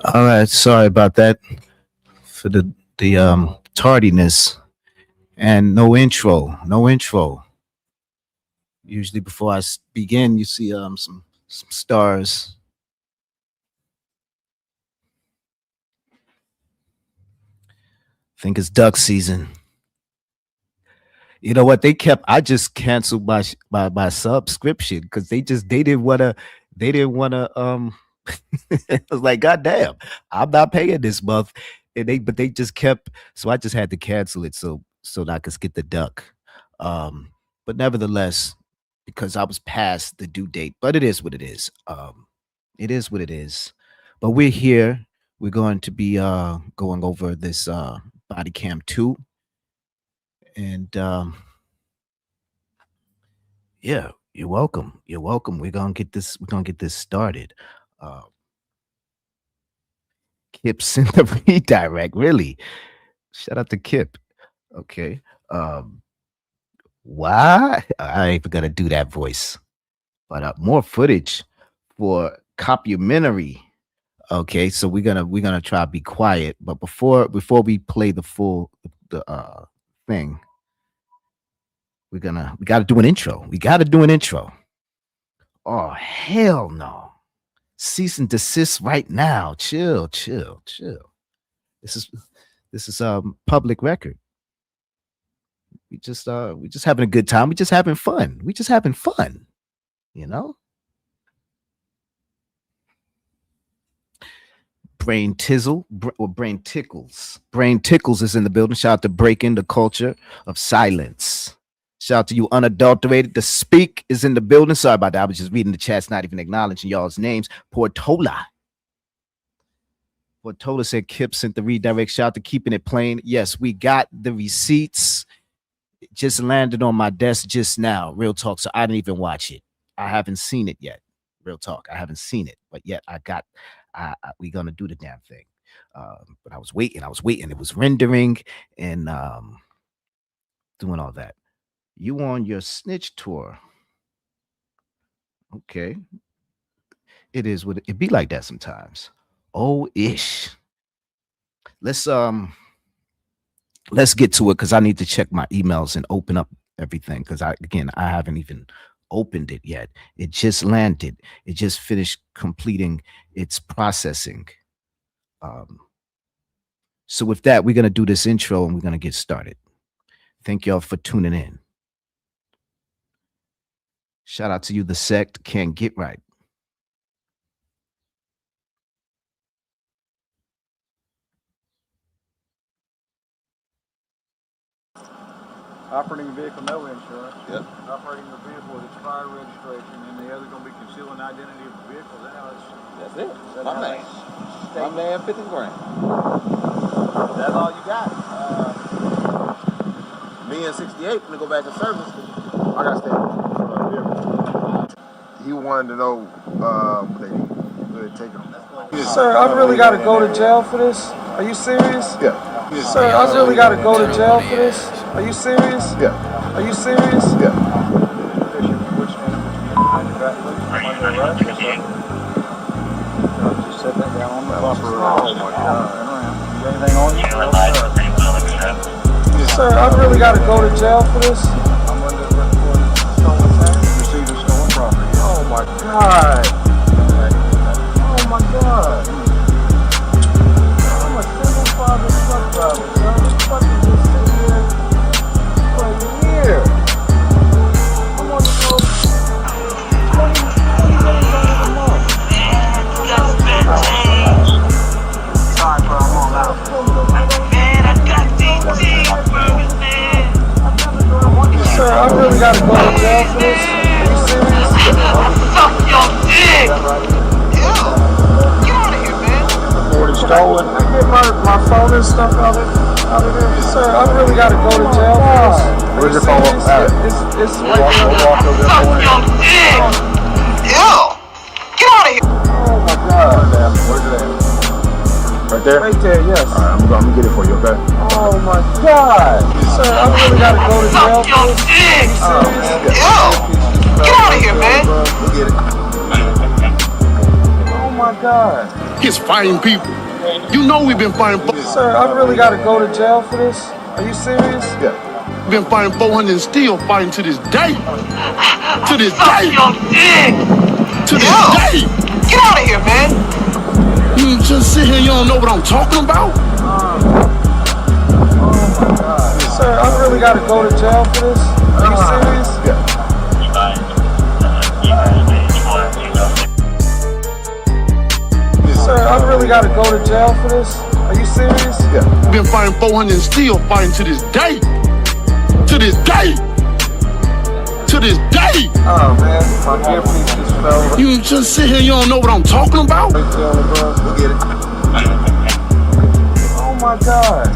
All right, sorry about that for the tardiness and no intro, no intro. Usually before begin, you see some stars. Think it's duck season. You know what? They kept. I just canceled my subscription because they didn't wanna. I was like, God damn, I'm not paying this month, and they just kept. So I just had to cancel it so that I could get the duck. But nevertheless, because I was past the due date, but it is what it is. It is what it is. But we're here. We're going to be going over this body cam 2 and yeah, you're welcome. You're welcome. We're gonna get this started. Uh, Kip sent the redirect. Really, shout out to Kip. Okay. Why? I ain't even gonna do that voice. But more footage for copymentary. Okay, so we're gonna try to be quiet. But before we play the full the thing, we gotta do an intro. We gotta do an intro. Oh hell no. Cease and desist right now. Chill, chill, chill. This is public record. We just having a good time. We just having fun. We just having fun, you know? Brain Tizzle or Brain Tickles. Brain Tickles is in the building. Shout out to Breaking the Culture of Silence. Shout out to you, Unadulterated. The Speak is in the building. Sorry about that. I was just reading the chats, not even acknowledging y'all's names. Portola. Portola said Kip sent the redirect. Shout out to Keeping It Plain. Yes, we got the receipts. It just landed on my desk just now. Real talk. So I didn't even watch it. I haven't seen it yet. Real talk. I haven't seen it, but yet we gonna do the damn thing. But I was waiting. It was rendering and doing all that. You on your snitch tour? Okay, it is what it be like that sometimes. Oh ish. Let's get to it because I need to check my emails and open up everything because I haven't even opened it yet. It just landed. It just finished completing its processing. So with that, we're gonna do this intro and we're gonna get started. Thank y'all for tuning in. Shout out to you, the sect can't get right. Operating a vehicle, no insurance. Yep. Operating a vehicle with expired registration, and the other going to be concealing identity of the vehicle. Is that how it's? That's it. That My how man. it's My stated? man, 50 grand. That's all you got. Me and 68 gonna go back to service. I got to stay. He wanted to know would they take him. Sir, I really gotta go to jail for this? Are you serious? Yeah. Sir, I really gotta go to jail for this? Are you serious? Yeah. Are you serious? Yeah. Which under arrest? Just set that down on the bumper. Oh my God. You got anything on you? Sir, I really gotta go to jail for this? I'm under arrest for stolen things, receipt of stolen property. Oh my God. Oh my God. I'm a single father truck driver, son. This fucking just sitting here for a year. I want to go 20 days under the month. Sorry, bro, I'm all out. Man, I got DT, sir, I really gotta go to jail for this. Are you serious? Suck your dick! Ew! Get out of here, man. Reported stolen. I get my phone and stuff out of there. Sir, I really gotta go to jail for this. Where's your phone at? It's Suck your dick! Ew! Get out of here! oh my God. Where's it at? Right there? Right there, yes. Alright, I'm gonna get it for you, okay? Oh my God. Sir, I really gotta go to jail Suck your for this. dick! Serious? Ew! Get out of here, man. We'll get it. Oh my God. It's fighting people. You know we've been fighting. Sir, I really gotta go to jail for this? Are you serious? Yeah. Been fighting 400 and still fighting to this day. To this Suck day. your dick. To this Ew. day. Get out of here, man. You just sit here, you don't know what I'm talking about? Sir, I really gotta go to jail for this? Are you serious? Yeah. Sir, I really gotta go to jail for this? Are you serious? Yeah. Been fighting 400 and still fighting to this day. To this day. To this day. Oh man, my earpiece just fell. You just sit here, you don't know what I'm talking about? Right there on the ground. We'll get it. Oh my God.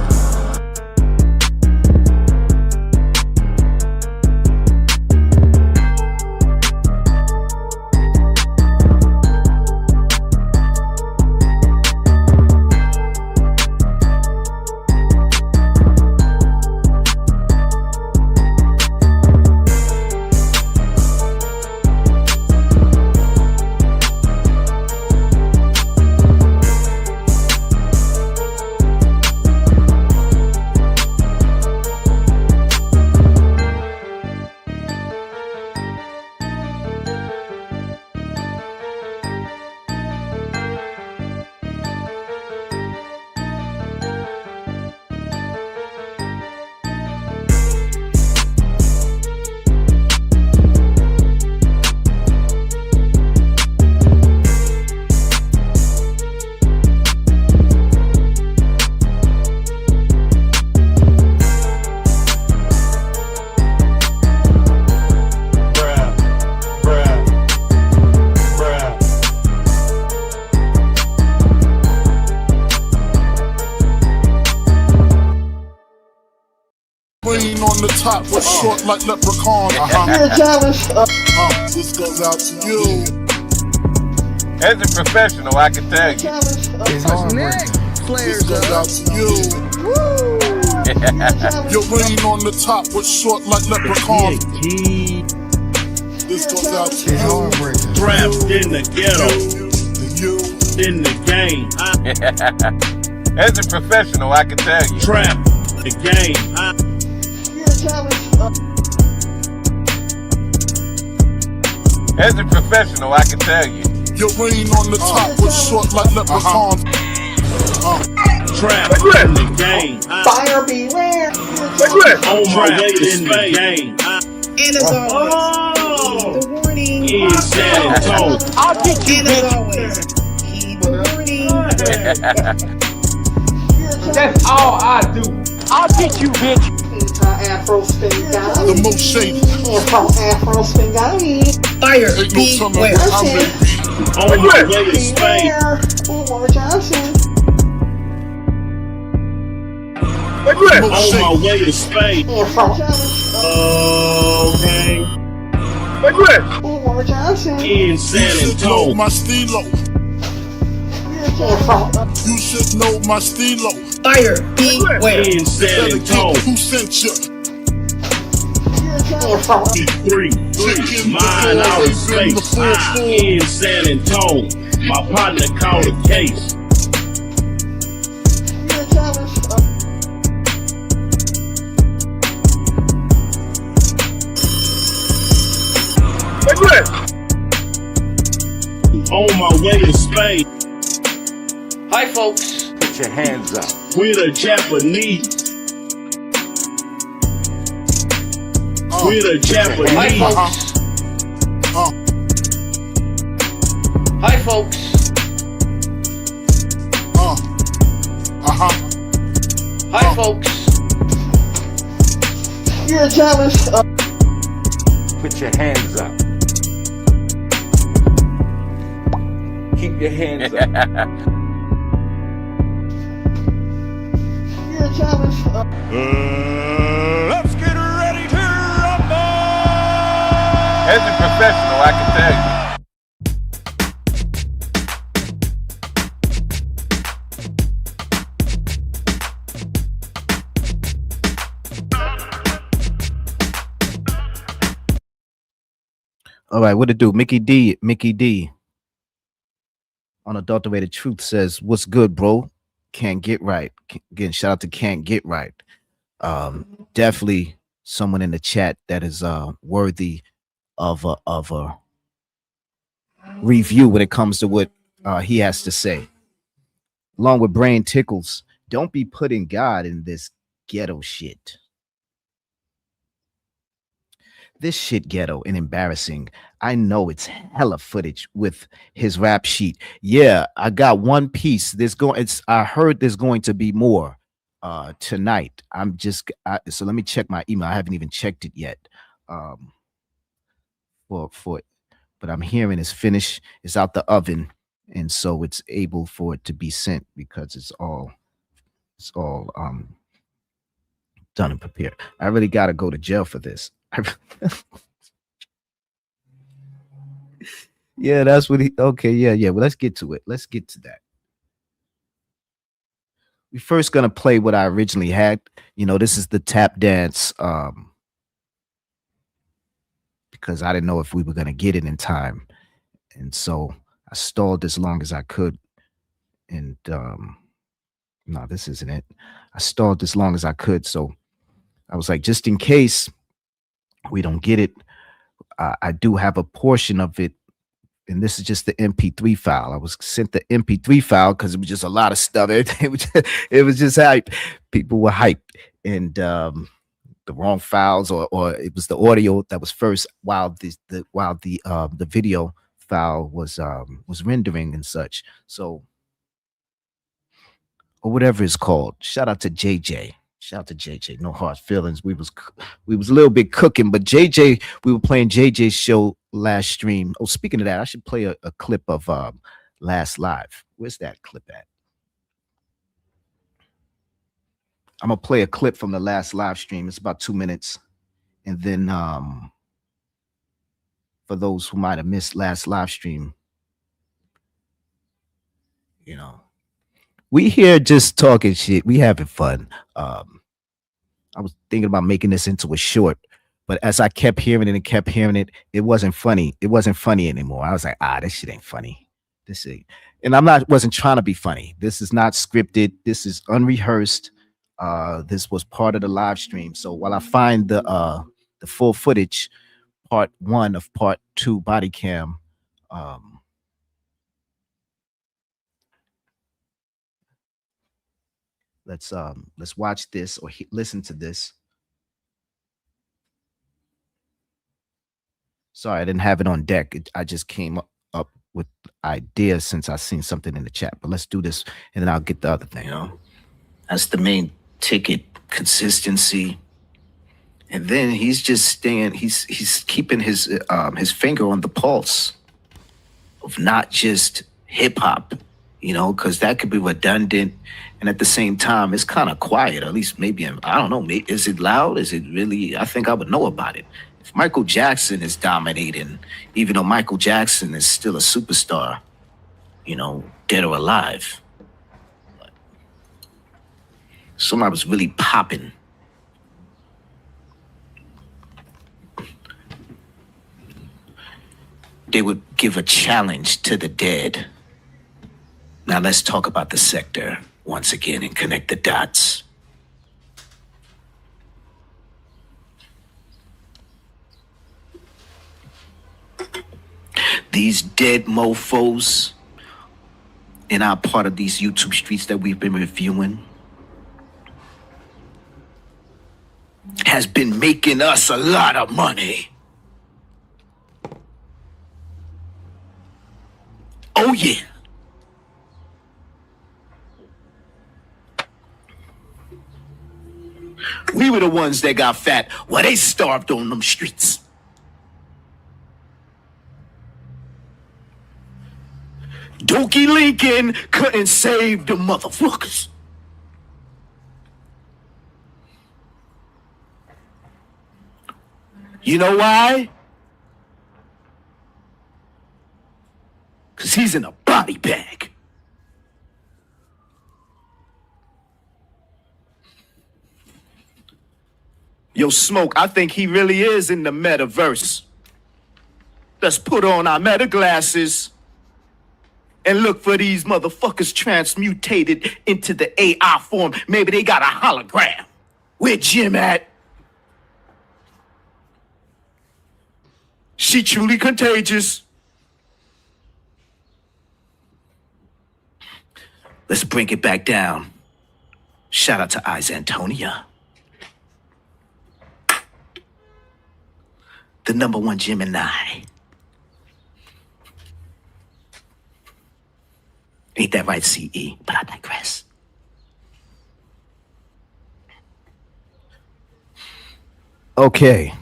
Green on the top with short like leprechaun. You're jealous. This goes out to you. As a professional, I can tell you. This goes out to you. You're green on the top with short like leprechaun. This goes out to you. Trapped in the ghetto, You. in the game. As a professional, I can tell you. Trapped in the game. As a professional, I can tell you. You're green on the top with short like leprechaun. Trapped in the game. Fire beware. On my way to Spain. And as always, the warning. In San Antonio. I'll get you, and as always, heed the warning. That's all I do. I'll get you, bitch. Afro spin guy. The most shady. Afro spin guy. Fire, Ain't no telling beware. what I may be. On my way to Spain. Umar Johnson. The most On my shady. way to Spain. Afro. Okay. Umar Johnson. In San You should know Antonio. my stilo. Afro. You should know my stilo. Fire, beware. In San Better get Antonio. who sent you. Afro. 3, mine out of space. In San Antonio. My partner called a case. On my way to Spain. Hi, folks. Put your hands up. With a Japanese. With a Hi, Japanese. folks. Hi, folks. Hi, folks. You're jealous. Put your hands up. Keep your hands up. You're jealous. Let's get ready to rumble. As a professional, I can tell you. All right, what it do? Mickey D. Mickey D. Unadulterated Truth says, "What's good, bro? Can't get right." Again, shout out to Can't Get Right. Definitely someone in the chat that is worthy of a review when it comes to what he has to say. Along with Brain Tickles, don't be putting God in this ghetto shit. This shit ghetto and embarrassing. I know it's hella footage with his rap sheet. Yeah, I got one piece. I heard there's going to be more tonight. So let me check my email. I haven't even checked it yet. But I'm hearing it's finished. It's out the oven, and so it's able for it to be sent because it's all done and prepared. I really got to go to jail for this. Yeah, that's what he. Okay, yeah. Well, let's get to it. Let's get to that. We first gonna play what I originally had. This is the tap dance. Because I didn't know if we were gonna get it in time, and so I stalled as long as I could. And no, this isn't it. I stalled as long as I could, so I was like, just in case we don't get it, I do have a portion of it, and this is just the MP3 file. I was sent the MP3 file because it was just a lot of stuff. Everything it was just hype. People were hyped, and the wrong files, or it was the audio that was first while the video file was rendering and such. So, or whatever it's called. Shout out to JJ. Shout out to JJ. No hard feelings. We was a little bit cooking, but JJ, we were playing JJ's show last stream. Oh, speaking of that, I should play a clip of Last Live. Where's that clip at? I'm gonna play a clip from the last live stream. It's about 2 minutes, and then for those who might have missed last live stream, we here just talking shit. We having fun. I was thinking about making this into a short, but as I kept hearing it, it wasn't funny. It wasn't funny anymore. I was like, this shit ain't funny. And wasn't trying to be funny. This is not scripted. This is unrehearsed. This was part of the live stream. So while I find the full footage, part 1 of part 2 body cam, let's watch this or listen to this. Sorry, I didn't have it on deck. I just came up with ideas since I seen something in the chat. But let's do this, and then I'll get the other thing. That's the main ticket: consistency. And then he's just staying. He's keeping his finger on the pulse of not just hip hop, because that could be redundant. And at the same time, it's kind of quiet. At least maybe, I don't know. Is it loud? Is it really? I think I would know about it. If Michael Jackson is dominating, even though Michael Jackson is still a superstar, dead or alive. Somebody was really popping. They would give a challenge to the dead. Now let's talk about the sector once again and connect the dots. These dead mofos in our part of these YouTube streets that we've been reviewing has been making us a lot of money. Oh yeah. We were the ones that got fat while they starved on them streets. Dookie Lincoln couldn't save the motherfuckers. You know why? Because he's in a body bag. Yo, Smoke, I think he really is in the metaverse. Let's put on our meta glasses and look for these motherfuckers transmutated into the AI form. Maybe they got a hologram. Where Jim at? She truly contagious. Let's bring it back down. Shout out to Eyes Antonia. The #1 Gemini. Ain't that right, CE? But I digress. Okay.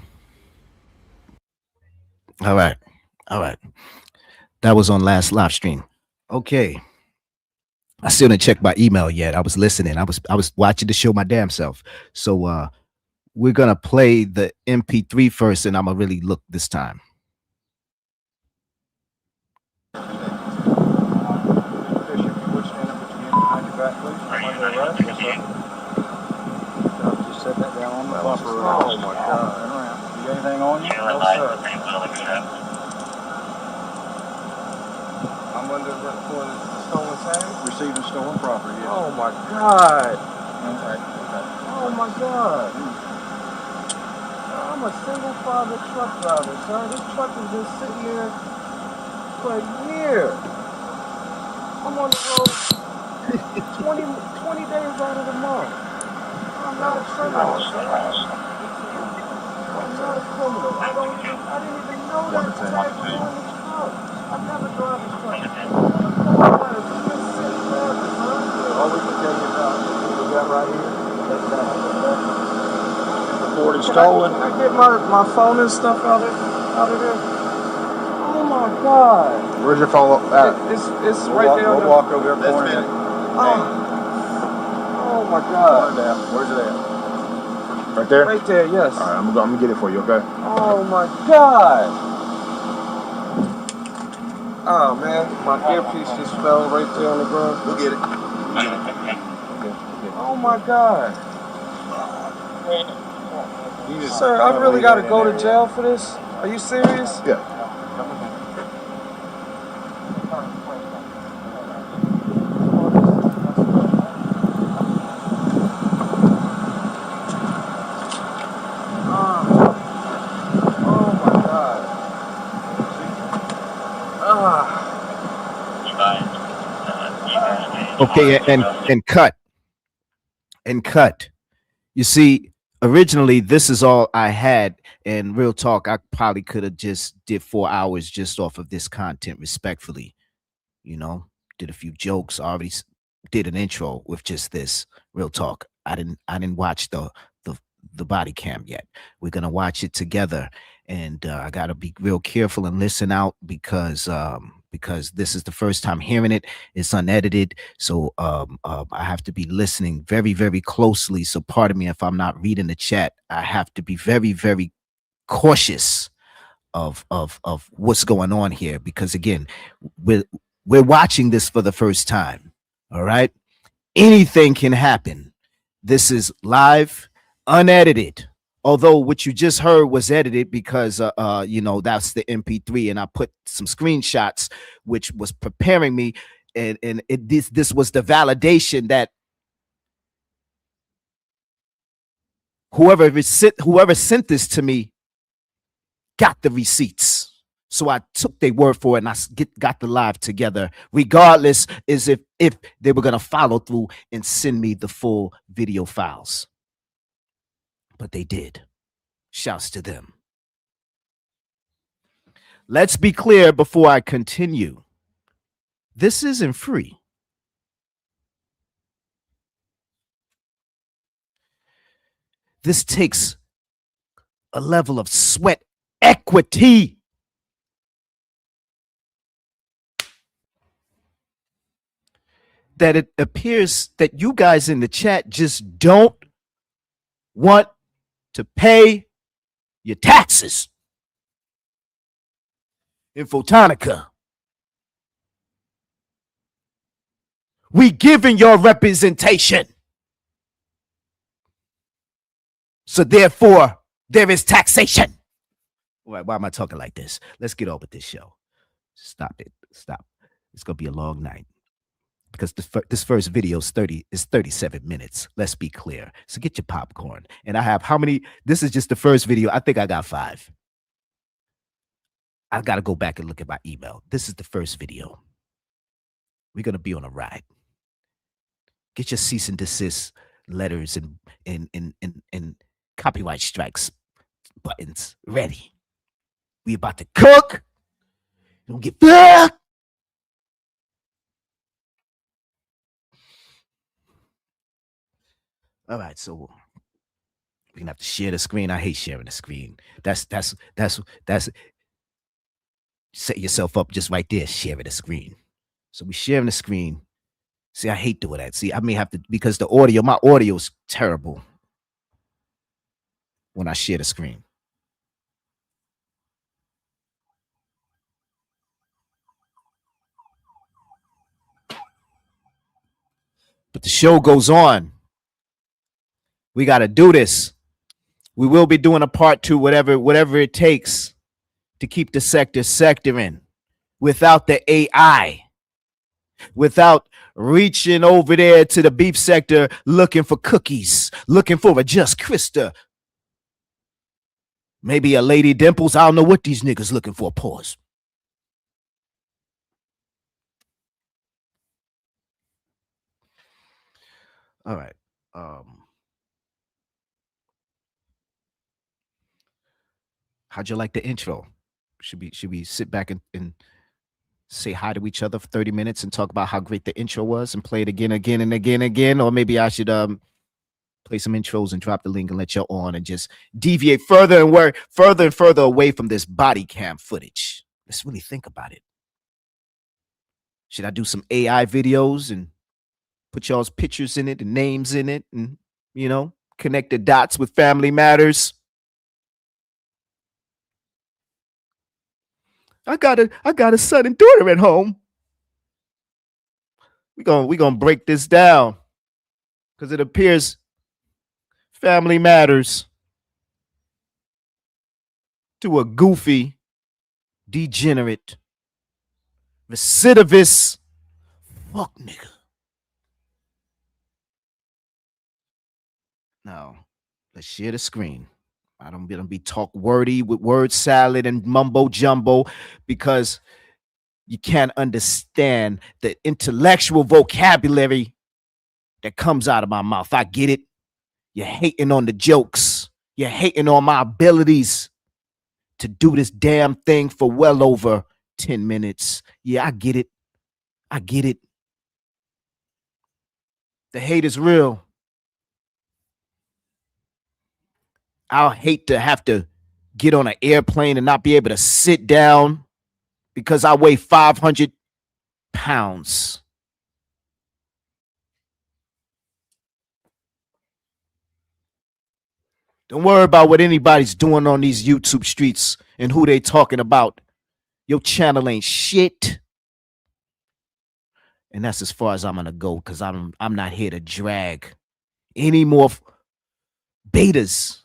All right. That was on last live stream. Okay. I still didn't check my email yet. I was listening. I was watching the show my damn self. So we're gonna play the MP3 first, and I'm gonna really look this time. Just set that down on the bumper. Oh my God. You got anything on you? No, sir. I'm under for stolen same? Receiving stolen property, yeah. Oh my God. Okay. Oh my God. I'm a single father truck driver, sir. This truck has been sitting here for a year. I'm on the road 20 days out of the month. I'm not a criminal, sir. I'm not a criminal. I didn't even know that tag was on the truck. I've never driven this truck. It's been sitting forever, sir. All we can tell you about is that right here. That's that. Report is stolen. Can I get my phone and stuff out of there? Oh my God. Where's your phone at? It's right there. We'll walk over there. Oh my God. Where's it at? Right there? Right there, yes. All right, I'm gonna get it for you, okay? Oh my God. Oh man, my earpiece just fell right there on the ground. We'll get it. Oh my God. Sir, I really got to go to jail for this? Are you serious? Yeah. Okay, and cut. You see, originally this is all I had, and real talk, I probably could have just did 4 hours just off of this content, respectfully. You know, did a few jokes, already did an intro with just this. Real talk. I didn't watch the body cam yet. We're gonna watch it together, and I gotta be real careful and listen out because this is the first time hearing it. It's unedited, so I have to be listening very, very closely. So pardon me if I'm not reading the chat. I have to be very, very cautious of what's going on here, because again, we're watching this for the first time. All right, anything can happen. This is live, unedited. Although what you just heard was edited because, you know, that's the MP3, and I put some screenshots, which was preparing me, and this was the validation that whoever sent this to me got the receipts. So I took their word for it, and I got the live together, regardless as if they were gonna follow through and send me the full video files. But they did. Shouts to them. Let's be clear before I continue. This isn't free. This takes a level of sweat equity. That it appears that you guys in the chat just don't want to pay your taxes. Infotonica. We giving your representation. So therefore, there is taxation. Why am I talking like this? Let's get on with this show. Stop it. Stop. It's gonna be a long night because this first video is 37 minutes. Let's be clear. So get your popcorn. And I have how many? This is just the first video. I think I got 5. I got to go back and look at my email. This is the first video. We're gonna be on a ride. Get your cease and desist letters and copyright strikes buttons ready. We about to cook. Don't get fucked. All right, so we're gonna have to share the screen. I hate sharing the screen. That's set yourself up just right there, sharing the screen. So we sharing the screen. See, I hate doing that. See, I may have to, because my audio is terrible when I share the screen. But the show goes on. We got to do this. We will be doing a part 2, whatever it takes to keep the sectoring without the AI, without reaching over there to the beef sector looking for cookies, looking for a Just Krista, maybe a Lady Dimples. I don't know what these niggas looking for. Pause. All right. How'd you like the intro? Should we sit back and say hi to each other for 30 minutes and talk about how great the intro was and play it again? Or maybe I should play some intros and drop the link and let you on and just deviate further and further away from this body cam footage. Let's really think about it. Should I do some AI videos and put y'all's pictures in it and names in it and, connect the dots with Family Matters? I got a son and daughter at home. We gonna break this down because it appears Family Matters to a goofy, degenerate, recidivist fuck nigga. Now, let's share the screen. I don't gonna be talk wordy with word salad and mumbo jumbo because you can't understand the intellectual vocabulary that comes out of my mouth. I get it. You're hating on the jokes. You're hating on my abilities to do this damn thing for well over 10 minutes. Yeah, I get it. The hate is real. I'll hate to have to get on an airplane and not be able to sit down because I weigh 500 pounds. Don't worry about what anybody's doing on these YouTube streets and who they talking about. Your channel ain't shit. And that's as far as I'm gonna go because I'm not here to drag any more betas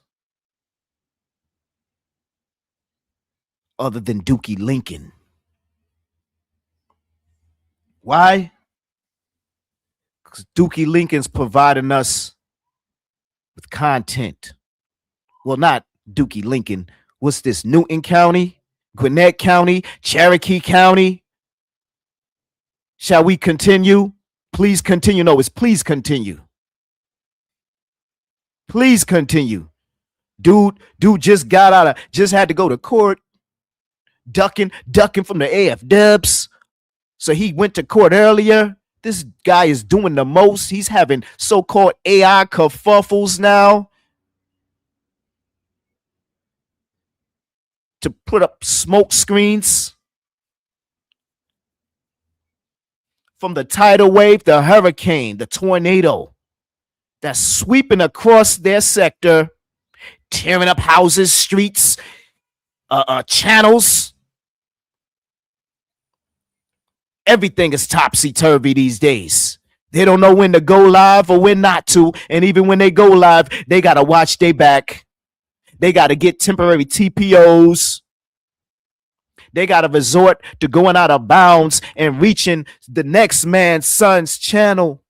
other than Dookie Lincoln. Why? Because Dookie Lincoln's providing us with content. Well, not Dookie Lincoln. What's this? Newton County, Gwinnett County, Cherokee County. Shall we continue? Please continue. No, it's please continue. Please continue. Dude just had to go to court, ducking from the AF dubs. So he went to court earlier. This guy is doing the most. He's having so-called AI kerfuffles now to put up smoke screens from the tidal wave, the hurricane, the tornado that's sweeping across their sector, tearing up houses, streets, channels. Everything is topsy-turvy these days. They don't know when to go live or when not to. And even when they go live, they got to watch their back. They got to get temporary TPOs. They got to resort to going out of bounds and reaching the next man's son's channel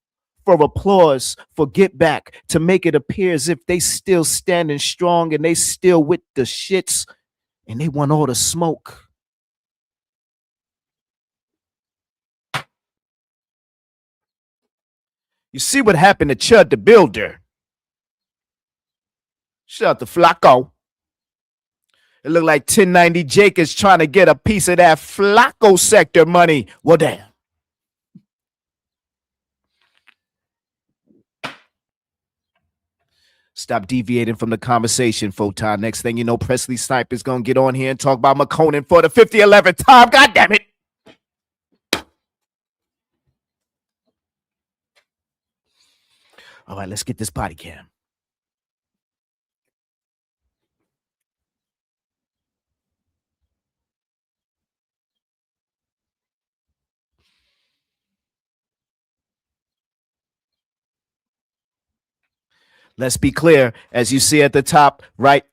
for applause, for get back, to make it appear as if they still standing strong and they still with the shits and they want all the smoke. You see what happened to Chud the Builder. Shout out to Flacco. It looked like 1090 Jake is trying to get a piece of that Flacco sector money. Well, damn. Stop deviating from the conversation, Photon. Next thing you know, Presley Snipe is going to get on here and talk about McConan for the 50-11th time. God damn it. All right, let's get this body cam. Let's be clear, as you see at the top right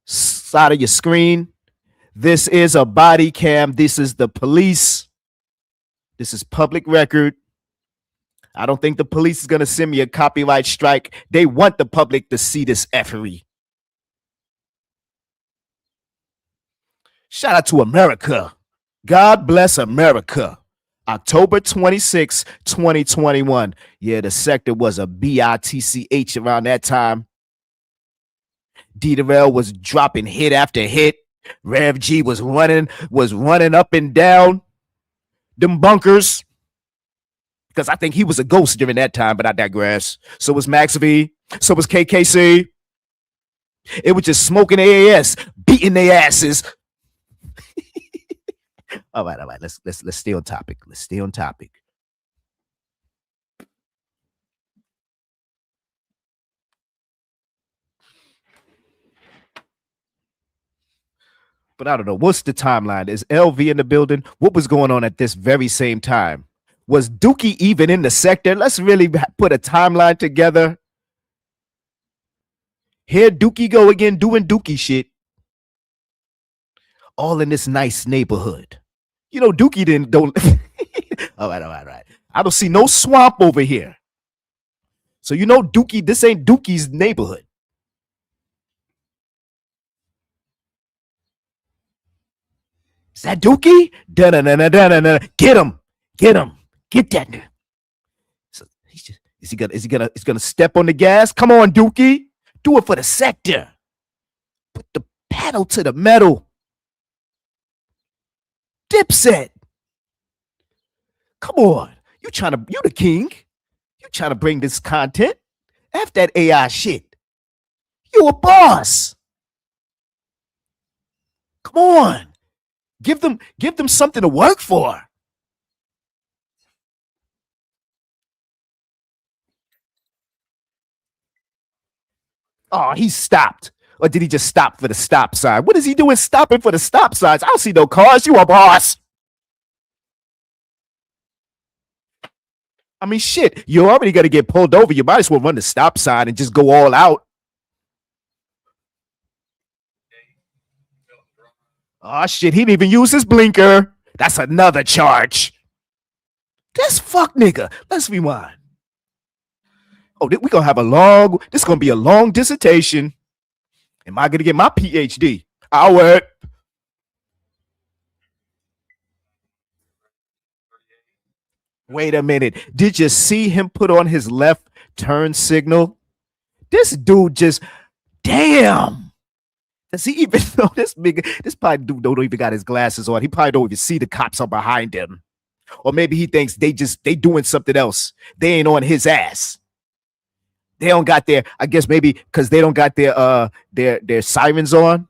side of your screen, this is a body cam. This is the police. This is public record. I don't think the police is going to send me a copyright strike. They want the public to see this effery. Shout out to America. God bless America. October 26, 2021. Yeah, the sector was a BITCH around that time. D-Darrell was dropping hit after hit. Rev G was running up and down them bunkers. Because I think he was a ghost during that time, but I digress. So was Max V. So was KKC. It was just smoking AAS, beating their asses. All right. Let's stay on topic. Let's stay on topic. But I don't know. What's the timeline? Is LV in the building? What was going on at this very same time? Was Dookie even in the sector? Let's really put a timeline together. Here Dookie go again doing Dookie shit. All in this nice neighborhood. You know, Dookie don't. All right. I don't see no swamp over here. So you know, Dookie, this ain't Dookie's neighborhood. Is that Dookie? Da-da-da-da-da-da. Get him. Get that nigga. So is he gonna step on the gas? Come on, Dookie. Do it for the sector. Put the pedal to the metal. Dipset. Come on. You the king. You trying to bring this content. F that AI shit. You a boss. Come on. Give them something to work for. Oh, he stopped. Or did he just stop for the stop sign? What is he doing stopping for the stop signs? I don't see no cars. You a boss. I mean, shit. You're already going to get pulled over. You might as well run the stop sign and just go all out. Oh, shit. He didn't even use his blinker. That's another charge. This fuck nigga. Let's rewind. Oh, we're going to have this is going to be a long dissertation. Am I going to get my PhD? I'll wait. Wait a minute. Did you see him put on his left turn signal? This dude just, damn. Does he even know this probably dude don't even got his glasses on. He probably don't even see the cops are behind him. Or maybe he thinks they doing something else. They ain't on his ass. They don't got I guess maybe because they don't got their sirens on.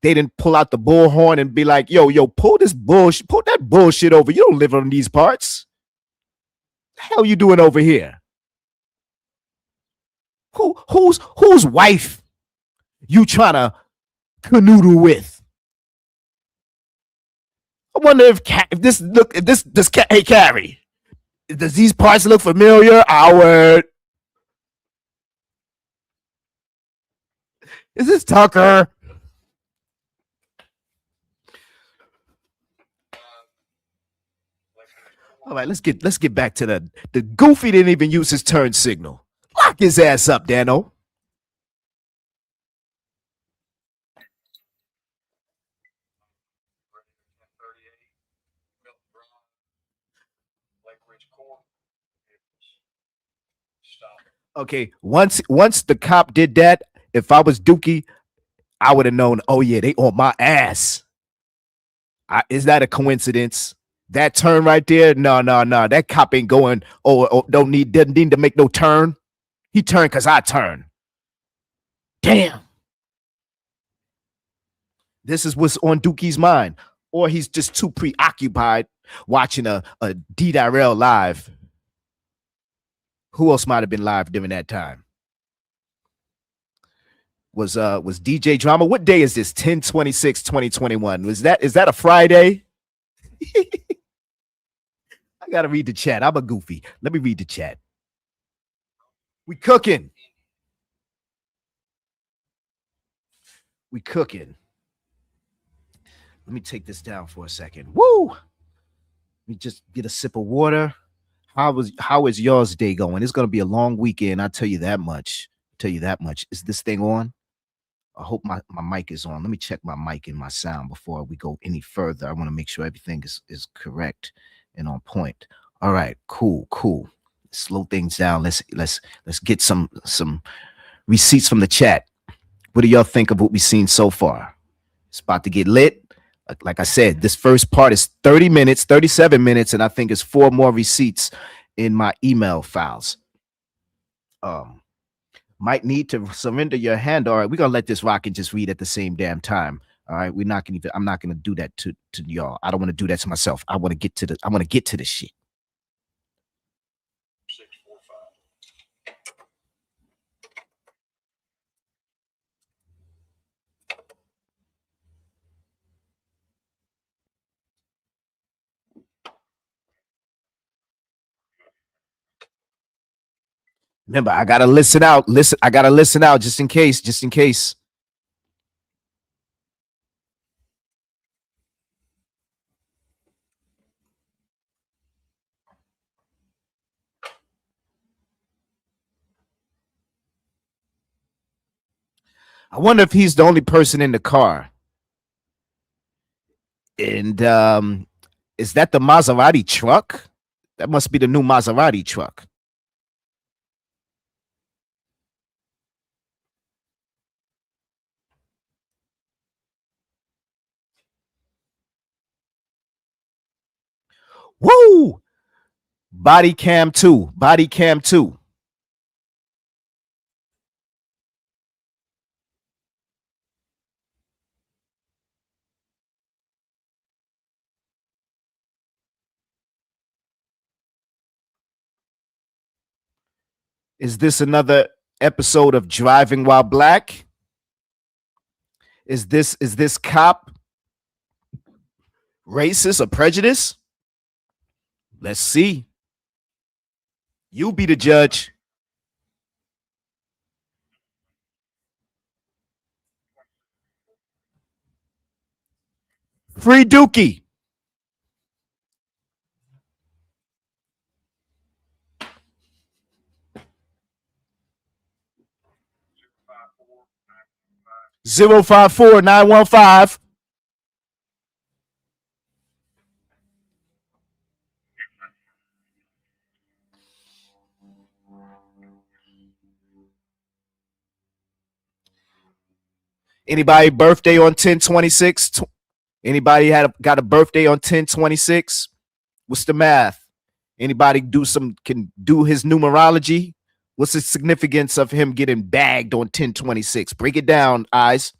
They didn't pull out the bullhorn and be like, yo, pull that bullshit over. You don't live on these parts. The hell you doing over here? Whose wife you trying to canoodle with? I wonder if hey Carrie, does these parts look familiar? Howard. Is this Tucker? All right, let's get back to the Goofy didn't even use his turn signal. Lock his ass up, Dano. Okay, once the cop did that, if I was Dookie, I would have known. Oh yeah, they on my ass. Is that a coincidence? That turn right there? No. That cop ain't going. Doesn't need to make no turn. He turned because I turned. Damn. This is what's on Dookie's mind. Or he's just too preoccupied watching a D-Darrell live. Who else might have been live during that time? Was DJ Drama? What day is this? 10/26/2021. Is that a Friday? I gotta read the chat. I'm a goofy. Let me read the chat. We cooking. Let me take this down for a second. Woo! Let me just get a sip of water. How is y'all's day going? It's gonna be a long weekend. I'll tell you that much. Is this thing on? I hope my mic is on. Let me check my mic and my sound before we go any further. I want to make sure everything is correct and on point. All right, cool. Slow things down. Let's get some receipts from the chat. What do y'all think of what we've seen so far? It's about to get lit. Like I said, this first part is 37 minutes, and I think it's 4 more receipts in my email files. Might need to surrender your hand. All right, we're gonna let this rock and just read at the same damn time. All right, I'm not gonna do that to y'all. I don't want to do that to myself. I want to get to the shit. Remember, I gotta listen out. I gotta listen out just in case. I wonder if he's the only person in the car. And is that the Maserati truck? That must be the new Maserati truck. Woo! Body cam 2. Is this another episode of Driving While Black? Is this cop racist or prejudiced? Let's see. You be the judge. Free Dookie. (054) 915. Anybody birthday on 10/26? Anybody got a birthday on 10/26? What's the math? Anybody can do his numerology? What's the significance of him getting bagged on 10/26? Break it down, eyes.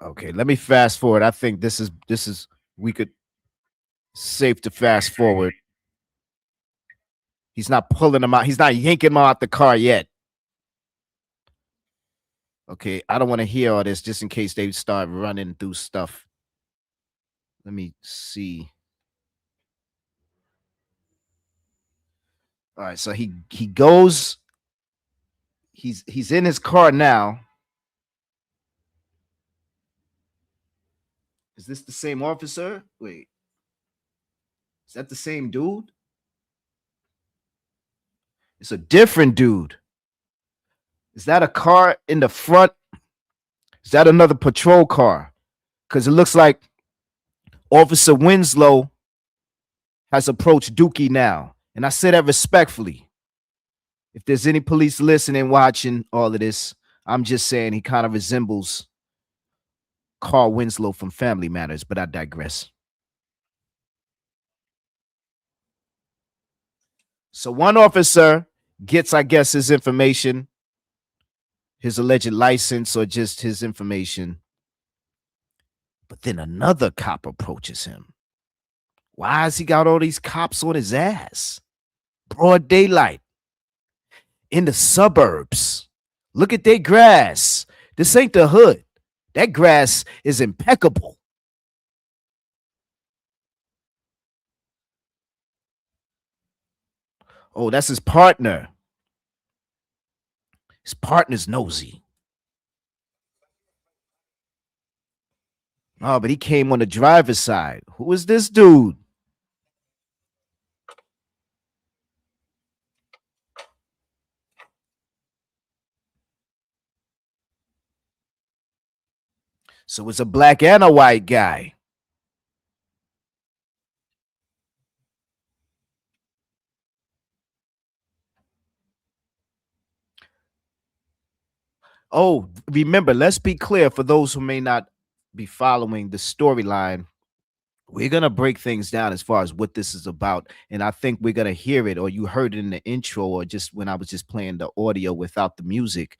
Okay, let me fast forward. I think this is we could safe to fast forward. He's not pulling him out. He's not yanking him out the car yet. Okay, I don't want to hear all this just in case they start running through stuff. Let me see. All right, so he goes. He's in his car now. Is this the same officer? Wait, is that the same dude? It's a different dude. Is that a car in the front? Is that another patrol car? Because it looks like Officer Winslow has approached Dookie now. And I say that respectfully. If there's any police listening, watching all of this, I'm just saying he kind of resembles Carl Winslow from Family Matters, but I digress. So one officer gets, I guess, his information, his alleged license, or just his information. But then another cop approaches him. Why has he got all these cops on his ass? Broad daylight. In the suburbs. Look at their grass. This ain't the hood. That grass is impeccable. Oh, that's his partner. His partner's nosy. Oh, but he came on the driver's side. Who is this dude? So it's a black and a white guy. Oh, remember, let's be clear for those who may not be following the storyline. We're going to break things down as far as what this is about. And I think we're going to hear it, or you heard it in the intro, or just when I was just playing the audio without the music,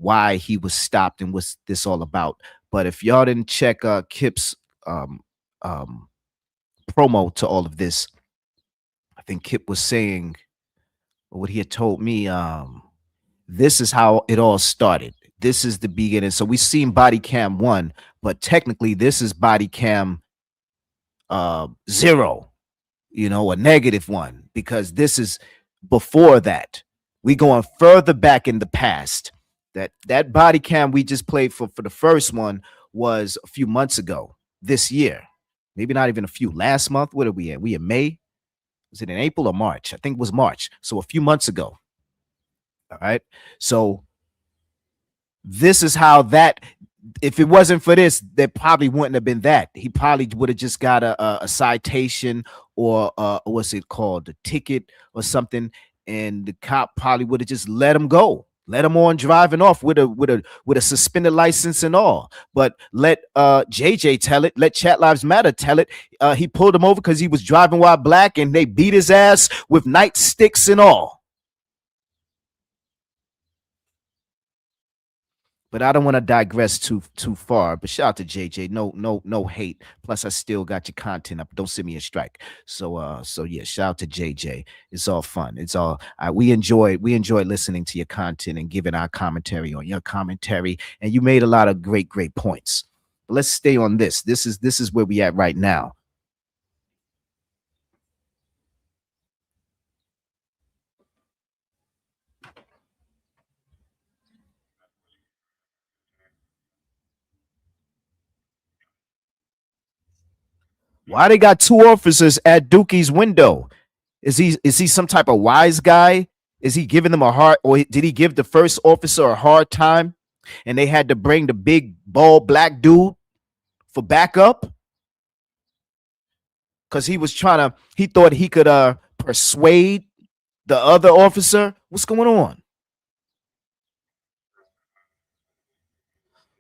why he was stopped and what's this all about. But if y'all didn't check Kip's promo to all of this, I think Kip was saying, or what he had told me, this is how it all started. This is the beginning. So we've seen body cam 1, but technically this is body cam 0, you know, a -1, because this is before that. We going further back in the past. That body cam we just played for the first one was a few months ago, this year. Maybe not even a few, last month. What are we at? We in May? Was it in April or March? I think it was March. So a few months ago. All right. So this is how that, if it wasn't for this, there probably wouldn't have been that. He probably would have just got a citation or what's it called? A ticket or something. And the cop probably would have just let him go. Let him on driving off with a suspended license and all. But let JJ tell it. Let Chat Lives Matter tell it. He pulled him over because he was driving while black, and they beat his ass with nightsticks and all. But I don't want to digress too far. But shout out to JJ. No hate. Plus, I still got your content up. Don't send me a strike. So yeah, shout out to JJ. It's all fun. It's all we enjoy listening to your content and giving our commentary on your commentary. And you made a lot of great points. But let's stay on this. This is where we at right now. Why they got 2 officers at Dookie's window? Is he some type of wise guy? Is he giving them a hard, or did he give the first officer a hard time and they had to bring the big bald black dude for backup? Because he thought he could persuade the other officer. What's going on?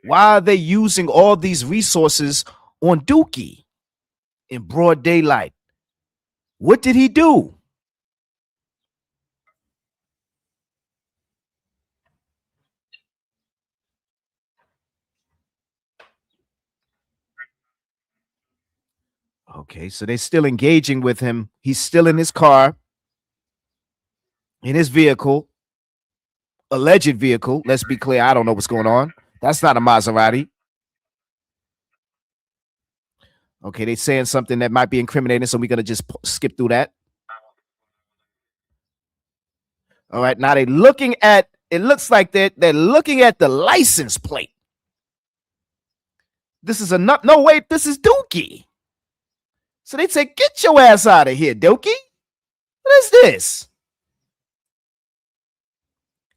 Why are they using all these resources on Dookie in broad daylight? What did he do? Okay, so they're still engaging with him. He's still in his car, in his vehicle. alleged vehicle. Let's be clear. I don't know what's going on. That's not a Maserati. Okay, they're saying something that might be incriminating, so we're gonna just skip through that. All right, now they're looking at. It looks like they're looking at the license plate. This is a no wait. This is Dookie. So they say, "Get your ass out of here, Dookie. What is this?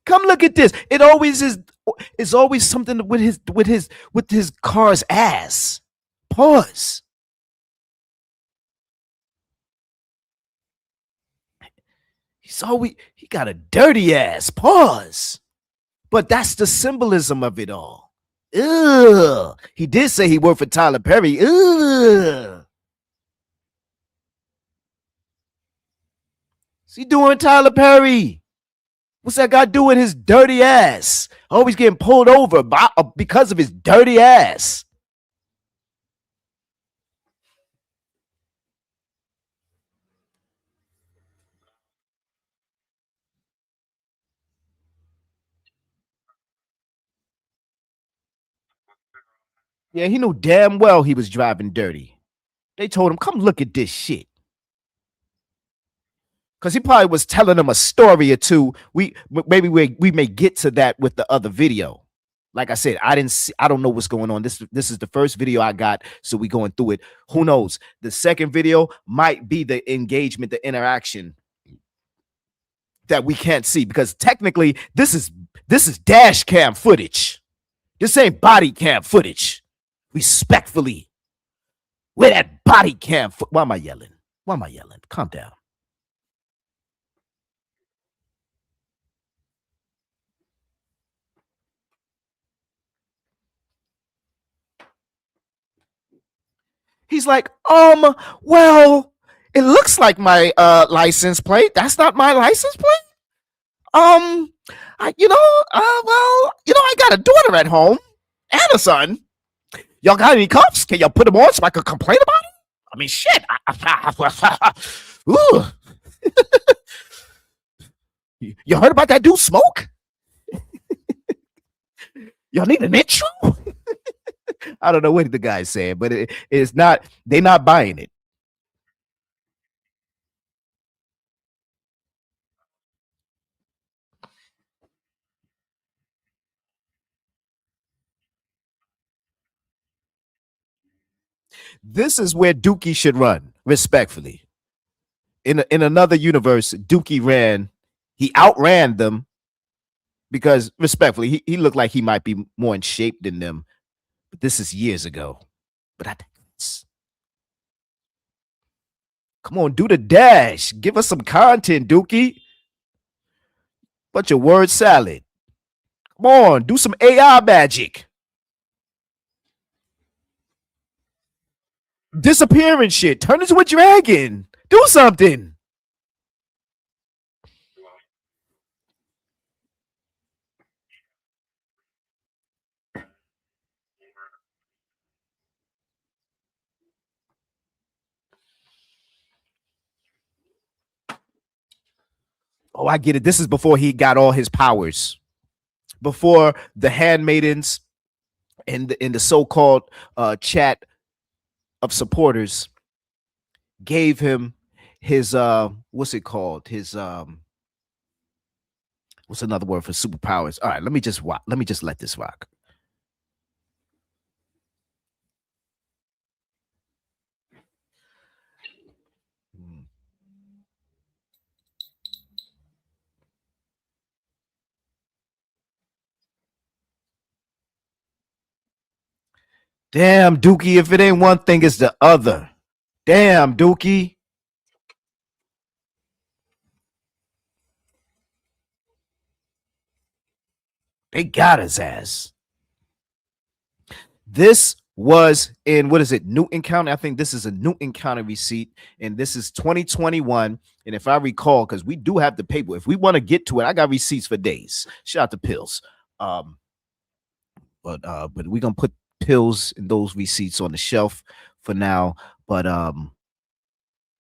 Come look at this. It always is. It's always something with his car's ass. Pause. He got a dirty ass. Pause. But that's the symbolism of it all. Ugh. He did say he worked for Tyler Perry. Ugh. What's he doing, Tyler Perry? What's that guy doing his dirty ass? Always getting pulled over because of his dirty ass. Yeah, he knew damn well he was driving dirty. They told him, come look at this shit. Because he probably was telling them a story or two. We may get to that with the other video. Like I said, I don't know what's going on. This is the first video I got, so we going through it. Who knows? The second video might be the engagement, the interaction that we can't see, because technically this is dash cam footage. This ain't body cam footage. Respectfully, where that body cam? Why am I yelling? Calm down. He's like, well, it looks like my license plate. That's not my license plate. I got a daughter at home and a son. Y'all got any cuffs? Can y'all put them on so I could complain about it? I mean, shit. You heard about that dude Smoke? Y'all need an intro? I don't know what the guy's saying, but it's not. They're not buying it. This is where Dookie should run, respectfully. In another universe, Dookie ran. He outran them because, respectfully, he looked like he might be more in shape than them. But this is years ago. But come on, do the dash. Give us some content, Dookie. Bunch of word salad. Come on, do some AI magic. Disappearing shit. Turn into a dragon. Do something. Oh, I get it. This is before he got all his powers. Before the handmaidens and the so-called chat of supporters gave him his what's it called? His what's another word for superpowers? All right, let me just let this rock. Damn, Dookie, if it ain't one thing, it's the other. Damn, Dookie. They got his ass. This was in, what is it, Newton County? I think this is a Newton County receipt, and this is 2021. And if I recall, because we do have the paper, if we want to get to it, I got receipts for days. Shout out to Pills. But we're gonna put Pills and those receipts on the shelf for now. But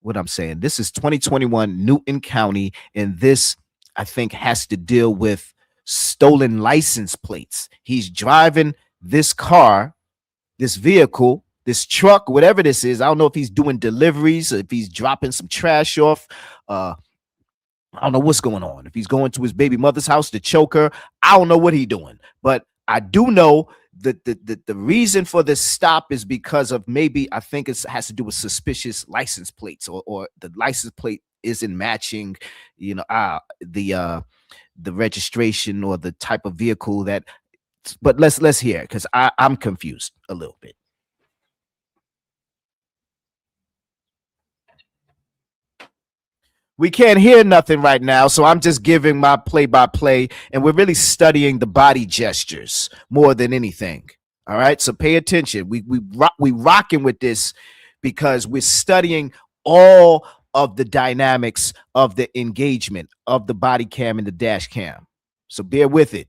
what I'm saying, this is 2021 Newton County, and this I think has to deal with stolen license plates. He's driving this car, this vehicle, this truck, whatever this is. I don't know if he's doing deliveries, or if he's dropping some trash off. I don't know what's going on. If he's going to his baby mother's house to choke her, I don't know what he's doing. But I do know that the reason for this stop is because of, maybe, I think it has to do with suspicious license plates, or the license plate isn't matching, the registration or the type of vehicle that. But let's hear it, because I'm confused a little bit. We can't hear nothing right now, so I'm just giving my play-by-play, and we're really studying the body gestures more than anything. All right, so pay attention. We rocking with this because we're studying all of the dynamics of the engagement of the body cam and the dash cam. So bear with it.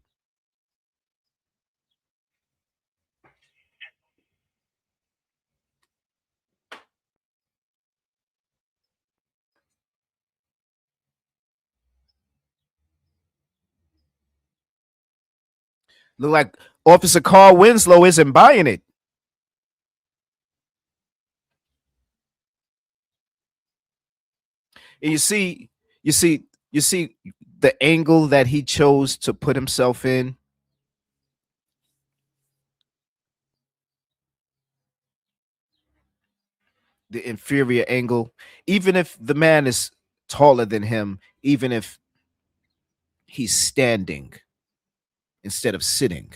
Look like Officer Carl Winslow isn't buying it. And you see the angle that he chose to put himself in. The inferior angle, even if the man is taller than him, even if he's standing instead of sitting.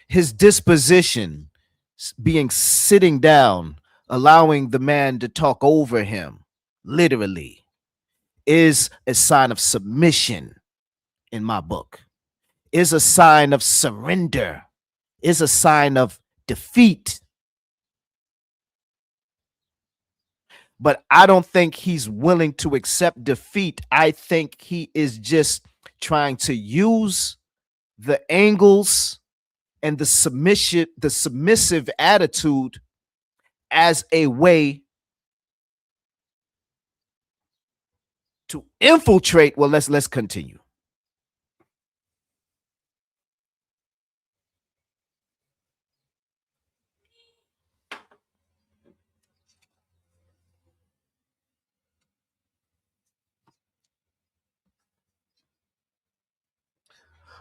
His disposition, being sitting down, allowing the man to talk over him, literally, is a sign of submission in my book, is a sign of surrender, is a sign of defeat. But I don't think he's willing to accept defeat. I think he is just trying to use the angles and the submissive attitude as a way to infiltrate. Well, let's continue.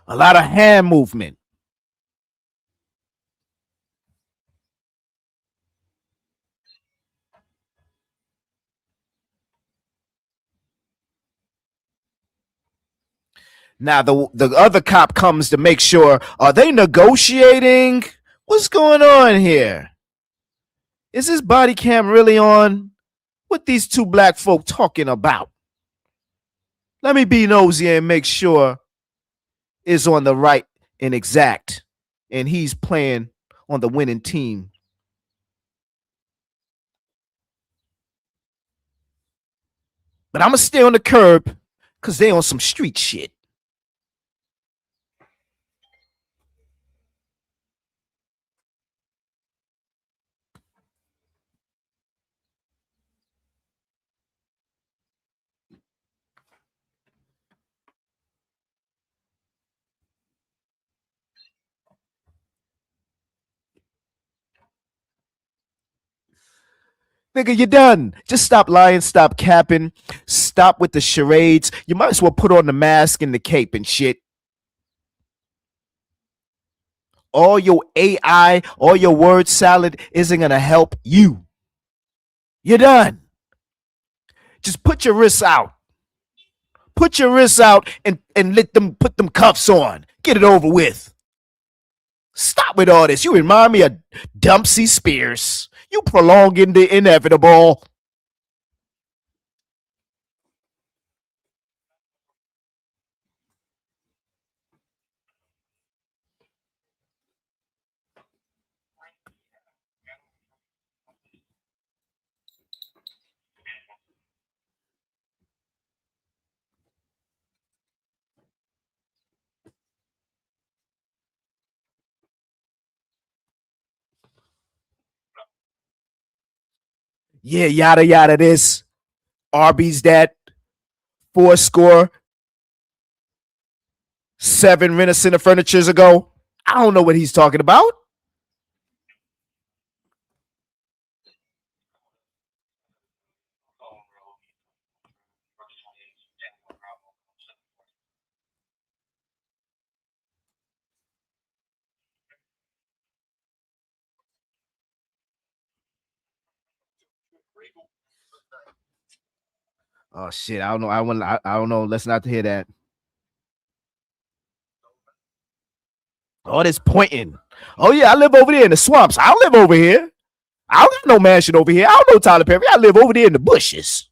A lot of hand movement. Now the other cop comes to make sure, are they negotiating? What's going on here? Is this body cam really on? What these two black folk talking about? Let me be nosy and make sure it's on the right and exact, and he's playing on the winning team. But I'm gonna stay on the curb because they on some street shit. Nigga, you're done. Just stop lying, stop capping, stop with the charades. You might as well put on the mask and the cape and shit. All your AI, all your word salad isn't gonna help you. You're done. Just put your wrists out. Put your wrists out and let them put them cuffs on. Get it over with. Stop with all this. You remind me of Dumpsy Spears. You prolonging the inevitable. Yeah, yada yada this. Arby's that. 4 score. 7 Rent-A-Center furnitures ago. I don't know what he's talking about. Oh shit! I don't know. I don't know. Let's not hear that. All this pointing. Oh yeah, I live over there in the swamps. I don't live over here. I don't got no mansion over here. I don't know Tyler Perry. I live over there in the bushes.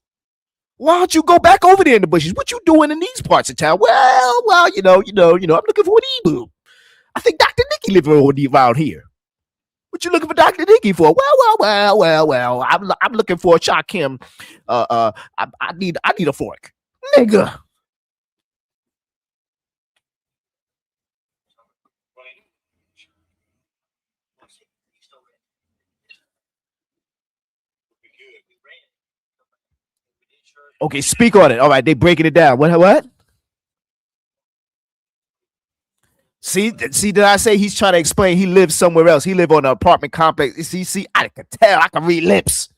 Why don't you go back over there in the bushes? What you doing in these parts of town? Well, you know. I'm looking for an Ebu. I think Dr. Nicky lives around here. What you looking for Dr. Nicky for? Well. I'm looking for a Shakim. I need a fork, nigga. Okay, speak on it. All right, they breaking it down. What? See, did I say he's trying to explain he lives somewhere else? He live on an apartment complex. See, I can tell. I can read lips.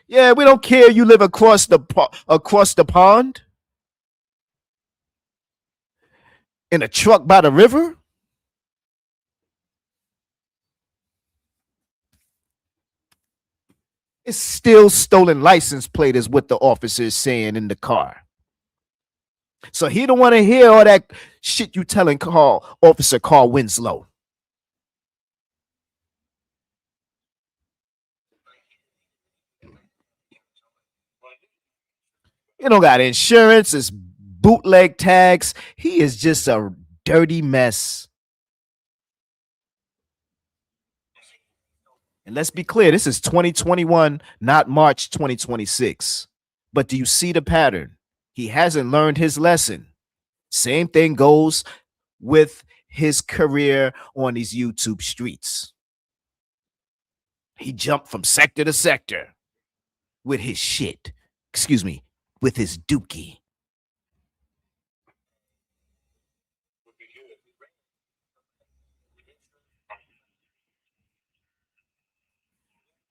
Yeah, we don't care you live across the pond in a truck by the river. It's still stolen license plate is what the officer is saying in the car. So he don't want to hear all that shit you telling Officer Carl Winslow. You don't got insurance, it's bootleg tags. He is just a dirty mess. And let's be clear, this is 2021, not March 2026. But do you see the pattern? He hasn't learned his lesson. Same thing goes with his career on these YouTube streets. He jumped from sector to sector with his shit. Excuse me, with his dookie.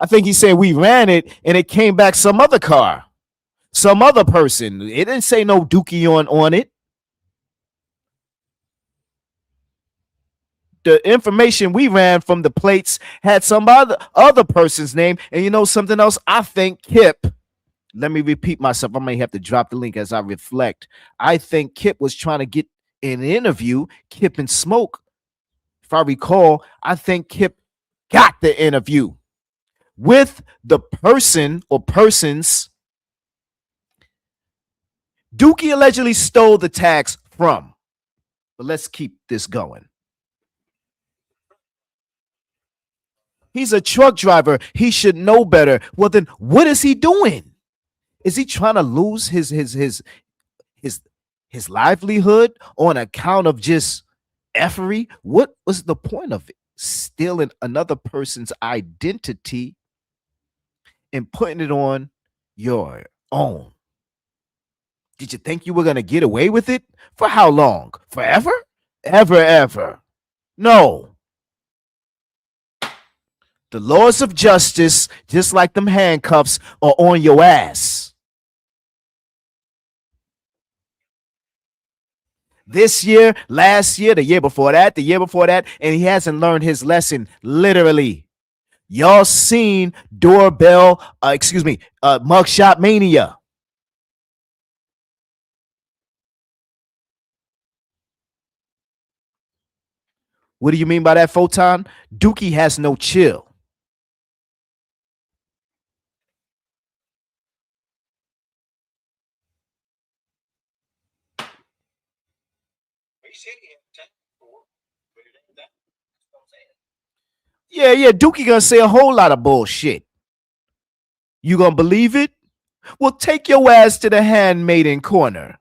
I think he said we ran it and it came back some other car, some other person. It didn't say no dookie on it. The information we ran from the plates had some other person's name. And you know something else? I think Kip, let me repeat myself. I may have to drop the link as I reflect. I think Kip was trying to get an interview, Kip and Smoke. If I recall, I think Kip got the interview with the person or persons Dookie allegedly stole the tags from. But let's keep this going. He's a truck driver. He should know better. Well, then what is he doing? Is he trying to lose his livelihood on account of just effery? What was the point of it? Stealing another person's identity and putting it on your own. Did you think you were going to get away with it? For how long? Forever? Ever. No. The laws of justice, just like them handcuffs, are on your ass. This year, last year, the year before that, and he hasn't learned his lesson, literally. Y'all seen Mugshot Mania. What do you mean by that, Photon? Dookie has no chill. Yeah, Dookie gonna say a whole lot of bullshit. You gonna believe it? Well, take your ass to the handmaiden corner.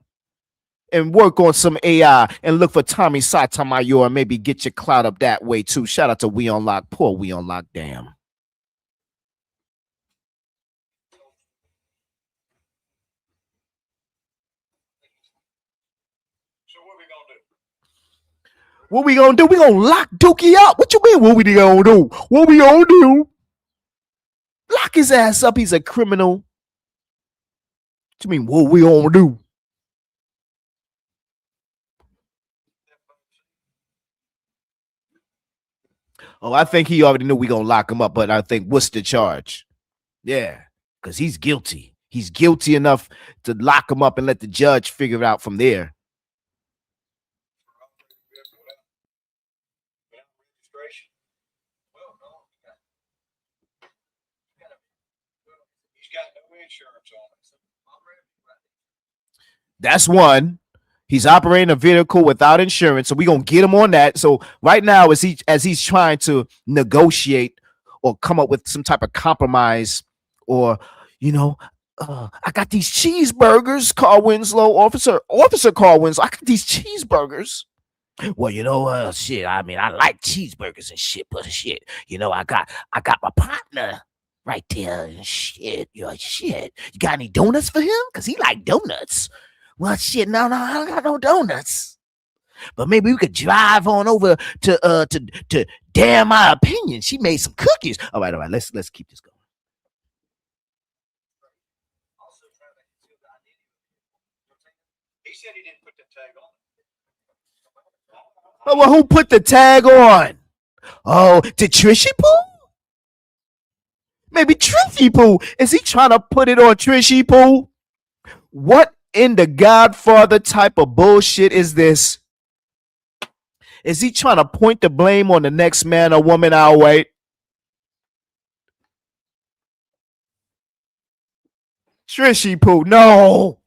and work on some AI and look for Tommy Sotomayor and maybe get your clout up that way too. Shout out to We On Lock. Poor We On Lock. Damn. What we gonna do? We gonna lock Dookie up. What you mean? What we gonna do? What we gonna do? Lock his ass up. He's a criminal. What you mean? What we gonna do? Oh, I think he already knew we gonna lock him up, but I think what's the charge? Yeah, because he's guilty. He's guilty enough to lock him up and let the judge figure it out from there. That's one. He's operating a vehicle without insurance, so we're gonna get him on that. So right now, as he's trying to negotiate or come up with some type of compromise, or I got these cheeseburgers, Carl Winslow, Officer Carl Winslow. I got these cheeseburgers. Well, shit. I mean, I like cheeseburgers and shit, but shit, I got my partner right there and shit. Shit. You got any donuts for him? Cause he like donuts. Well, shit, no, I don't got no donuts. But maybe we could drive on over to Dare My Opinion. She made some cookies. All right. Let's keep this going. He said he didn't put the tag on. Oh, well, who put the tag on? Oh, did Trishy Poo? Maybe Trishy Poo. Is he trying to put it on Trishy Poo? What in the Godfather type of bullshit is this? Is he trying to point the blame on the next man or woman our way? Trishy Poo, no.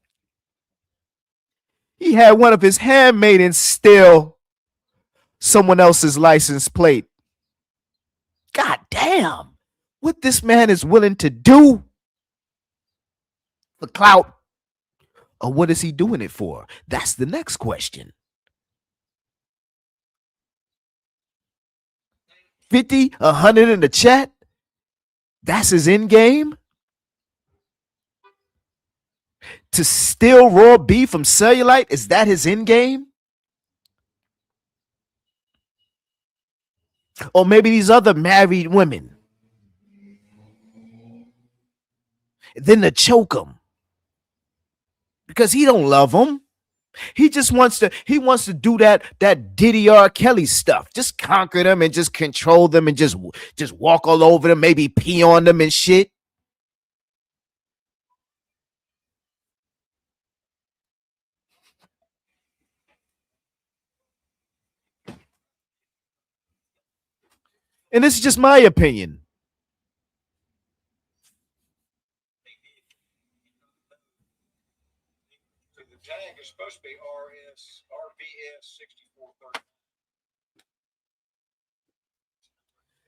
He had one of his handmaidens steal someone else's license plate. God damn. What this man is willing to do for clout, or what is he doing it for? That's the next question. 50, 100 in the chat. That's his end game? To steal raw beef from Cellulite? Is that his end game? Or maybe these other married women. Then to choke them. Because he don't love them. He just wants to do that Diddy R. Kelly stuff. Just conquer them and just control them and just walk all over them, maybe pee on them and shit. And this is just my opinion. The tag is supposed to be RVS 6430.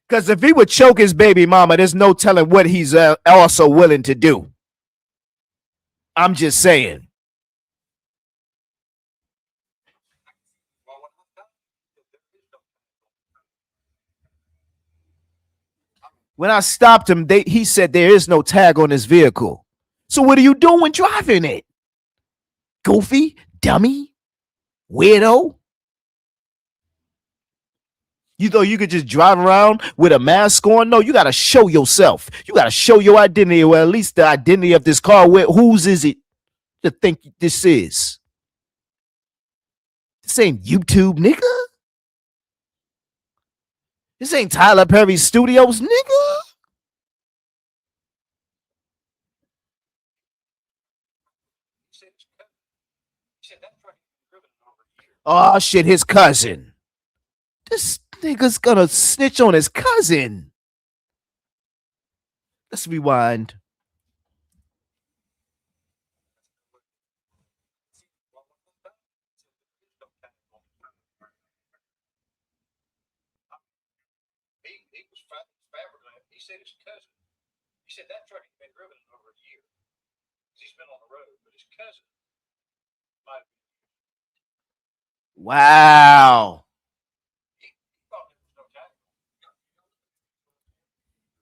Because if he would choke his baby mama, there's no telling what he's also willing to do. I'm just saying. When I stopped him, he said there is no tag on his vehicle. So what are you doing driving it? Goofy? Dummy? Weirdo? You thought you could just drive around with a mask on? No, you got to show yourself. You got to show your identity, or at least the identity of this car. Whose is it to think this is? This ain't YouTube, nigga. This ain't Tyler Perry Studios, nigga. Oh, shit, his cousin. This nigga's gonna snitch on his cousin. Let's rewind. He said his cousin. He said that truck had been driven in over a year. He's been on the road, but his cousin might. Wow.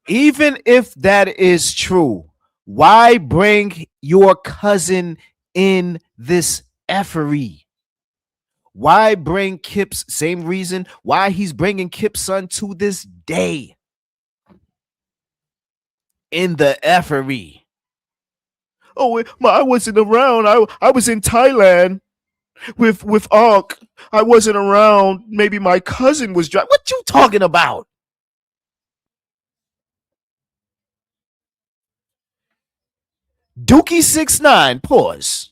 Even if that is true, why bring your cousin in this effery? Why bring Kip's same reason why he's bringing Kip's son to this day in the effery? Oh, I wasn't around. I was in Thailand with Unc. I wasn't around. Maybe my cousin was driving. What you talking about? Dookie 6ix9ine. Pause.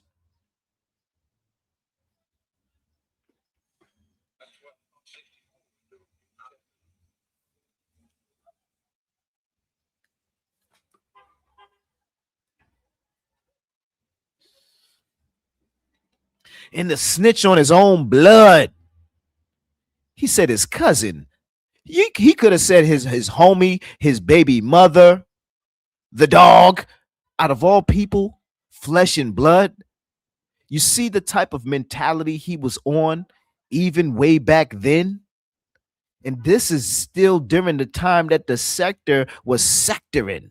And the snitch on his own blood. He said his cousin. He could have said his homie, his baby mother, the dog. Out of all people, flesh and blood. You see the type of mentality he was on even way back then? And this is still during the time that the sector was sectoring.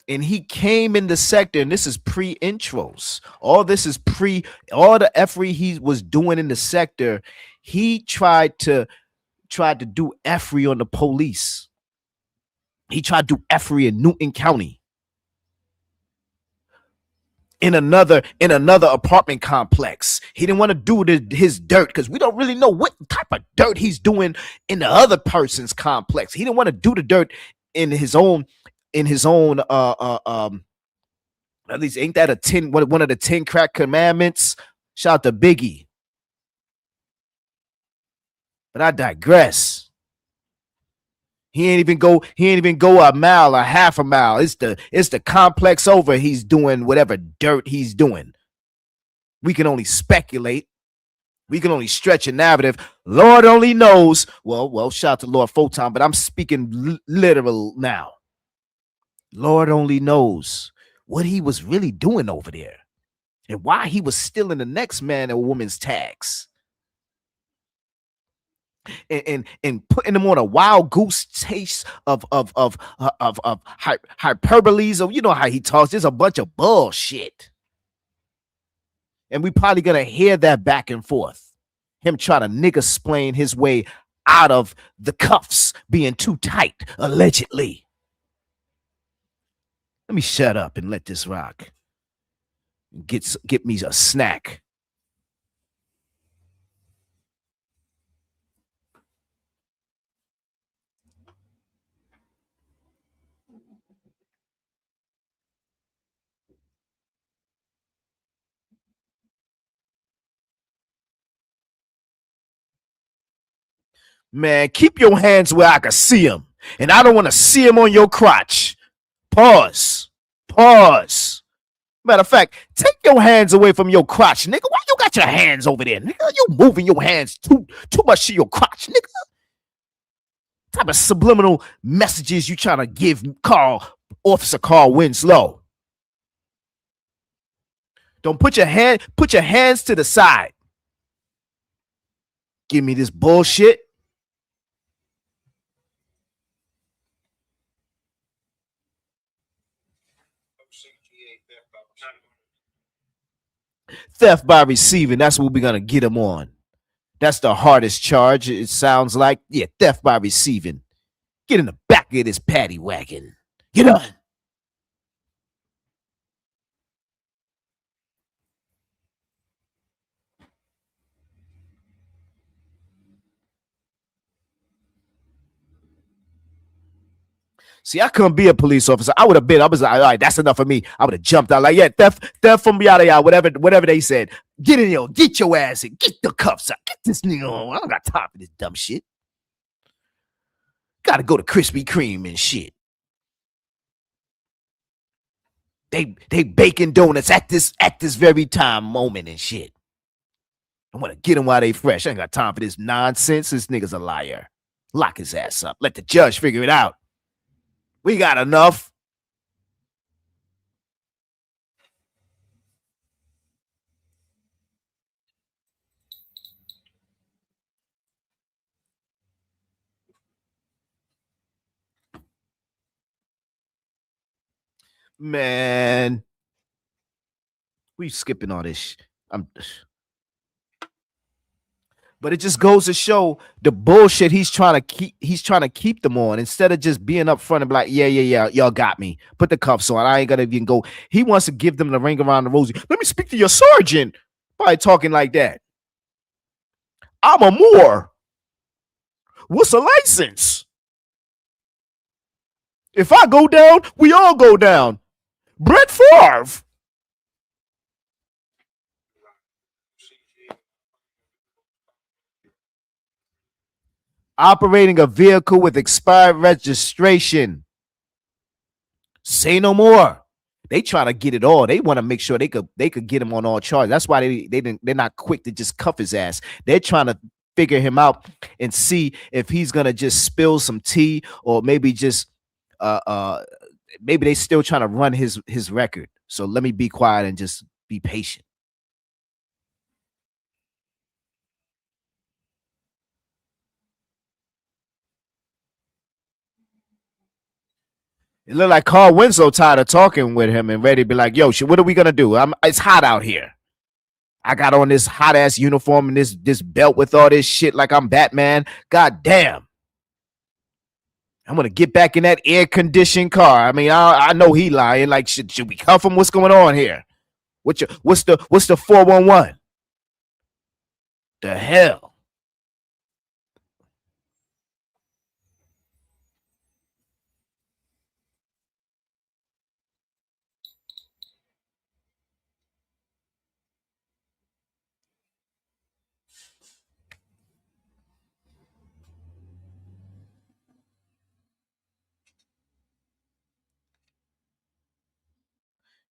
And he came in the sector, and this is pre-intros. All this is all the effery he was doing in the sector. He tried to do effery on the police. He tried to do effery in Newton County. In another apartment complex. He didn't want to do his dirt because we don't really know what type of dirt he's doing in the other person's complex. He didn't want to do the dirt in his own at least ain't that one of the 10 crack commandments? Shout out to Biggie. But I digress. He ain't even go a mile or half a mile. It's the complex over. He's doing whatever dirt he's doing. We can only speculate. We can only stretch a narrative. Lord only knows. Well, shout out to Lord Photon, but I'm speaking literal now. Lord only knows what he was really doing over there and why he was stealing the next man or woman's tags and putting them on a wild goose chase of hyperboles. Of, you know how he talks. There's a bunch of bullshit. And we probably gonna hear that back and forth. Him trying to nigga-splain his way out of the cuffs being too tight, allegedly. Let me shut up and let this rock. Get me a snack. Man, keep your hands where I can see them. And I don't want to see them on your crotch. Pause. Matter of fact, take your hands away from your crotch, nigga. Why you got your hands over there, nigga? You moving your hands too much to your crotch, nigga. What type of subliminal messages you trying to give Officer Carl Winslow? Don't put your hands to the side. Give me this bullshit. Theft by receiving. That's what we're going to get him on. That's the hardest charge. It sounds like. Yeah, theft by receiving. Get in the back of this paddy wagon. Get on. See, I couldn't be a police officer. I was like, all right, that's enough for me. I would have jumped out like, yeah, theft from yada yada, whatever they said. Get in here, get your ass in, get the cuffs out, get this nigga on. I don't got time for this dumb shit. Gotta go to Krispy Kreme and shit. They baking donuts at this very moment and shit. I want to get them while they fresh. I ain't got time for this nonsense. This nigga's a liar. Lock his ass up. Let the judge figure it out. We got enough. Man, we skipping all this. But it just goes to show the bullshit he's trying to keep. He's trying to keep them on instead of just being up front and be like, yeah, y'all got me. Put the cuffs on. I ain't gonna even go. He wants to give them the ring around the rosy. Let me speak to your sergeant by talking like that. I'm a Moore. What's a license? If I go down, we all go down. Brett Favre. Operating a vehicle with expired registration. Say no more. They trying to get it all. They want to make sure they could get him on all charges. That's why they're not quick to just cuff his ass. They're trying to figure him out and see if he's gonna just spill some tea or maybe just maybe they still trying to run his record. So let me be quiet and just be patient. It looked like Carl Winslow tired of talking with him and ready to be like, yo, shit, what are we gonna do? It's hot out here. I got on this hot ass uniform and this belt with all this shit like I'm Batman. God damn. I'm gonna get back in that air conditioned car. I mean, I know he lying. Like, should we cuff him? What's going on here? What's the 411? The hell?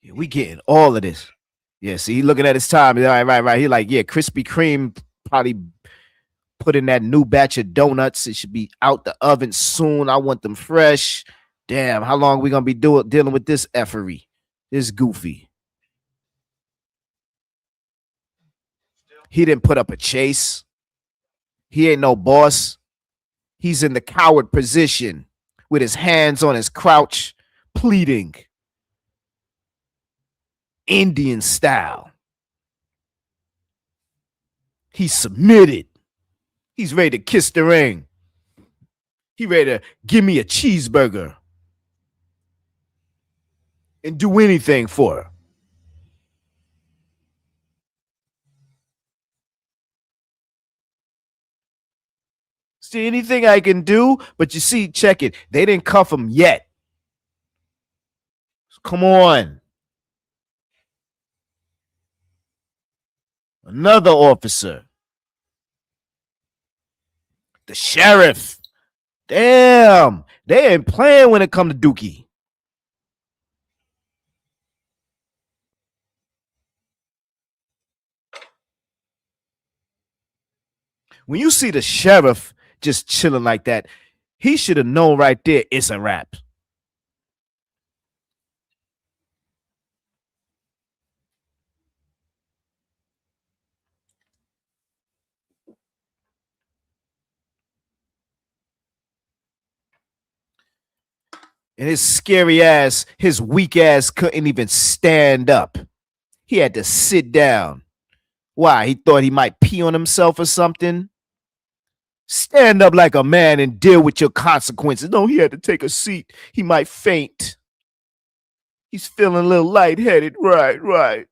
Yeah, we getting all of this. Yeah, see, he looking at his time. Right. He like, yeah, Krispy Kreme probably put in that new batch of donuts. It should be out the oven soon. I want them fresh. Damn, how long are we gonna be dealing with this effery? This goofy. He didn't put up a chase. He ain't no boss. He's in the coward position with his hands on his crouch, pleading. Indian style. He's submitted. He's ready to kiss the ring. He ready to give me a cheeseburger and do anything for her. See anything I can do, but you see, check it. They didn't cuff him yet. Come on. Another officer. The sheriff. Damn. They ain't playing when it come to Dookie. When you see the sheriff just chilling like that, he should have known right there it's a wrap. And his scary ass, his weak ass couldn't even stand up. He had to sit down. Why? He thought he might pee on himself or something? Stand up like a man and deal with your consequences. No, he had to take a seat. He might faint. He's feeling a little lightheaded. Right.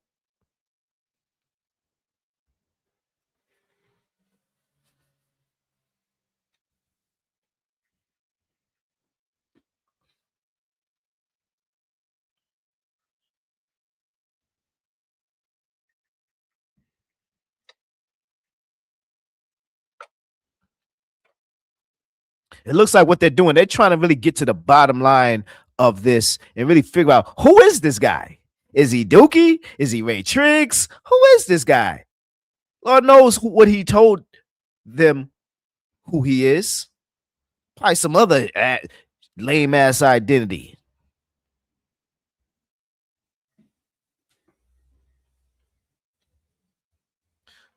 It looks like what they're doing, they're trying to really get to the bottom line of this and really figure out who is this guy? Is he Dookie? Is he Ray Triggs? Who is this guy? Lord knows what he told them who he is. Probably some other lame ass identity.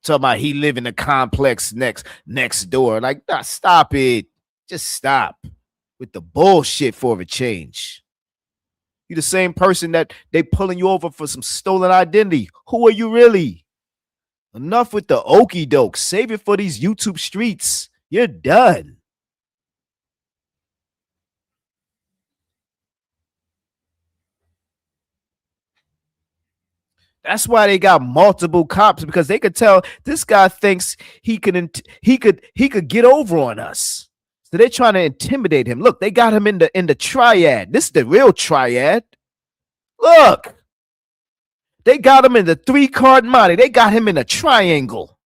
Talking about he live in the complex next door. Like, nah, stop it. Just stop with the bullshit for a change. You the same person that they pulling you over for some stolen identity. Who are you really? Enough with the okey doke. Save it for these YouTube streets. You're done. That's why they got multiple cops, because they could tell this guy thinks he could get over on us. So they're trying to intimidate him. Look, they got him in the triad. This is the real triad. Look. They got him in the 3-card money. They got him in a triangle.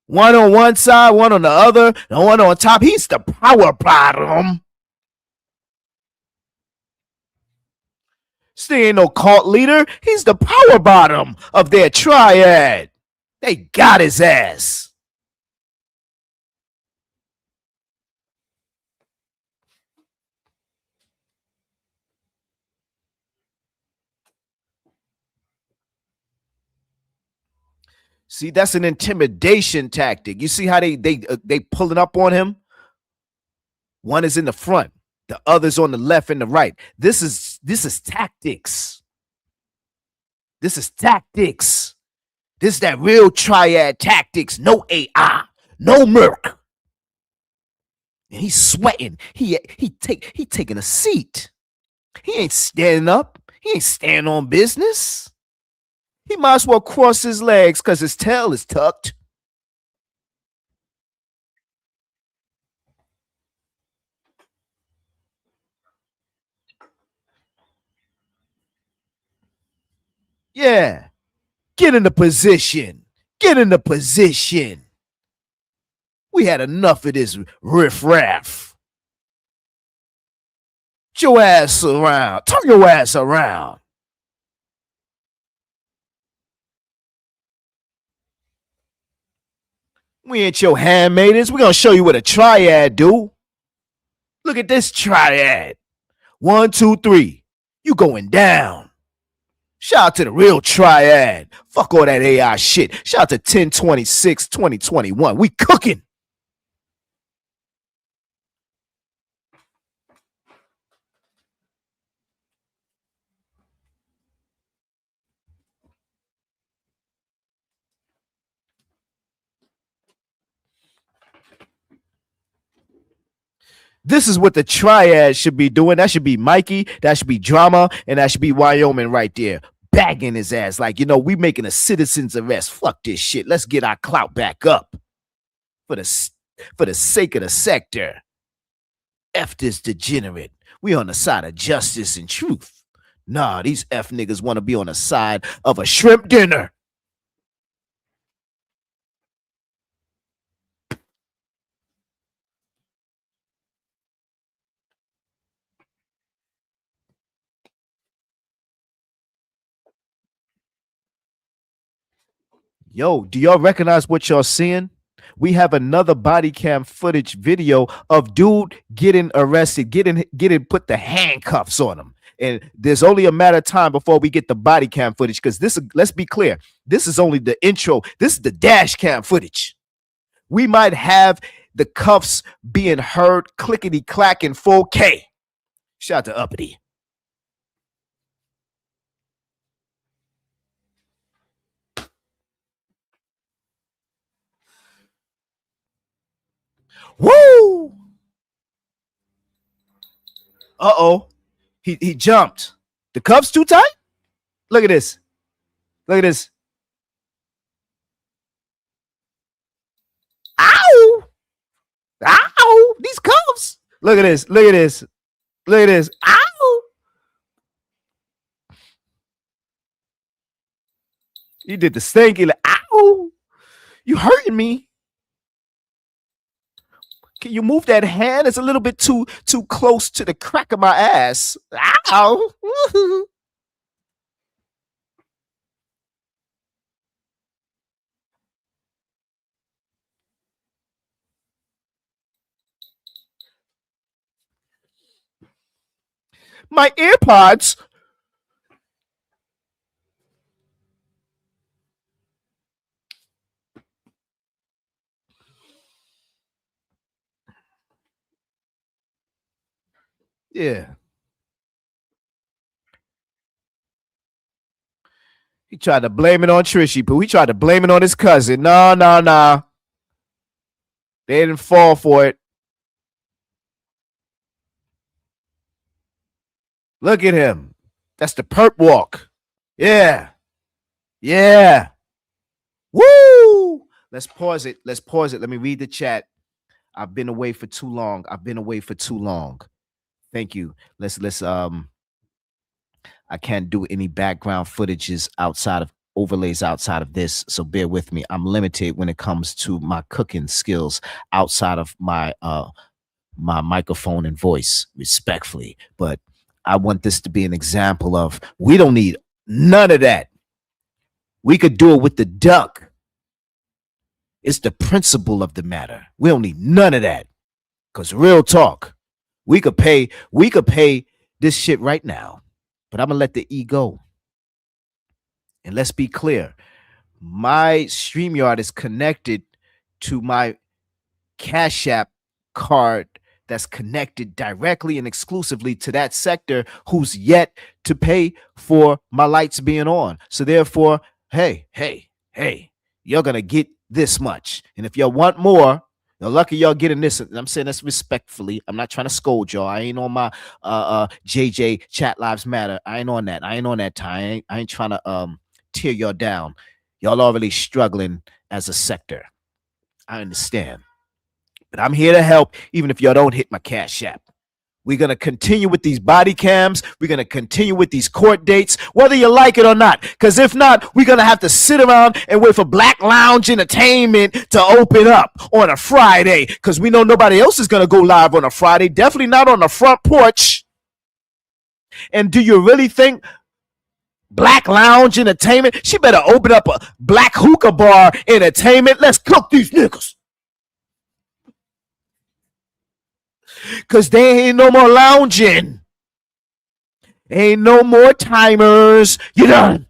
One on one side, one on the other, and one on top. He's the power bottom. Still ain't no cult leader. He's the power bottom of their triad. They got his ass. See, that's an intimidation tactic. You see how they pulling up on him? One is in the front, the other's on the left and the right. This is tactics. This is tactics. This is that real triad tactics. No AI, no Merc. And he's sweating. He taking a seat. He ain't standing up. He ain't standing on business. He might as well cross his legs because his tail is tucked. Yeah. Get in the position. Get in the position. We had enough of this riffraff. Get your ass around. Turn your ass around. We ain't your handmaidens. We're going to show you what a triad do. Look at this triad. 1, 2, 3. You going down. Shout out to the real triad. Fuck all that AI shit. Shout out to 10/26, 2021. We cooking. This is what the triad should be doing. That should be Mikey. That should be Drama. And that should be Wyoming right there. Bagging his ass. Like, you know, we making a citizen's arrest. Fuck this shit. Let's get our clout back up. For the sake of the sector. F this degenerate. We on the side of justice and truth. Nah, these F niggas want to be on the side of a shrimp dinner. Yo, do y'all recognize what y'all seeing? We have another body cam footage video of dude getting arrested, getting put the handcuffs on him. And there's only a matter of time before we get the body cam footage, because this, let's be clear, this is only the intro. This is the dash cam footage. We might have the cuffs being heard clickety clack in 4K. Shout out to Uppity. Woo! Uh-oh. He jumped. The cuffs too tight? Look at this. Look at this. Ow! Ow! These cuffs. Look at this. Look at this. Look at this. Ow! You did the stanky. Like, ow! You hurting me. Can you move that hand? It's a little bit too close to the crack of my ass. Ow! My AirPods. Yeah. He tried to blame it on Trishy Poo. He tried to blame it on his cousin. No. They didn't fall for it. Look at him. That's the perp walk. Yeah. Woo! Let's pause it. Let me read the chat. I've been away for too long. Thank you. Let's I can't do any background footages outside of overlays outside of this, so bear with me. I'm limited when it comes to my cooking skills outside of my my microphone and voice, respectfully. But I want this to be an example of we don't need none of that. We could do it with the duck. It's the principle of the matter. We don't need none of that. Because real talk, we could pay this shit right now. But I'm gonna let the E go. And let's be clear. My StreamYard is connected to my Cash App card that's connected directly and exclusively to that sector who's yet to pay for my lights being on. So therefore, hey, you're gonna get this much. And if y'all want more, you're lucky y'all getting this. And I'm saying this respectfully. I'm not trying to scold y'all. I ain't on my JJ Chat Lives Matter. I ain't on that. Time. I ain't trying to tear y'all down. Y'all already struggling as a sector. I understand. But I'm here to help, even if y'all don't hit my Cash App. We're going to continue with these body cams. We're going to continue with these court dates, whether you like it or not. Because if not, we're going to have to sit around and wait for Black Lounge Entertainment to open up on a Friday. Because we know nobody else is going to go live on a Friday. Definitely not on the front porch. And do you really think Black Lounge Entertainment? She better open up a Black Hookah Bar Entertainment. Let's cook these niggas. Because there ain't no more lounging. Ain't no more timers. You done.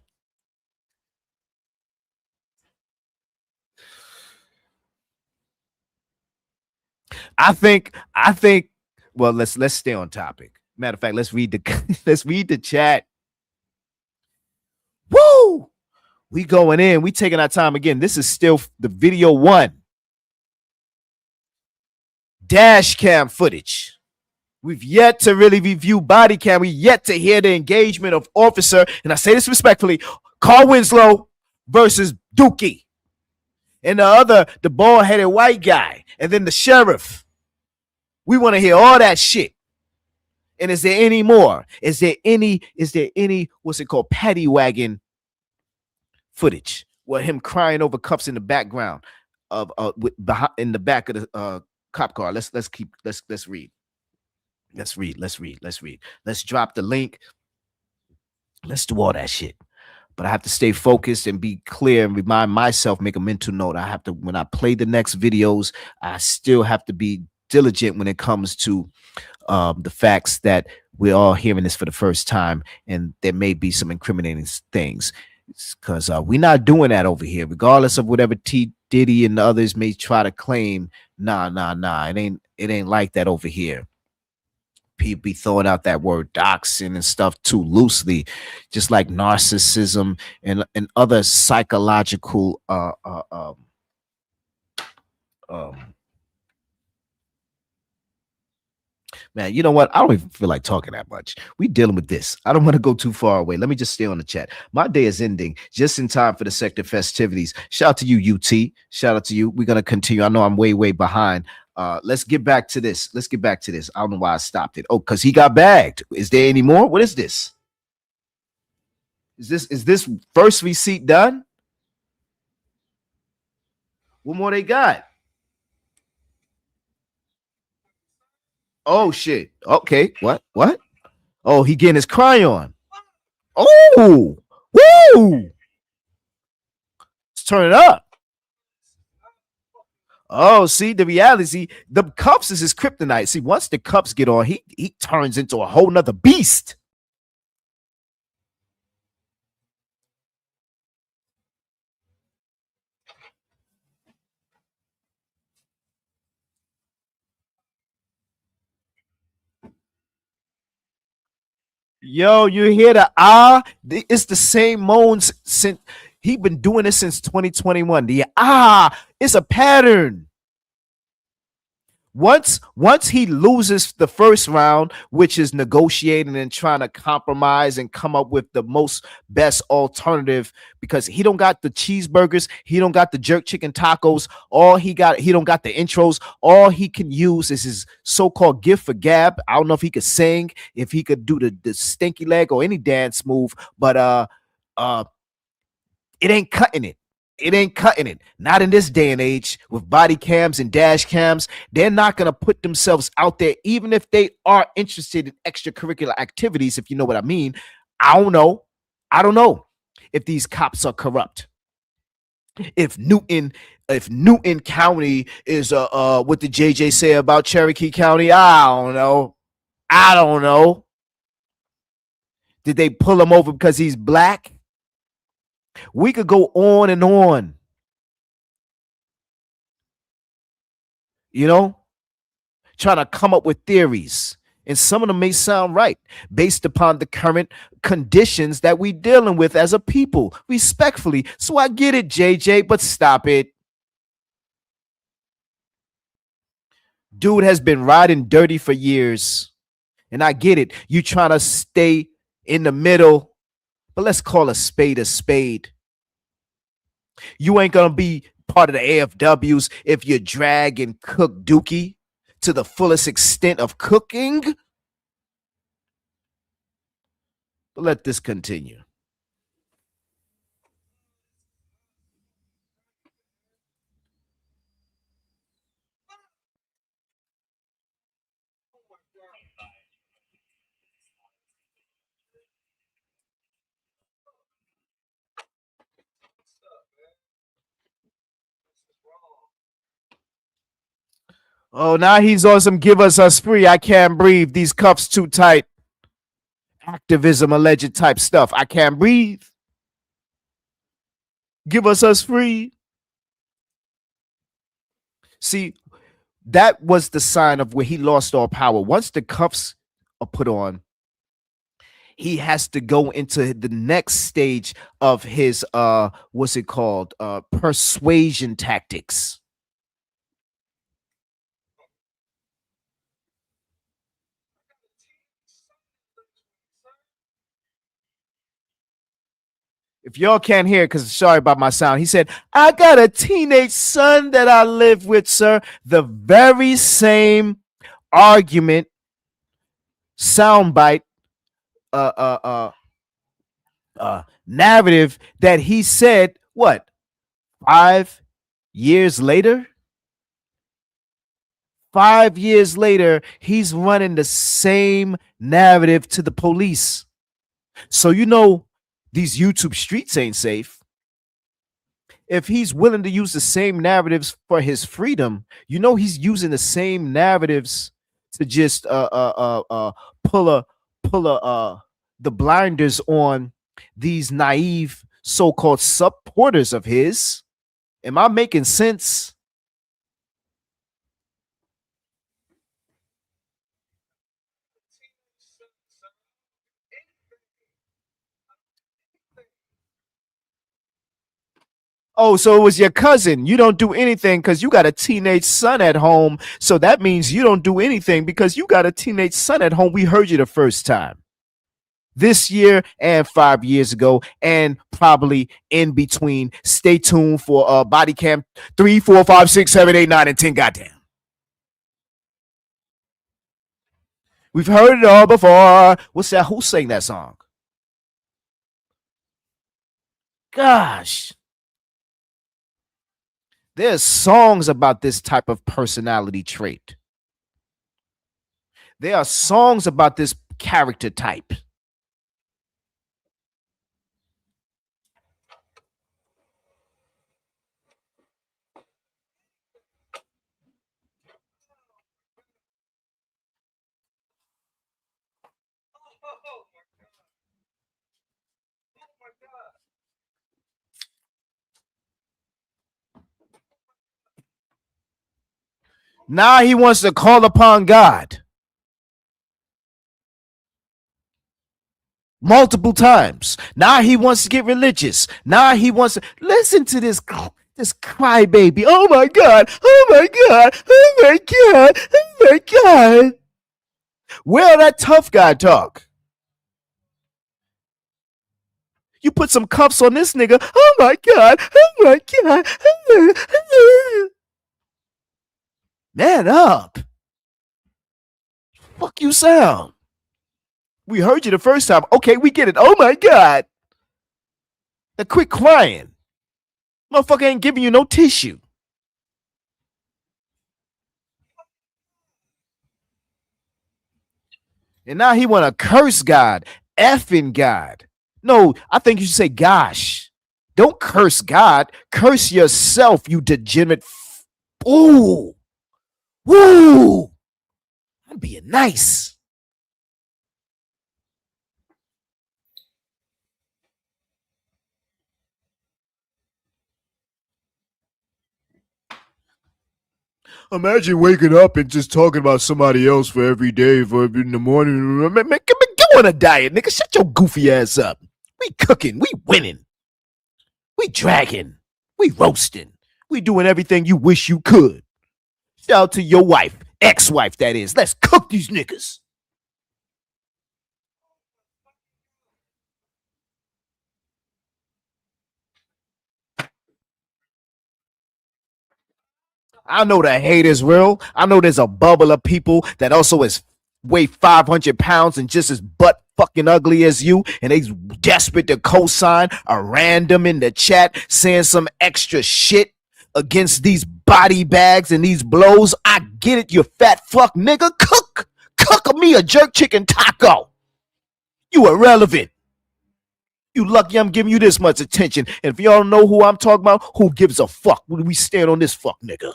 I think, well, let's stay on topic. Matter of fact, let's read the chat. Woo! We going in. We taking our time again. This is still the video 1. Dash cam footage. We've yet to really review body cam. We yet to hear the engagement of officer, and I say this respectfully, Carl Winslow versus Dookie. And the bald-headed white guy. And then the sheriff. We want to hear all that shit. And is there any more? Is there any, what's it called, paddy wagon footage? With him crying over cups in the background of in the back of the cop car. Let's read. Let's drop the link. Let's do all that shit. But I have to stay focused and be clear and remind myself, make a mental note. I have to, when I play the next videos, I still have to be diligent when it comes to the facts that we're all hearing this for the first time, and there may be some incriminating things. Because we're not doing that over here, regardless of whatever T Diddy and others may try to claim. Nah. It ain't like that over here. People be throwing out that word doxing and stuff too loosely, just like narcissism and other psychological man, you know what? I don't even feel like talking that much. We dealing with this. I don't want to go too far away. Let me just stay on the chat. My day is ending just in time for the sector festivities. Shout out to you, UT. Shout out to you. We're going to continue. I know I'm way behind. Let's get back to this. I don't know why I stopped it. Oh, because he got bagged. Is there any more? What is this? Is this first receipt done? What more they got? Oh shit. Okay. What? Oh, he getting his cry on. Oh, woo! Let's turn it up. Oh, see, the reality, the cups is his kryptonite. See, once the cups get on, he turns into a whole nother beast. Yo, you hear the ah? It's the same moans since he been doing this since 2021. The ah, it's a pattern. Once he loses the first round, which is negotiating and trying to compromise and come up with the most best alternative, because he don't got the cheeseburgers, he don't got the jerk chicken tacos, he don't got the intros. All he can use is his so-called gift for gab. I don't know if he could sing, if he could do the stinky leg or any dance move, but it ain't cutting it. It ain't cutting it. Not in this day and age with body cams and dash cams. They're not going to put themselves out there, even if they are interested in extracurricular activities, if you know what I mean. I don't know. I don't know if these cops are corrupt. If Newton County is what did JJ say about Cherokee County? I don't know. I don't know. Did they pull him over because he's black? We could go on and on. You know, trying to come up with theories. And some of them may sound right based upon the current conditions that we dealing with as a people, respectfully. So I get it, JJ, but stop it. Dude has been riding dirty for years. And I get it. You trying to stay in the middle. But let's call a spade a spade. You ain't going to be part of the AFWs if you drag and cook Dookie to the fullest extent of cooking. But let this continue. Oh, now he's on some give us free. I can't breathe. These cuffs too tight. Activism, alleged type stuff. I can't breathe. Give us free. See, that was the sign of where he lost all power. Once the cuffs are put on, he has to go into the next stage of his what's it called? Persuasion tactics. If y'all can't hear, because sorry about my sound, he said, I got a teenage son that I live with, sir. The very same argument, soundbite, narrative that he said, what, 5 years later? 5 years later, he's running the same narrative to the police. So, you know, these YouTube streets ain't safe. If he's willing to use the same narratives for his freedom, you know he's using the same narratives to just pull the blinders on these naive so-called supporters of his. Am I making sense? Oh, so it was your cousin. You don't do anything because you got a teenage son at home. So that means you don't do anything because you got a teenage son at home. We heard you the first time. This year and 5 years ago, and probably in between. Stay tuned for Body Cam 3, 4, 5, 6, 7, 8, 9, and 10. Goddamn. We've heard it all before. What's that? Who sang that song? Gosh. There's songs about this type of personality trait. There are songs about this character type. Now he wants to call upon God. multiple times. Now he wants to get religious. Now he wants to listen to this crybaby. Oh my God. Oh my God. Oh my God. Oh my God. Where that tough guy talk? You put some cuffs on this nigga. Oh my God. Oh my God. Man up. Fuck you sound. We heard you the first time. Okay, we get it. Oh my God. Now quit crying. Motherfucker ain't giving you no tissue. And now he want to curse God. Effing God. No, I think you should say gosh. Don't curse God. Curse yourself, you degenerate. Ooh. Woo. I'm being nice. Imagine waking up and just talking about somebody else for every day for in the morning. Man, go on a diet, nigga. Shut your goofy ass up. We cooking. We winning. We dragging. We roasting. We doing everything you wish you could. Shout out to your wife, ex-wife, that is. Let's cook these niggas. I know the hate is real. I know there's a bubble of people that also is weigh 500 pounds and just as butt fucking ugly as you, and they desperate to co-sign a random in the chat saying some extra shit against these body bags and these blows. I get it, you fat fuck nigga. Cook me a jerk chicken taco. You irrelevant. You lucky I'm giving you this much attention. And if y'all don't know who I'm talking about, who gives a fuck? We stand on this fuck nigga.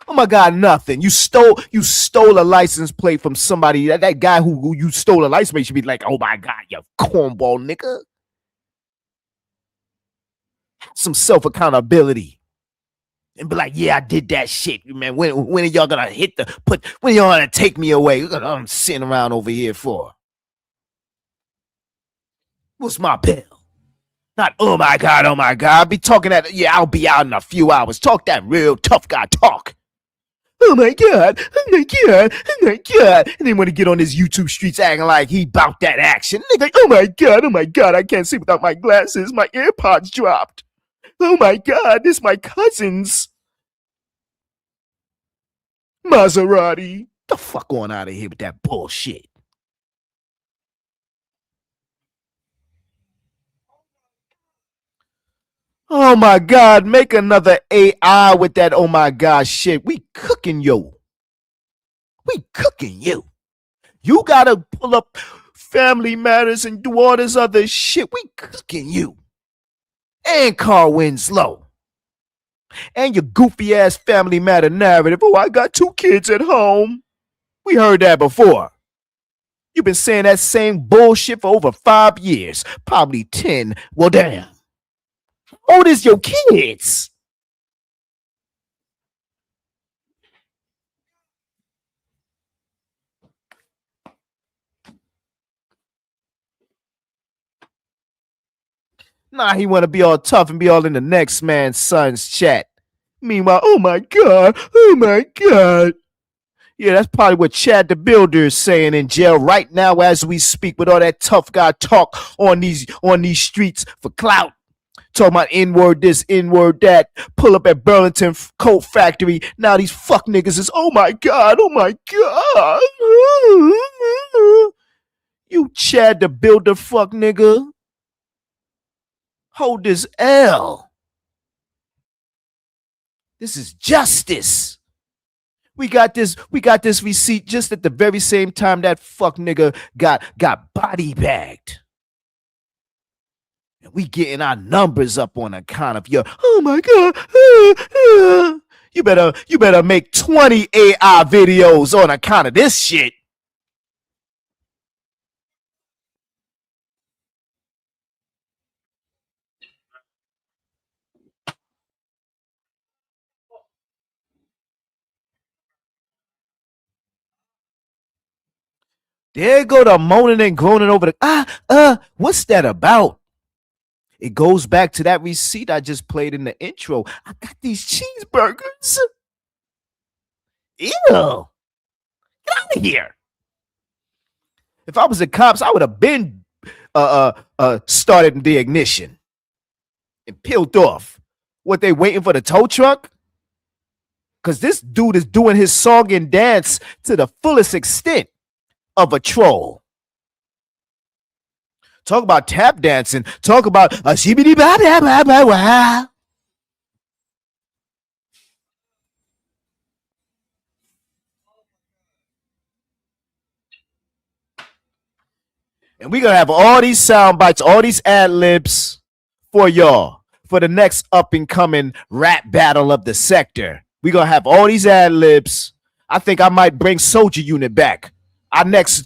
Oh my God, nothing. You stole a license plate from somebody. That guy who you stole a license plate should be like, oh my God, you cornball nigga. Have some self-accountability. And be like, yeah, I did that shit, man. When are y'all gonna when y'all gonna take me away? I'm sitting around over here for. What's my bill? Not, oh my God, oh my God. Be talking that, yeah, I'll be out in a few hours. Talk that real tough guy talk. Oh my God, oh my God, oh my God. And then when he get on his YouTube streets acting like he bout that action. Nigga, oh my God, I can't see without my glasses. My AirPods dropped. Oh my God, this my cousin's Maserati. The fuck on out of here with that bullshit. Oh my God, make another AI with that oh my God shit. We cooking yo. We cooking you. You gotta pull up Family Matters and do all this other shit. We cooking you. And Carl Winslow. And your goofy ass Family Matter narrative. Oh, I got 2 kids at home. We heard that before. You've been saying that same bullshit for over 5 years. Probably 10. Well, damn. How old is your kids? Nah, he want to be all tough and be all in the next man's son's chat. Meanwhile, oh my God, oh my God. Yeah, that's probably what Chad the Builder is saying in jail right now as we speak with all that tough guy talk on these streets for clout. Talking about N-word this, N-word that. Pull up at Burlington Coat Factory. Now these fuck niggas is, oh my God, oh my God. You Chad the Builder fuck nigga. Hold this L. This is justice. We got this receipt just at the very same time that fuck nigga got body bagged. And we getting our numbers up on account of your, oh my God. You better make 20 AI videos on account of this shit. There go the moaning and groaning over what's that about? It goes back to that receipt I just played in the intro. I got these cheeseburgers. Ew. Get out of here. If I was the cops, I would have been started the ignition and peeled off. What, they waiting for the tow truck? Because this dude is doing his song and dance to the fullest extent of a troll. Talk about tap dancing. Talk about a shibidi ba ba ba ba wa. And we're gonna have all these sound bites, all these ad libs for y'all for the next up and coming rap battle of the sector. We're gonna have all these ad libs. I think I might bring Soldier Unit back. Our next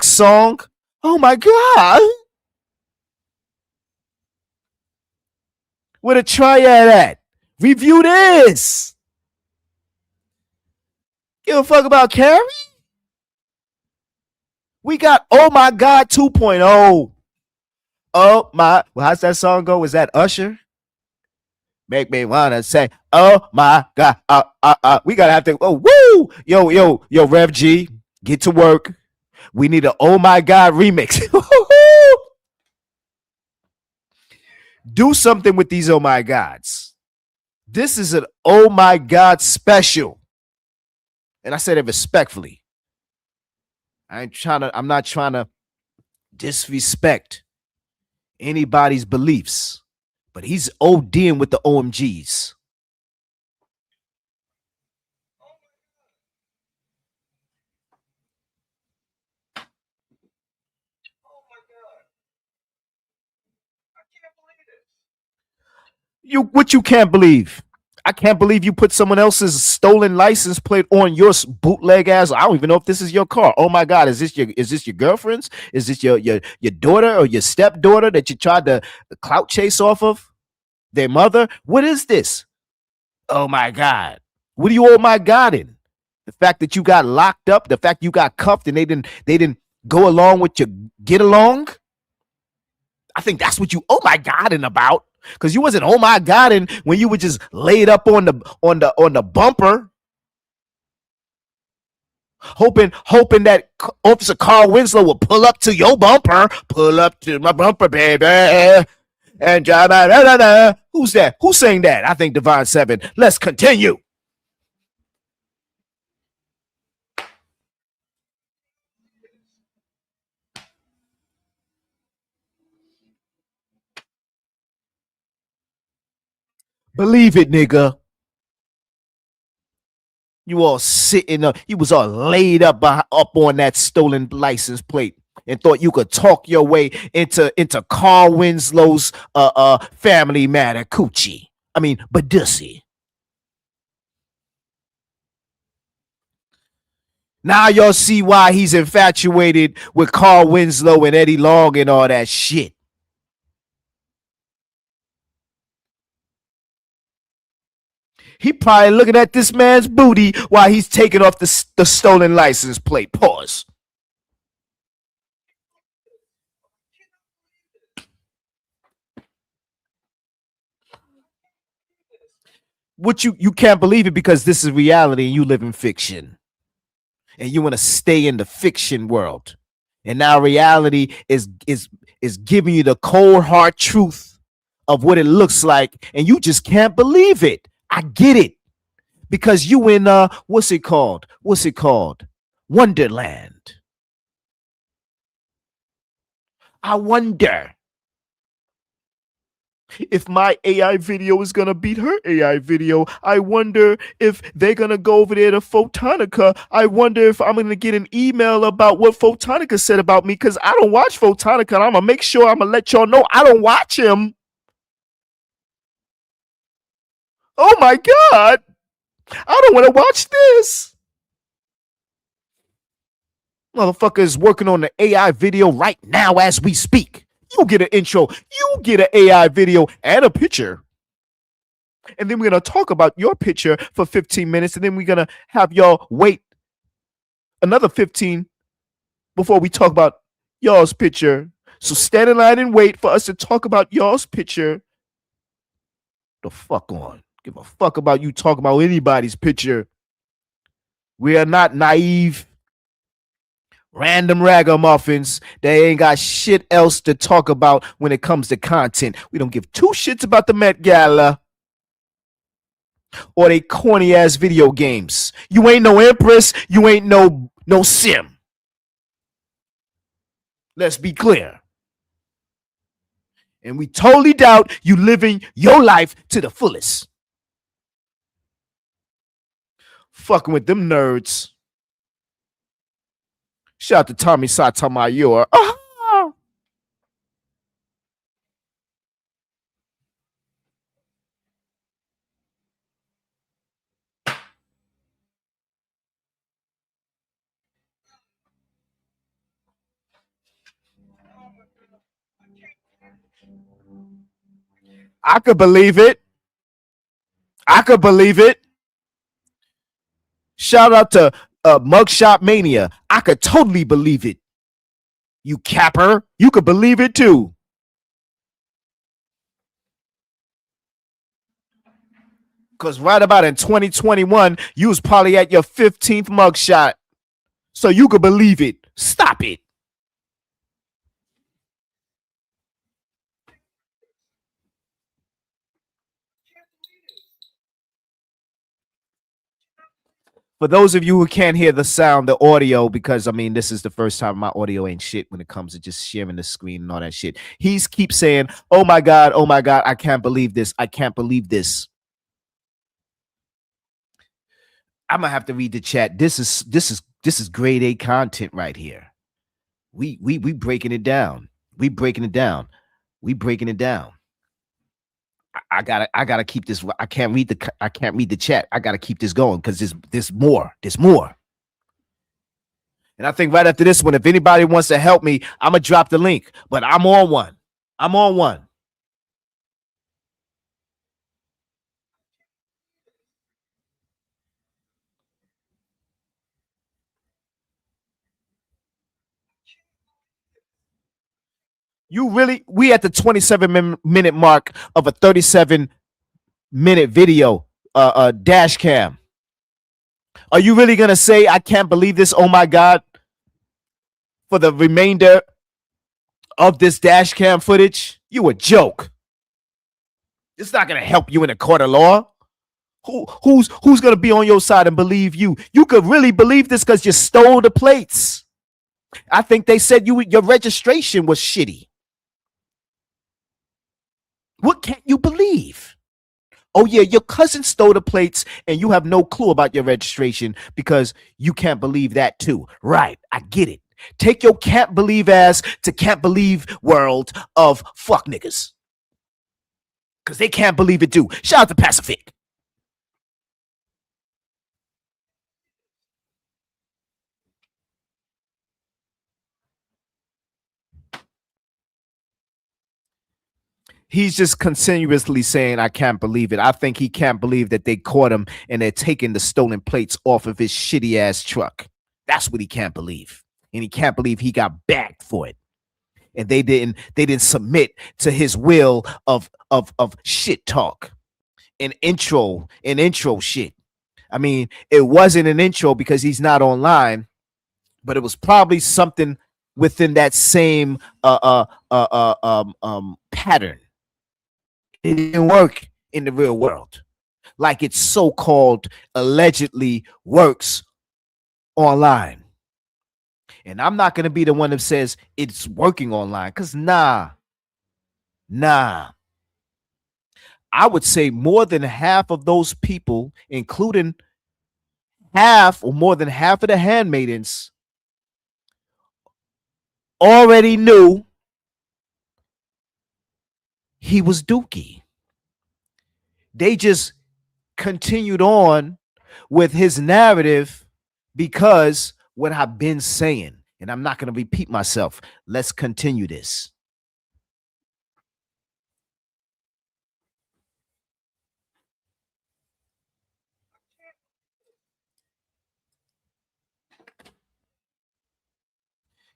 song. Oh my God. Where the triad at? Review this. Give a fuck about Carrie? We got Oh My God 2.0. Oh my, well, how's that song go? Was that Usher? Make me wanna say, oh my God. We gotta have to, oh, woo! Yo, Rev G, get to work. We need an Oh My God remix. Do something with these Oh My Gods. This is an Oh My God special. And I said it respectfully. I'm not trying to disrespect anybody's beliefs, but he's ODing with the OMGs. What you can't believe? I can't believe you put someone else's stolen license plate on your bootleg ass. I don't even know if this is your car. Oh my God, is this your girlfriend's? Is this your daughter or your stepdaughter that you tried to clout chase off of? Their mother? What is this? Oh my God. What do you oh my God in? The fact that you got locked up, the fact you got cuffed and they didn't go along with your get along? I think that's what you oh my God in about. Because you wasn't oh my God and when you were just laid up on the bumper, hoping that Officer Carl Winslow would pull up to your bumper, pull up to my bumper, baby, and drive. Who's that? Who's saying that? I think Divine 7. Let's continue. Believe it, nigga. You all sitting up, you was all laid up on that stolen license plate and thought you could talk your way into Carl Winslow's family matter coochie. I mean, Badussy. Now y'all see why he's infatuated with Carl Winslow and Eddie Long and all that shit. He probably looking at this man's booty while he's taking off the stolen license plate. Pause. What you can't believe it because this is reality and you live in fiction. And you want to stay in the fiction world. And now reality is giving you the cold hard truth of what it looks like and you just can't believe it. I get it. Because you in what's it called? Wonderland. I wonder if my AI video is gonna beat her AI video. I wonder if they're gonna go over there to Photonica. I wonder if I'm gonna get an email about what Photonica said about me because I don't watch Photonica and I'm gonna make sure I'm gonna let y'all know I don't watch him. Oh my God. I don't want to watch this. Motherfucker is working on the AI video right now as we speak. You get an intro, you get an AI video and a picture. And then we're going to talk about your picture for 15 minutes. And then we're going to have y'all wait another 15 before we talk about y'all's picture. So stand in line and wait for us to talk about y'all's picture. The fuck on. Give a fuck about you talking about anybody's picture. We are not naive, random ragamuffins. They ain't got shit else to talk about when it comes to content. We don't give two shits about the Met Gala or they corny ass video games. You ain't no Empress. You ain't no Sim. Let's be clear. And we totally doubt you living your life to the fullest. Fucking with them nerds. Shout out to Tommy Sotomayor. I could believe it. I could believe it. Shout out to Mugshot Mania. I could totally believe it. You capper. You could believe it too. Because right about in 2021, you was probably at your 15th mugshot. So you could believe it. Stop it. For those of you who can't hear the sound, the audio, because I mean, this is the first time my audio ain't shit when it comes to just sharing the screen and all that shit. He's keeps saying, oh my God, I can't believe this. I can't believe this. I'm gonna have to read the chat. This is grade A content right here. We breaking it down. We breaking it down. I gotta keep this. I can't read the chat. I gotta keep this going because there's more. And I think right after this one, if anybody wants to help me, I'm gonna drop the link. But I'm on one. We at the 27-minute mark of a 37-minute video dash cam. Are you really gonna say I can't believe this? Oh my God, for the remainder of this dash cam footage? You a joke. It's not gonna help you in a court of law. Who's gonna be on your side and believe you? You could really believe this because you stole the plates. I think they said your registration was shitty. What can't you believe? Oh yeah, your cousin stole the plates and you have no clue about your registration because you can't believe that too. Right, I get it. Take your can't believe ass to can't believe world of fuck niggas. Because they can't believe it too. Shout out to Pacific. He's just continuously saying, I can't believe it. I think he can't believe that they caught him and they're taking the stolen plates off of his shitty ass truck. That's what he can't believe. And he can't believe he got backed for it. And they didn't submit to his will of shit talk and intro shit. I mean, it wasn't an intro because he's not online, but it was probably something within that same pattern. It didn't work in the real world like it so-called allegedly works online. And I'm not going to be the one that says it's working online because nah. I would say more than half of those people, including half or more than half of the handmaidens, already knew he was Dookie. They just continued on with his narrative because what I've been saying, and I'm not going to repeat myself. Let's continue this.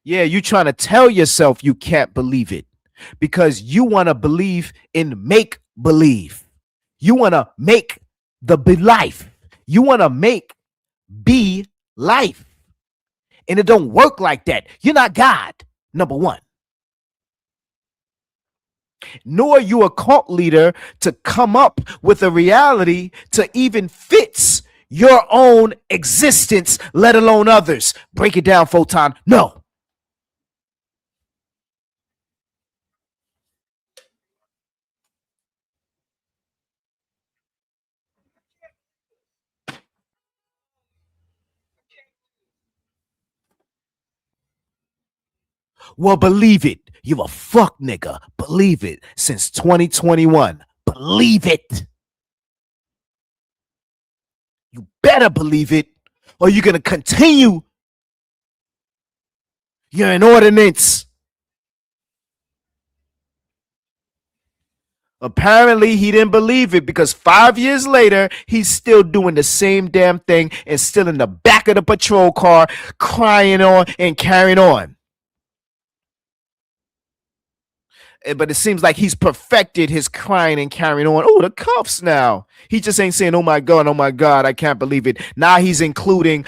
Yeah, you trying to tell yourself you can't believe it because you want to believe in make believe. You want to make the be life. You want to make be life. And it don't work like that. You're not God, number one. Nor are you a cult leader to come up with a reality to even fits your own existence, let alone others. Break it down, Photon. No. Well, believe it. You a fuck nigga. Believe it. Since 2021. Believe it. You better believe it, or you're gonna continue your inordinance. Apparently, he didn't believe it because 5 years later, he's still doing the same damn thing and still in the back of the patrol car, crying on and carrying on. But it seems like he's perfected his crying and carrying on. Oh, the cuffs now. He just ain't saying, oh my God, I can't believe it. Now he's including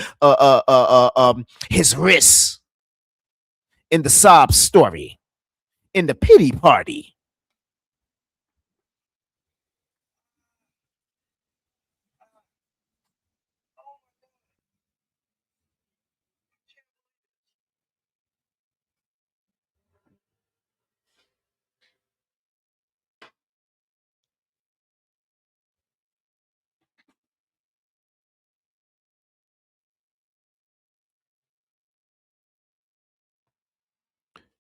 his wrists in the sob story, in the pity party.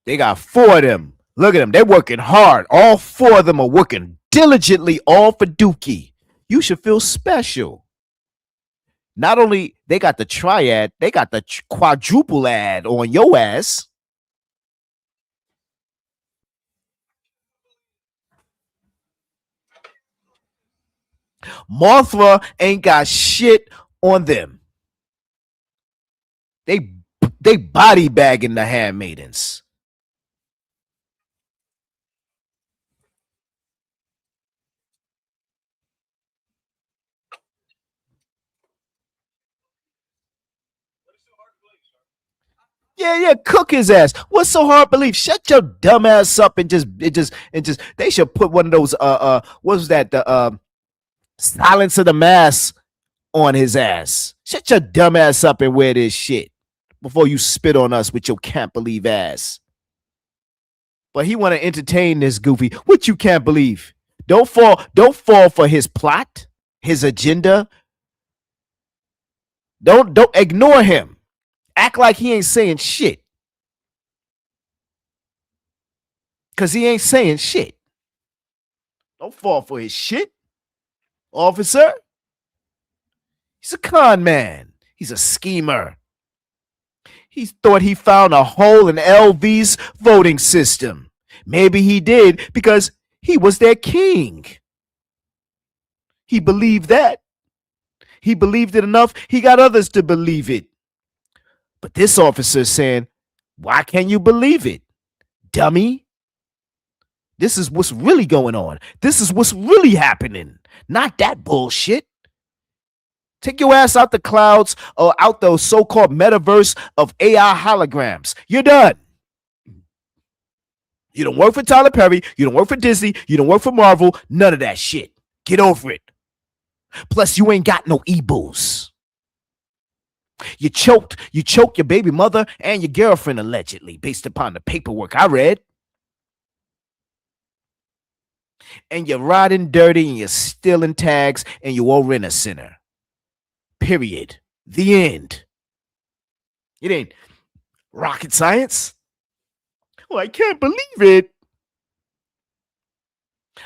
They got 4 of them. Look at them. They're working hard. All 4 of them are working diligently, all for Dookie. You should feel special. Not only they got the triad, they got the quadruple ad on your ass. Mothra ain't got shit on them. They body bagging the handmaidens. Yeah, cook his ass. What's so hard to believe? Shut your dumb ass up and just they should put one of those what was that? The Silence of the Mass on his ass. Shut your dumb ass up and wear this shit before you spit on us with your can't believe ass. But he want to entertain this goofy. What you can't believe? Don't fall for his plot, his agenda. Don't ignore him. Act like he ain't saying shit. Cause he ain't saying shit. Don't fall for his shit, officer. He's a con man. He's a schemer. He thought he found a hole in LV's voting system. Maybe he did because he was their king. He believed that. He believed it enough. He got others to believe it. But this officer is saying, why can't you believe it, dummy? This is what's really going on. This is what's really happening. Not that bullshit. Take your ass out the clouds or out the so-called metaverse of AI holograms. You're done. You don't work for Tyler Perry. You don't work for Disney. You don't work for Marvel. None of that shit. Get over it. Plus, you ain't got no e-booze. You choked your baby mother and your girlfriend allegedly, based upon the paperwork I read. And you're riding dirty and you're stealing tags and you all rent a center. Period. The end. It ain't rocket science. Well, I can't believe it.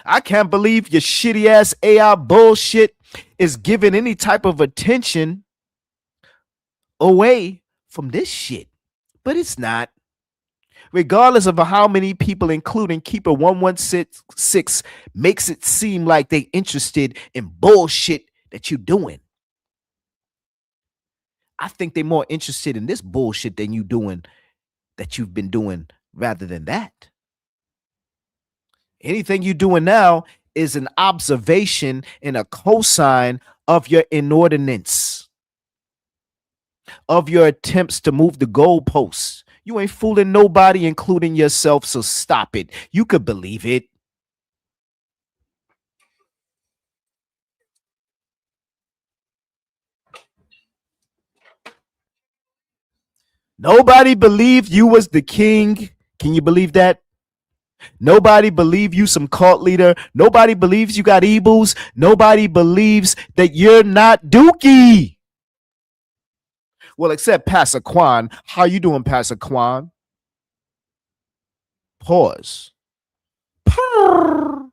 I can't believe your shitty ass AI bullshit is giving any type of attention away from this shit. But it's not. Regardless of how many people, including Keeper 116, makes it seem like they interested in bullshit that you're doing. I think they're more interested in this bullshit than you doing that you've been doing rather than that. Anything you're doing now is an observation and a cosign of your inordinates, of your attempts to move the goalposts. You ain't fooling nobody, including yourself, so stop it. You could believe it. Nobody believed you was the king. Can you believe that? Nobody believed you some cult leader. Nobody believes you got evils. Nobody believes that you're not Dookie. Well, except Pastor Quan. How you doing, Pastor Quan? Pause. Purr.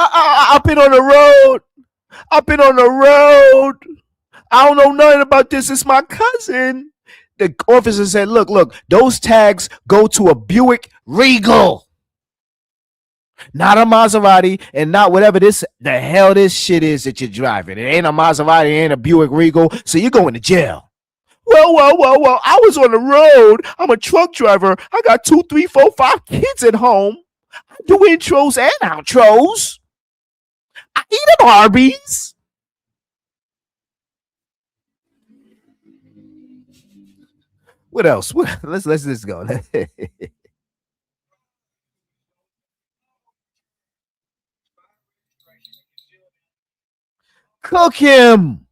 I've been on the road. I've been on the road. I don't know nothing about this. It's my cousin. The officer said, look, those tags go to a Buick Regal. Not a Maserati and not whatever the hell this shit is that you're driving. It ain't a Maserati, it ain't a Buick Regal, so you're going to jail. Well, I was on the road. I'm a truck driver. I got 2, 3, 4, 5 kids at home. I do intros and outros. I eat at Arby's. What else? Let's just go. Cook him.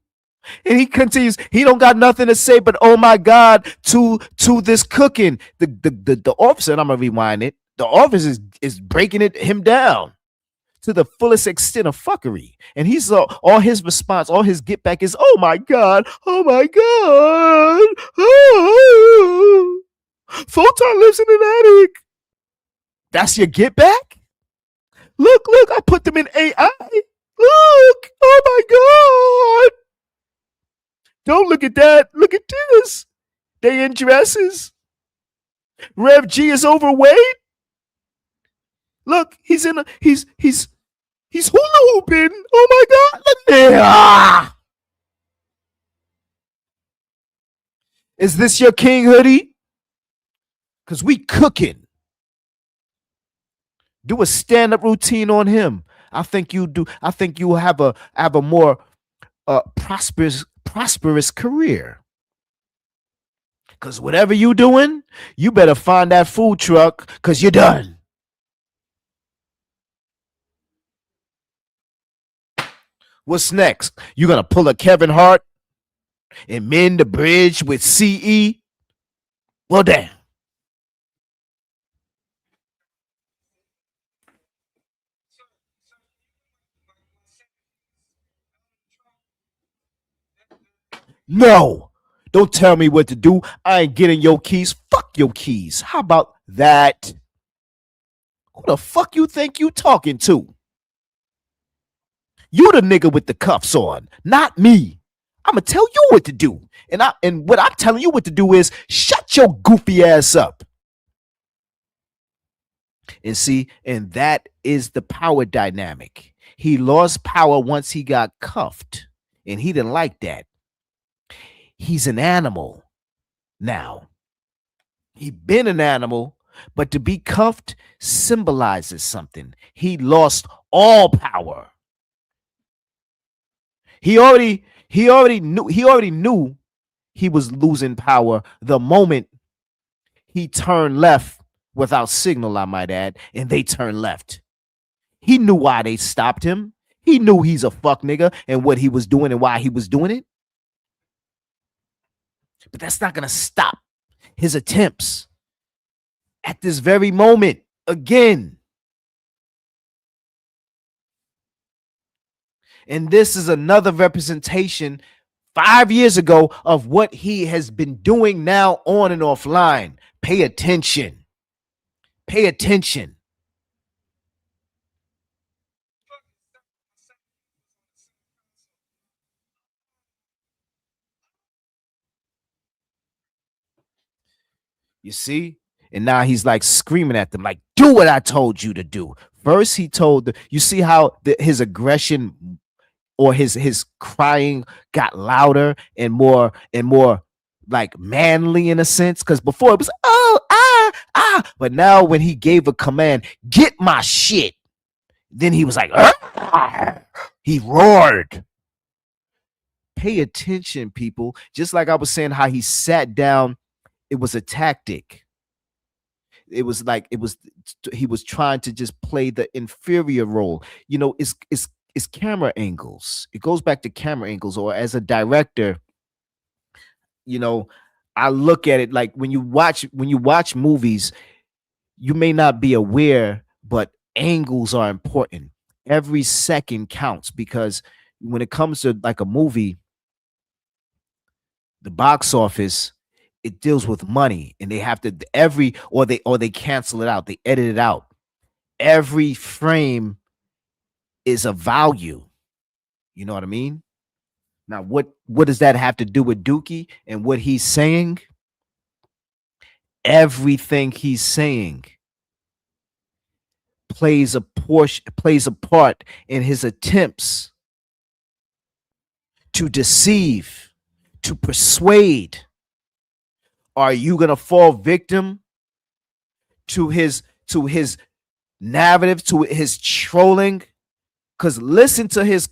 And he continues, he don't got nothing to say, but oh my God, to this cooking. The officer, and I'm gonna rewind it, the officer is breaking him down to the fullest extent of fuckery. And he's all his response, all his get back is, oh my God, oh my God. Oh. Photon lives in an attic. That's your get back? Look, I put them in AI. Look, oh my God. Don't look at that. Look at this. They in dresses. Rev G is overweight. Look, he's hula hooping. Oh my God. Look there. Is this your king hoodie? Because we cooking. Do a stand-up routine on him. I think you do. I think you will have a more prosperous career. Because whatever you doing, you better find that food truck because you're done. What's next? You gonna pull a Kevin Hart and mend the bridge with CE? Well, damn. No, don't tell me what to do. I ain't getting your keys. Fuck your keys. How about that? Who the fuck you think you talking to? You the nigga with the cuffs on, not me. I'ma tell you what to do. And what I'm telling you what to do is shut your goofy ass up. And see, and that is the power dynamic. He lost power once he got cuffed, and he didn't like that. He's an animal now. He been an animal, but to be cuffed symbolizes something. He lost all power. He already knew he was losing power the moment he turned left without signal, I might add, and they turned left. He knew why they stopped him. He knew he's a fuck nigga and what he was doing and why he was doing it. But that's not going to stop his attempts at this very moment again. And this is another representation 5 years ago of what he has been doing now on and offline. Pay attention. Pay attention. You see? And now he's like screaming at them, like, do what I told you to do. First, he told you see how his aggression or his crying got louder and more like manly in a sense, because before it was but now when he gave a command, get my shit, then he was like, he roared. Pay attention, people. Just like I was saying how he sat down, it was a tactic. It was like he was trying to just play the inferior role. You know, it's camera angles. It goes back to camera angles. Or as a director, you know, I look at it like when you watch movies, you may not be aware, but angles are important. Every second counts, because when it comes to like a movie, the box office, it deals with money, and they have to they cancel it out, they edit it out. Every frame is a value. You know what I mean? Now, what does that have to do with Dookie and what he's saying? Everything he's saying plays a part in his attempts to deceive, to persuade. Are you gonna fall victim to his narrative, to his trolling? Because listen to his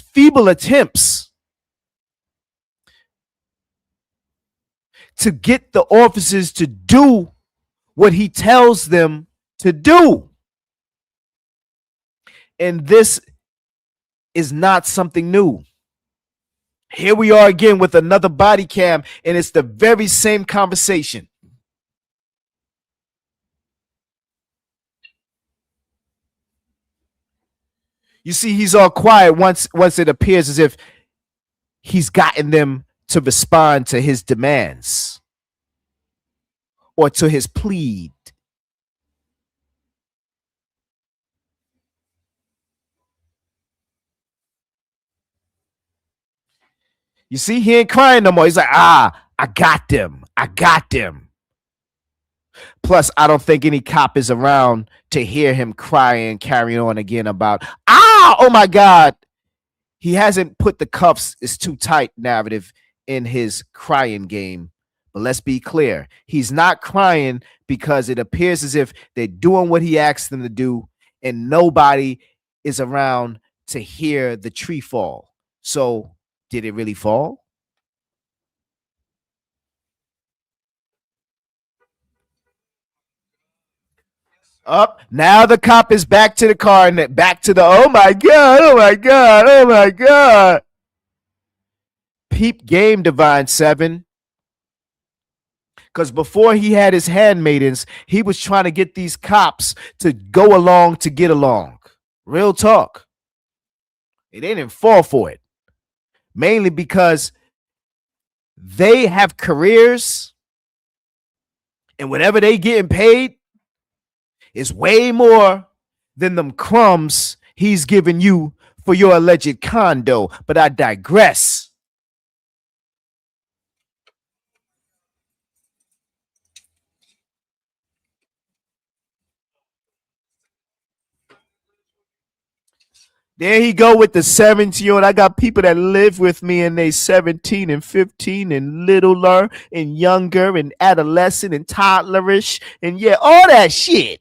feeble attempts to get the officers to do what he tells them to do. And this is not something new. Here we are again with another body cam, and it's the very same conversation. You see, he's all quiet once it appears as if he's gotten them to respond to his demands or to his plead. You see, he ain't crying no more. He's like, I got them. I got them. Plus, I don't think any cop is around to hear him crying and carrying on again about, oh my God. He hasn't put the cuffs is too tight narrative in his crying game. But let's be clear. He's not crying because it appears as if they're doing what he asked them to do and nobody is around to hear the tree fall. So, did it really fall? Up now, the cop is back to the car and back to the oh my God. Peep game, Divine 7. Because before he had his handmaidens, he was trying to get these cops to go along to get along. Real talk. They didn't fall for it. Mainly because they have careers and whatever they getting paid is way more than them crumbs he's giving you for your alleged condo. But I digress. There he go with the 17-year-old. I got people that live with me and they 17 and 15 and littler and younger and adolescent and toddlerish and yeah, all that shit.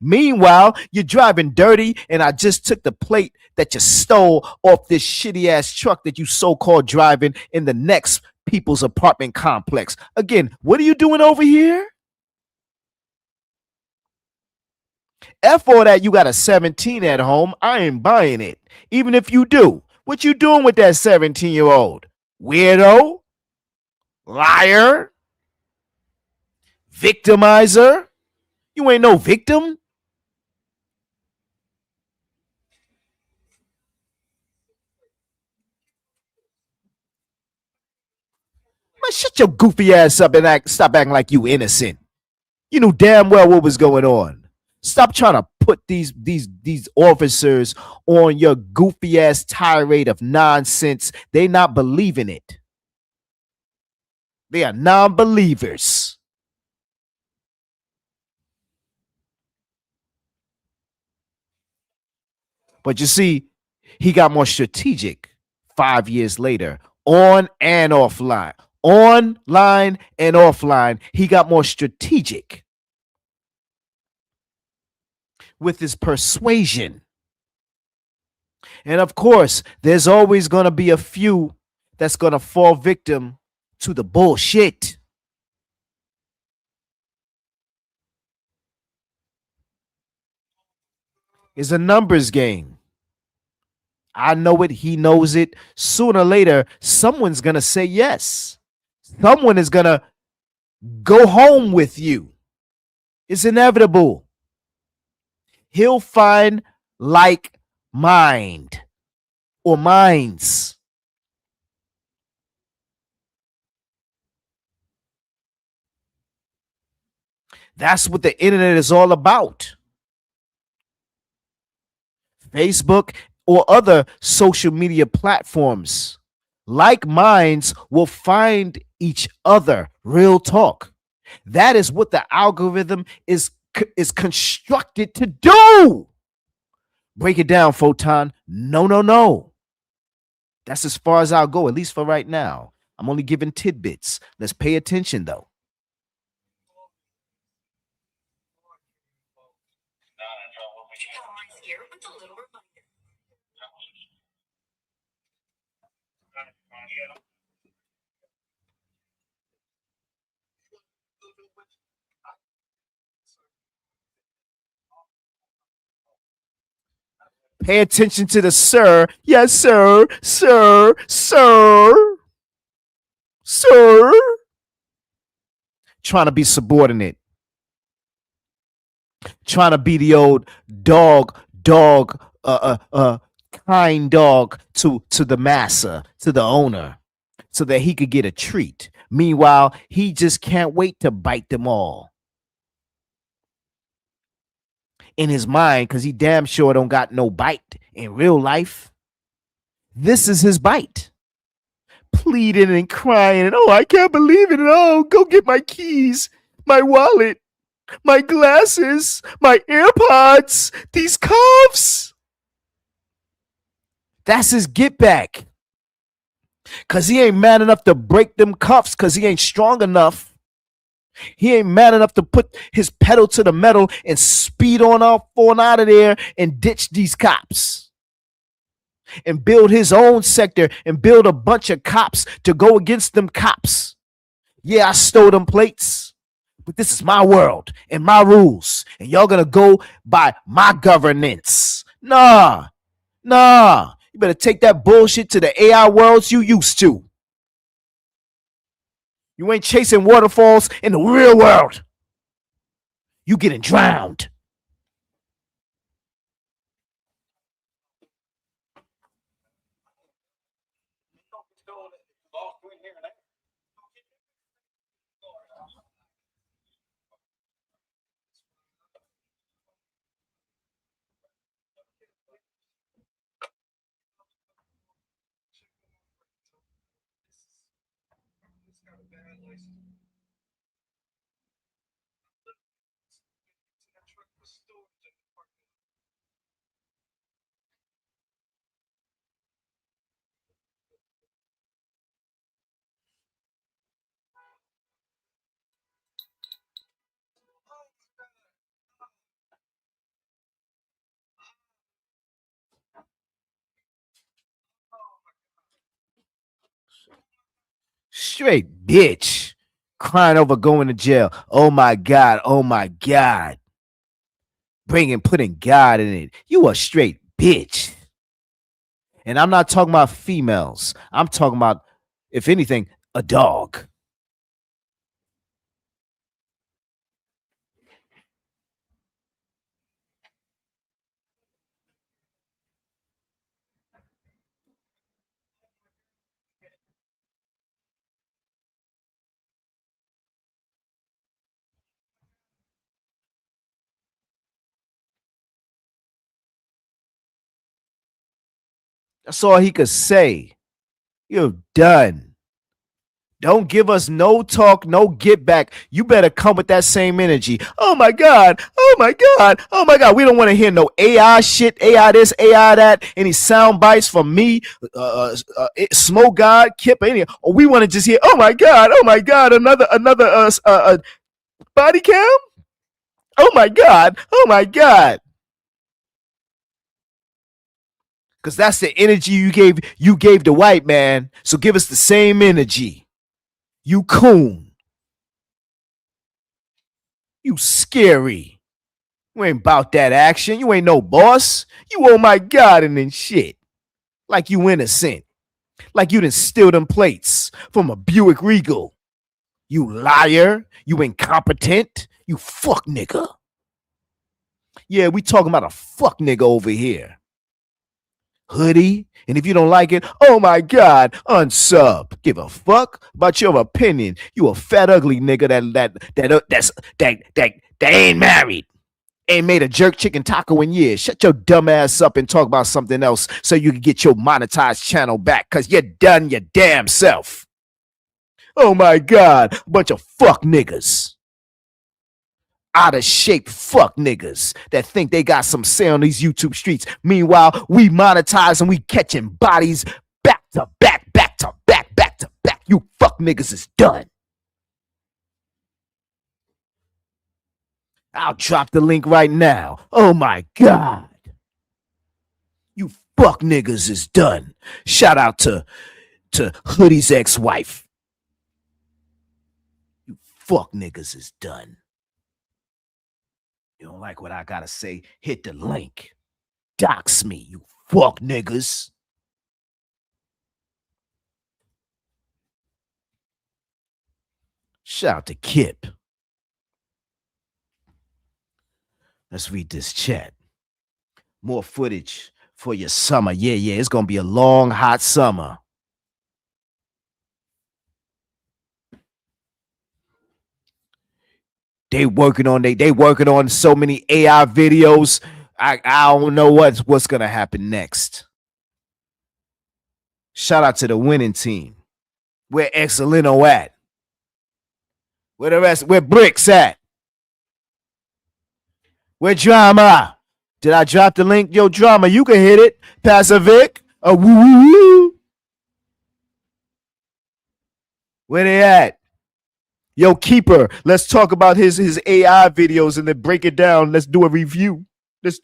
Meanwhile, you're driving dirty and I just took the plate that you stole off this shitty ass truck that you so-called driving in the next people's apartment complex. Again, what are you doing over here? F all that you got a 17 at home. I ain't buying it. Even if you do. What you doing with that 17-year-old? Weirdo? Liar? Victimizer? You ain't no victim? Man, shut your goofy ass up and stop acting like you innocent. You knew damn well what was going on. Stop trying to put these officers on your goofy ass tirade of nonsense. They not believing it. They are non-believers. But you see, he got more strategic 5 years later, on and offline. Online and offline, he got more strategic with his persuasion. And of course, there's always going to be a few that's going to fall victim to the bullshit. It's a numbers game. I know it. He knows it. Sooner or later, someone's going to say yes. Someone is going to go home with you. It's inevitable. He'll find like mind or minds. That's what the internet is all about. Facebook or other social media platforms, like minds will find each other. Real talk. That is what the algorithm is constructed to do. Break it down, Photon. No. That's as far as I'll go, at least for right now. I'm only giving tidbits. Let's pay attention, though. Pay attention to the sir. Yes, sir. Sir. Trying to be subordinate. Trying to be the old dog, kind dog to the master, to the owner, so that he could get a treat. Meanwhile, he just can't wait to bite them all. In his mind, because he damn sure don't got no bite in real life. This is his bite. Pleading and crying, and oh, I can't believe it. Oh, go get my keys, my wallet, my glasses, my AirPods, these cuffs. That's his get back. Because he ain't man enough to break them cuffs because he ain't strong enough. He ain't man enough to put his pedal to the metal and speed on out of there and ditch these cops and build his own sector and build a bunch of cops to go against them cops. Yeah, I stole them plates, but this is my world and my rules, and y'all gonna go by my governance. Nah. You better take that bullshit to the AI worlds you used to. You ain't chasing waterfalls in the real world. You getting drowned. Straight bitch. Crying over going to jail. Oh my God. Putting God in it. You a straight bitch. And I'm not talking about females. I'm talking about, if anything, a dog. That's all he could say. You're done. Don't give us no talk, no get back. You better come with that same energy. Oh my God. Oh my God. Oh my God. We don't want to hear no AI shit, AI this, AI that, any sound bites from me, Smoke God, Kip, any. Or we want to just hear, oh my God, another body cam. Oh my God. Oh my God. Because that's the energy you gave the white man. So give us the same energy. You coon. You scary. You ain't about that action. You ain't no boss. You oh my God and then shit. Like you innocent. Like you done steal them plates from a Buick Regal. You liar. You incompetent. You fuck nigga. Yeah, we talking about a fuck nigga over here. Hoodie, and if you don't like it, oh my God, unsub. Give a fuck about your opinion. You a fat ugly nigga that ain't married, ain't made a jerk chicken taco in years. Shut your dumb ass up and talk about something else so you can get your monetized channel back, cause you're done your damn self. Oh my God, a bunch of fuck niggas. Out of shape fuck niggas that think they got some say on these YouTube streets. Meanwhile, we monetize and we catching bodies back to back, back to back, back to back. You fuck niggas is done. I'll drop the link right now. Oh my God. You fuck niggas is done. Shout out to Hoodie's ex-wife. You fuck niggas is done. You don't like what I gotta say? Hit the link. Dox me, you fuck niggas. Shout out to Kip. Let's read this chat. More footage for your summer. Yeah, it's gonna be a long, hot summer. They working on so many AI videos. I don't know what's gonna happen next. Shout out to the winning team. Where Excellento at? Where the rest? Where Bricks at? Where Drama? Did I drop the link? Yo, Drama, you can hit it. Pacific. Woo woo woo. Where they at? Yo, Keeper, let's talk about his AI videos and then break it down. Let's do a review. What's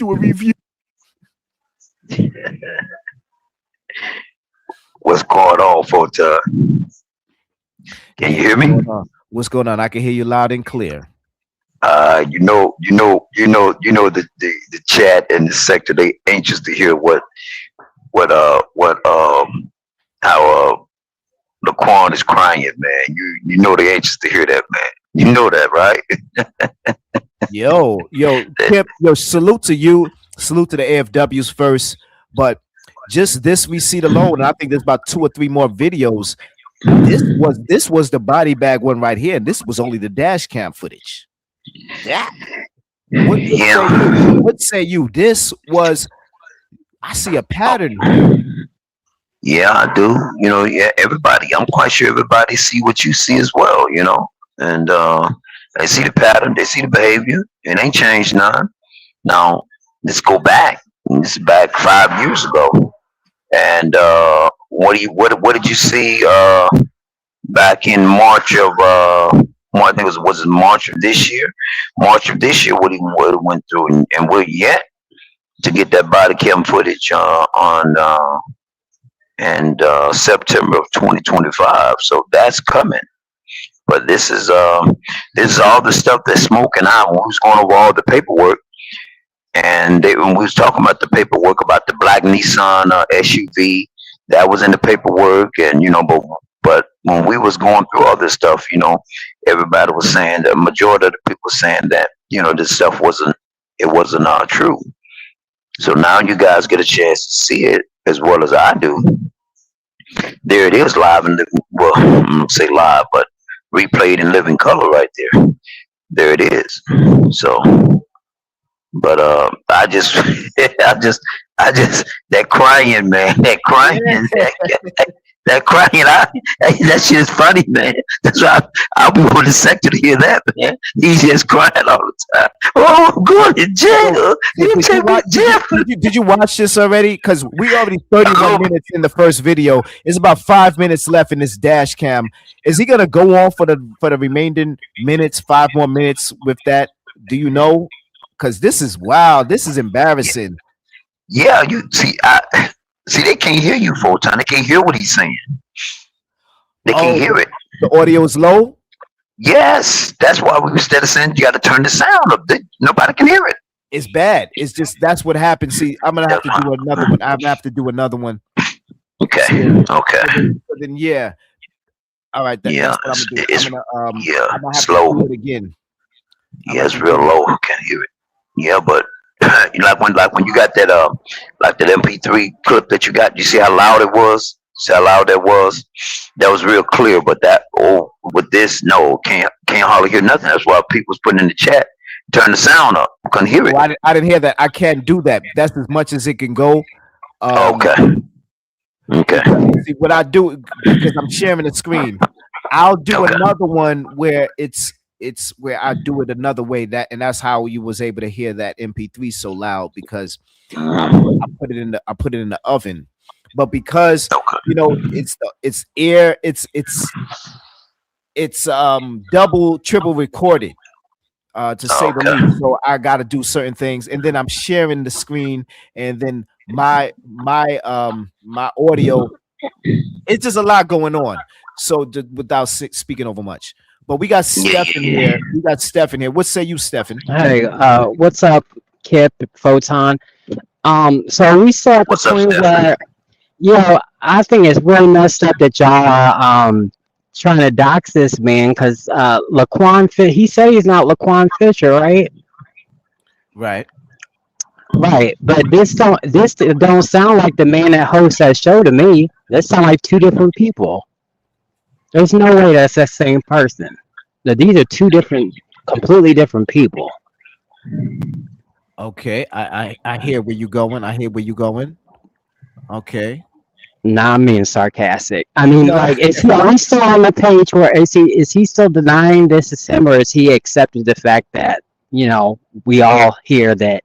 going on, folks? Can you hear me? What's going on? I can hear you loud and clear. You know the chat and the sector, they anxious to hear how Laquan is crying, man. You know they anxious to hear that, man. You know that, right? yo, Kip, salute to you. Salute to the AFWs first. But just this receipt alone, and I think there's about 2 or 3 more videos. This was the body bag one right here. This was only the dash cam footage. Yeah. What say you? This was, I see a pattern here. Yeah, I do. Everybody. I'm quite sure everybody see what you see as well. And they see the pattern, they see the behavior. It ain't changed none. Now let's go back. This is back 5 years ago. And what did you see back in March of I think it was March of this year? March of this year, what he went through, and we're yet to get that body cam footage on September of 2025. So that's coming. But this is all the stuff that Smoke and I, when we was going over all the paperwork, and when we was talking about the paperwork about the black Nissan SUV, that was in the paperwork, and but when we was going through other stuff, everybody was saying, the majority of the people saying that this stuff wasn't true. So now you guys get a chance to see it as well as I do. There it is, live and well, I'm gonna say live, but replayed in living color right there. There it is. So, but I just that crying, man, that crying, That crying, that shit is funny, man. That's why I'll be on the sector to hear that, man. He's just crying all the time. Oh, I'm going to jail. You take me to jail. Did you watch this already? Because we already 31 minutes in the first video. It's about 5 minutes left in this dash cam. Is he gonna go on for the remaining minutes? 5 more minutes with that? Do you know? Because this is wow. This is embarrassing. Yeah, you see, they can't hear you full time. They can't hear what he's saying. They can't hear it. The audio is low. Yes, that's why we instead of saying you got to turn the sound up. Nobody can hear it. It's bad. It's just that's what happens. See, I'm gonna have to do another one. I'm gonna have to do another one. Okay. Okay. So then yeah. All right. That's what I'm gonna do. It's, I'm gonna have slow. to do it again. Yeah, it's real low. I can't hear it. Yeah, but like when you got that like that MP3 clip that you got, you see how loud it was? See how loud that was? That was real clear. But that with this, no, can't hardly hear nothing. That's why people was putting in the chat, turn the sound up. Couldn't hear it. Well, I didn't hear that. I can't do that. That's as much as it can go. Okay. See what I do because I'm sharing the screen. I'll do another one where it's where I do it another way. That's how you was able to hear that MP3 so loud because I put it in the oven. But because you know it's double triple recorded to say the least. So I got to do certain things, and then I'm sharing the screen, and then my audio. It's just a lot going on. So without speaking over much. But we got Stephen here. We got Stephen here. What say you, Stephen? Hey, what's up, Kip, Photon? So we saw at the point where, I think it's really messed up that y'all are trying to dox this man because Laquan he said he's not Laquan Fisher, right? Right. Right, but this don't sound like the man that hosts that show to me. That sound like two different people. There's no way that's the same person. These are two completely different people. Okay, I hear where you going. Okay. Nah, I'm being sarcastic. I mean, like, are we still on the page where is he still denying this is him, or is he accepted the fact that we all hear that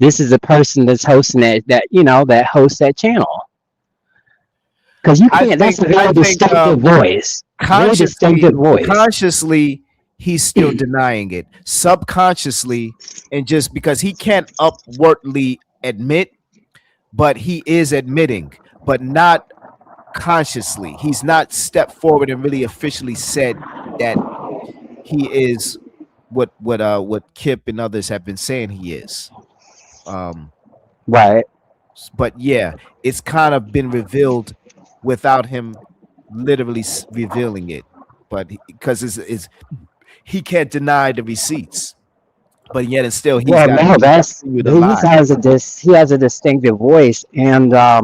this is the person that's hosting that hosts that channel? Because you can't. That's a very distinctive voice. Very distinctive voice. Consciously, he's still denying it. Subconsciously, and just because he can't upwardly admit, but he is admitting, but not consciously. He's not stepped forward and really officially said that he is what Kip and others have been saying he is. Right. But yeah, it's kind of been revealed without him literally revealing it, but because he can't deny the receipts, but yet it's still he has a distinctive voice, and I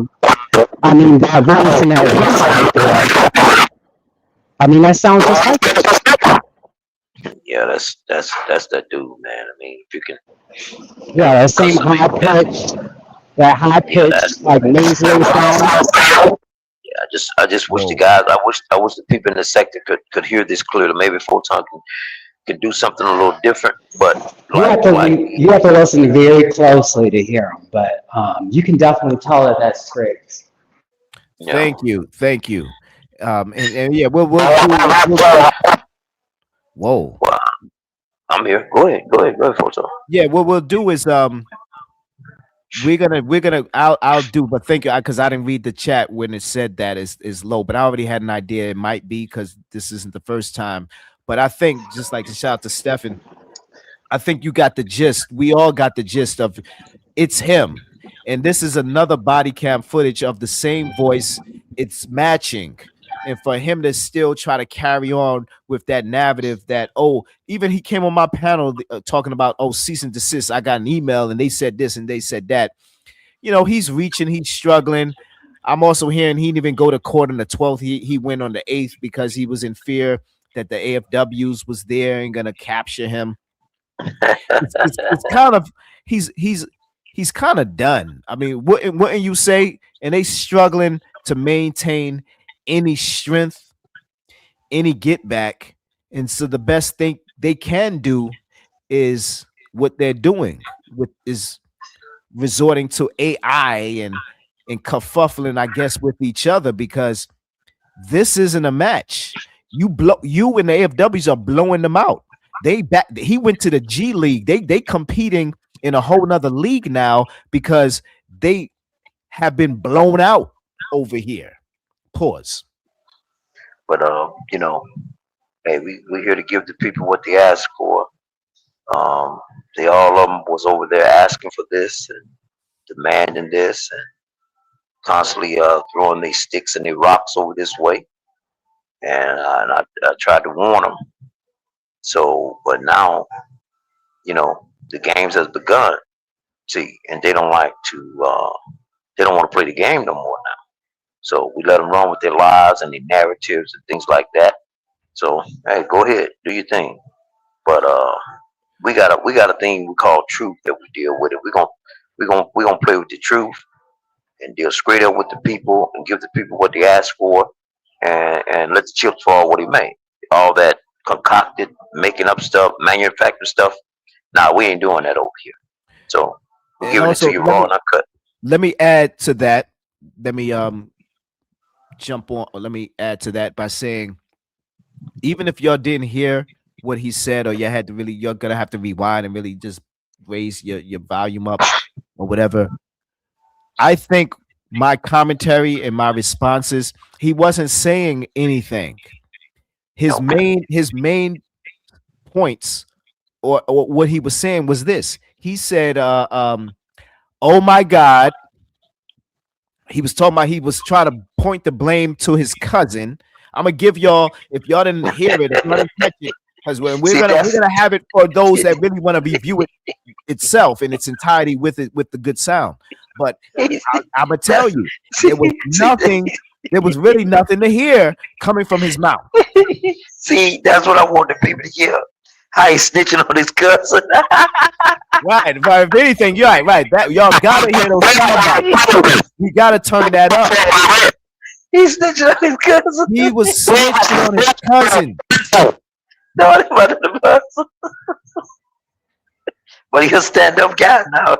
mean that voice and that voice, I mean that sounds just like it. Yeah, that's that dude, man. I mean, if you can, that same high pitch, like nasally sound. I just wish the guys. I wish the people in the sector could hear this clearly. Maybe Photon could do something a little different. But you have to listen very closely to hear them. But you can definitely tell that that's great. Yeah. Thank you. And yeah, we'll whoa. Wow. I'm here. Go ahead, Photon. Yeah, what we'll do is we're gonna I'll do, but thank you, because I didn't read the chat when it said that is low, but I already had an idea it might be because this isn't the first time. But I think, just like to shout out to Stefan, I think you got the gist. We all got the gist of it's him, and this is another body cam footage of the same voice. It's matching. And for him to still try to carry on with that narrative that, even he came on my panel talking about, cease and desist. I got an email and they said this and they said that. He's reaching, he's struggling. I'm also hearing he didn't even go to court on the 12th. He went on the 8th because he was in fear that the AFWs was there and going to capture him. It's kind of, he's kind of done. I mean, wouldn't you say? And they struggling to maintain any strength, any get back. And so the best thing they can do is what they're doing, with is resorting to AI and kerfuffling, I guess, with each other, because this isn't a match. You and the AFWs are blowing them out. He went to the G League. They competing in a whole nother league now because they have been blown out over here. Pause. But you know, hey, we're here to give the people what they ask for. They all of them was over there asking for this and demanding this and constantly throwing their sticks and their rocks over this way. And I tried to warn them. So, but now, you know, the games has begun. See, and they don't like to. They don't want to play the game no more now. So we let them run with their lives and their narratives and things like that. So hey, go ahead, do your thing. But we got a thing we call truth that we deal with it. We're gonna play with the truth and deal straight up with the people and give the people what they ask for, and let the chips fall where they may. All that concocted, making up stuff, manufacturing stuff. Nah, we ain't doing that over here. So we're giving it to you raw and uncut. Let me add to that. Let me jump on. Let me add to that by saying, even if y'all didn't hear what he said, or you're gonna have to rewind and really just raise your volume up or whatever. I think my commentary and my responses, he wasn't saying anything. His main points or what he was saying was this. He said, oh my God. He was talking about, he was trying to point the blame to his cousin. I'm gonna give y'all, if y'all didn't hear it, if y'all didn't catch it, because we're gonna have it for those that really want to review it itself in its entirety with the good sound. But I'm gonna tell you, there was really nothing to hear coming from his mouth. See, that's what I want the people to hear. How he snitching on his cousin. Right. If anything, you're right. That y'all gotta hear those sound bites. You gotta turn that up. He's snitching on his cousin. He was snitching on his cousin. No, I'm about the bus. But he's a stand-up guy now.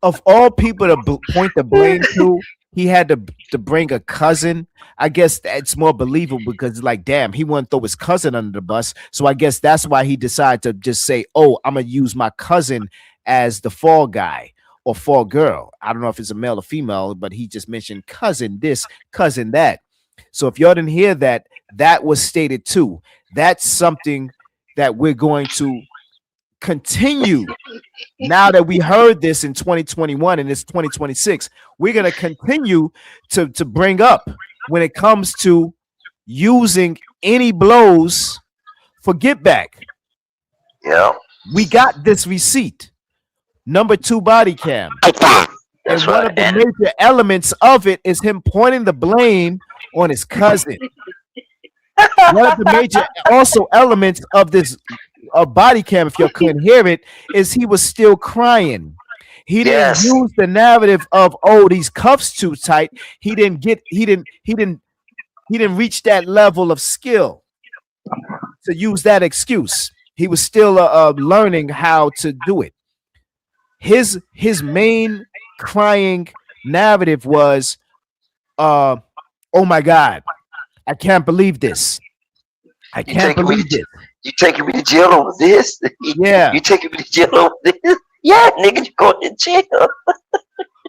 Of all people to point the blame to, he had to bring a cousin. I guess that's more believable because, like, damn, he wouldn't throw his cousin under the bus. So I guess that's why he decided to just say, oh, I'm going to use my cousin as the fall guy or fall girl. I don't know if it's a male or female, but he just mentioned cousin this, cousin that. So if y'all didn't hear that, that was stated too. That's something that we're going to continue. Now that we heard this in 2021 and it's 2026, we're going to continue to bring up when it comes to using any blows for get back. Yeah. We got this receipt. Number 2 body cam. And one of the major elements of it is him pointing the blame on his cousin. One of the major also elements of this body cam, if you couldn't hear it, is he was still crying. He didn't use the narrative of, oh, these cuffs too tight. He didn't reach that level of skill to use that excuse. He was still learning how to do it. His main crying narrative was, oh my God, I can't believe this. I can't believe this. You taking me to jail over this? Yeah. You taking me to jail over this? Yeah, nigga, you going to jail.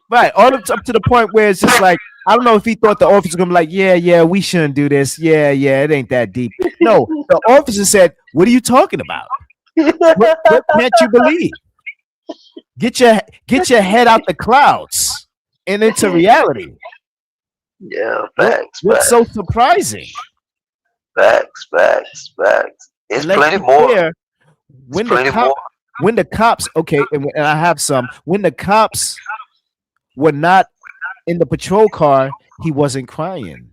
Right. All up to the point where it's just like, I don't know if he thought the officer was gonna be like, yeah, we shouldn't do this. Yeah, it ain't that deep. No, the officer said, what are you talking about? What can't you believe? Get your head out the clouds and into reality. Yeah, facts. What's so surprising? Facts. It's plenty more. When the cops, okay, and I have some. When the cops were not in the patrol car, he wasn't crying.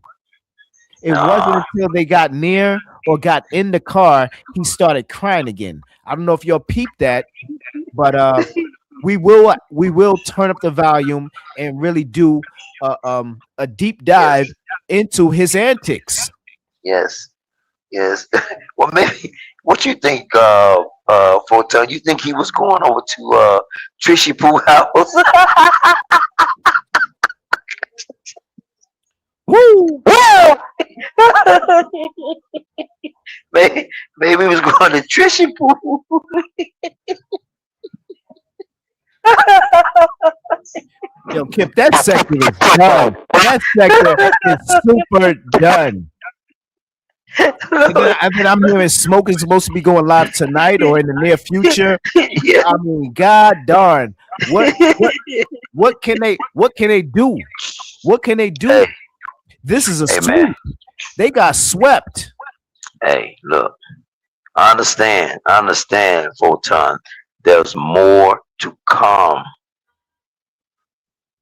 It wasn't until they got near or got in the car he started crying again. I don't know if y'all peeped that, but we will turn up the volume and really do a deep dive into his antics. Yes. Yes. Well, maybe. What you think, Fortune? You think he was going over to Trishy Pooh house? Woo! Maybe he was going to Trishy Pooh. Yo, Kip, that sector is done. That sector is super done. And then I'm hearing Smoke is supposed to be going live tonight or in the near future. Yeah. I mean, god darn. What can they do? What can they do? This is a Hey, sweep. man. They got swept. Hey, look. I understand, Photon. There's more to come.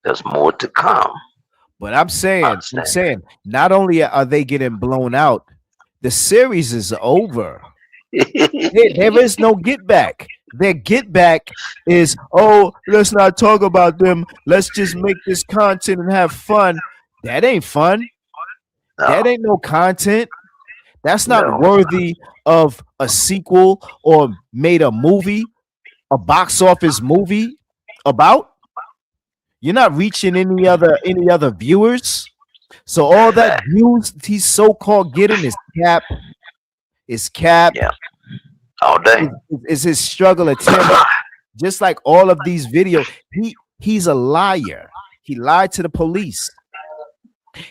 There's more to come. But I'm saying, not only are they getting blown out, the series is over. There is no get back. Their get back is, oh, let's not talk about them. Let's just make this content and have fun. That ain't fun. No. That ain't no content. That's not No. worthy of a sequel or made a movie, a box office movie about. You're not reaching any other viewers. So all that views he's so-called getting is cap. Yeah. All day. Is his struggle attempt. Just like all of these videos, he's a liar. He lied to the police.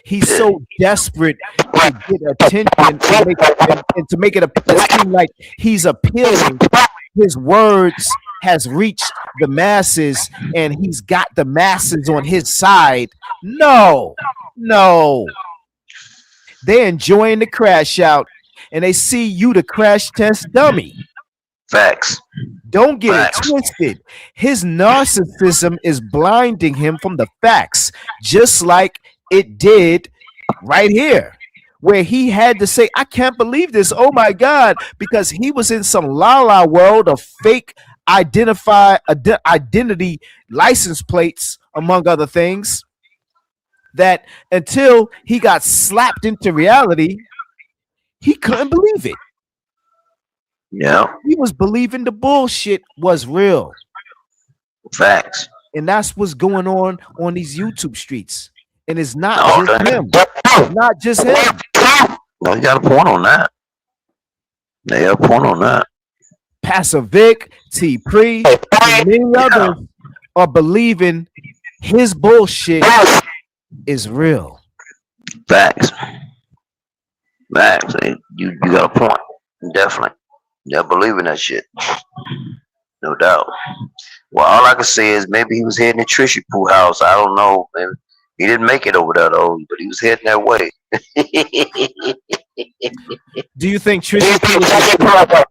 He's so desperate to get attention and to make it seem like he's appealing. His words has reached the masses and he's got the masses on his side. No. They're enjoying the crash out and they see you the crash test dummy. Facts. Don't get it twisted. His narcissism is blinding him from the facts, just like it did right here, where he had to say, I can't believe this. Oh my God, because he was in some la-la world of fake identity license plates, among other things, that until he got slapped into reality, he couldn't believe it. Yeah. He was believing the bullshit was real. Facts. And that's what's going on these YouTube streets. And it's not just him. It's not just him. No, you got a point on that. They got a point on that. Pastor Vic, T. Pre, and many others are believing his bullshit is real. Facts. You got a point. Definitely. They're believing that shit. No doubt. Well, all I can say is maybe he was heading to Trishy Pooh house. I don't know. Maybe he didn't make it over there though, but he was heading that way. Do you think Trishy Pooh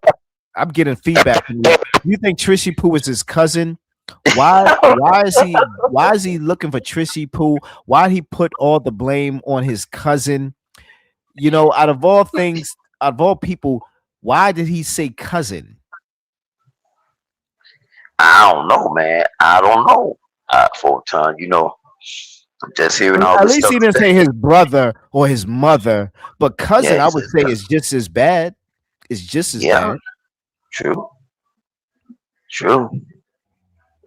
I'm getting feedback from you. Do you think Trishy Pooh is his cousin? Why is he looking for Trishy Pooh? Why he put all the blame on his cousin? You know, out of all things, out of all people, why did he say cousin? I don't know, man. I don't know. Photon, you know, I'm just hearing all At this least stuff he didn't say his brother or his mother, but cousin, Yeah, I he would said say cousin. is just as bad. It's just as Yeah. bad. True.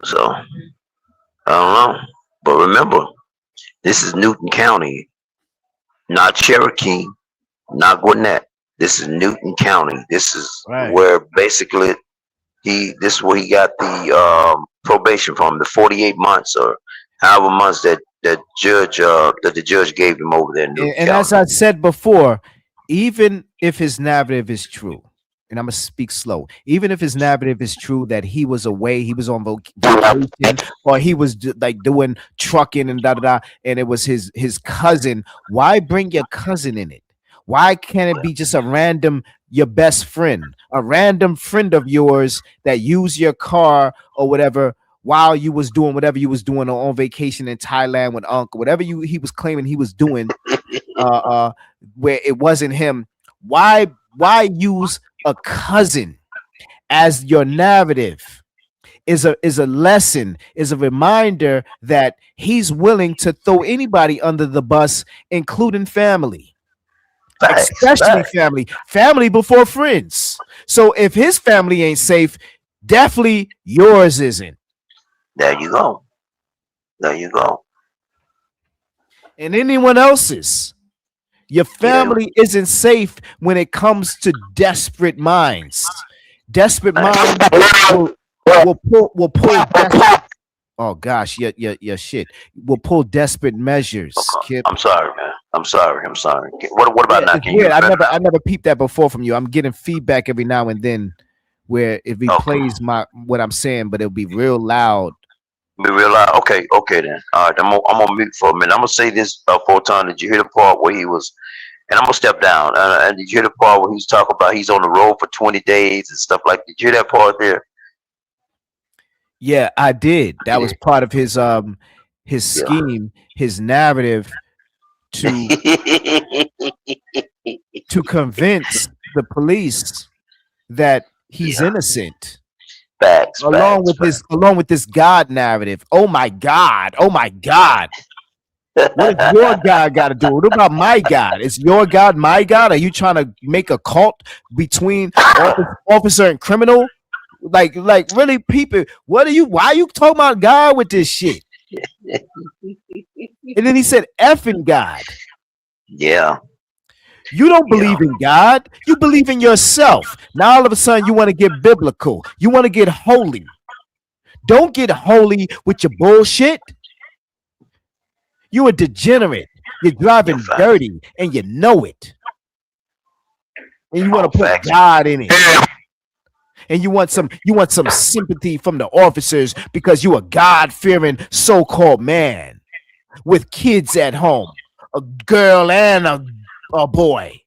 So I don't know. But remember, this is Newton County, not Cherokee, not Gwinnett. This is Newton County. This is Right. where basically this is where he got the probation from, the 48 months or however months that the judge gave him over there in Newton And County. as I said before, even if his narrative is true, and I'm gonna speak slow, even if his narrative is true that he was away, he was on vacation, or he was like doing trucking and and it was his cousin. Why bring your cousin in it? Why can't it be just a random, your best friend, a random friend of yours that used your car or whatever while you was doing whatever you was doing on vacation in Thailand with Uncle, whatever he was claiming he was doing, where it wasn't him. Why use a cousin as your narrative? is a lesson, is a reminder that he's willing to throw anybody under the bus, including family, especially family before friends. So if his family ain't safe, definitely yours isn't. There you go. There you go. And anyone else's. Your family isn't safe when it comes to desperate minds. Desperate minds will pull desperate. Oh gosh, your shit will pull desperate measures. Kip. I'm sorry, man. I'm sorry. What about now? Can you I never peeped that before from you. I'm getting feedback every now and then where it replays what I'm saying, but it'll be real loud. Be real loud. Okay then. All right, I'm gonna mute for a minute. I'm gonna say this for time. Did you hear the part where he was? And I'm gonna step down. And did you hear the part where he was talking about he's on the road for 20 days and stuff like that? Did you hear that part there? Yeah, I did. That was part of his scheme, his narrative to convince the police that he's innocent. Along with this God narrative. Oh my God. What does your God got to do? What about my God? Is your God my God? Are you trying to make a cult between officer and criminal? Like really, people, why are you talking about God with this shit? And then he said, effing God. Yeah. You don't believe in God. You believe in yourself. Now all of a sudden you want to get biblical. You want to get holy. Don't get holy with your bullshit. You a degenerate. You're driving dirty and you know it. And you want to put God in it. And you want some sympathy from the officers because you a God-fearing so-called man with kids at home, a girl and a boy.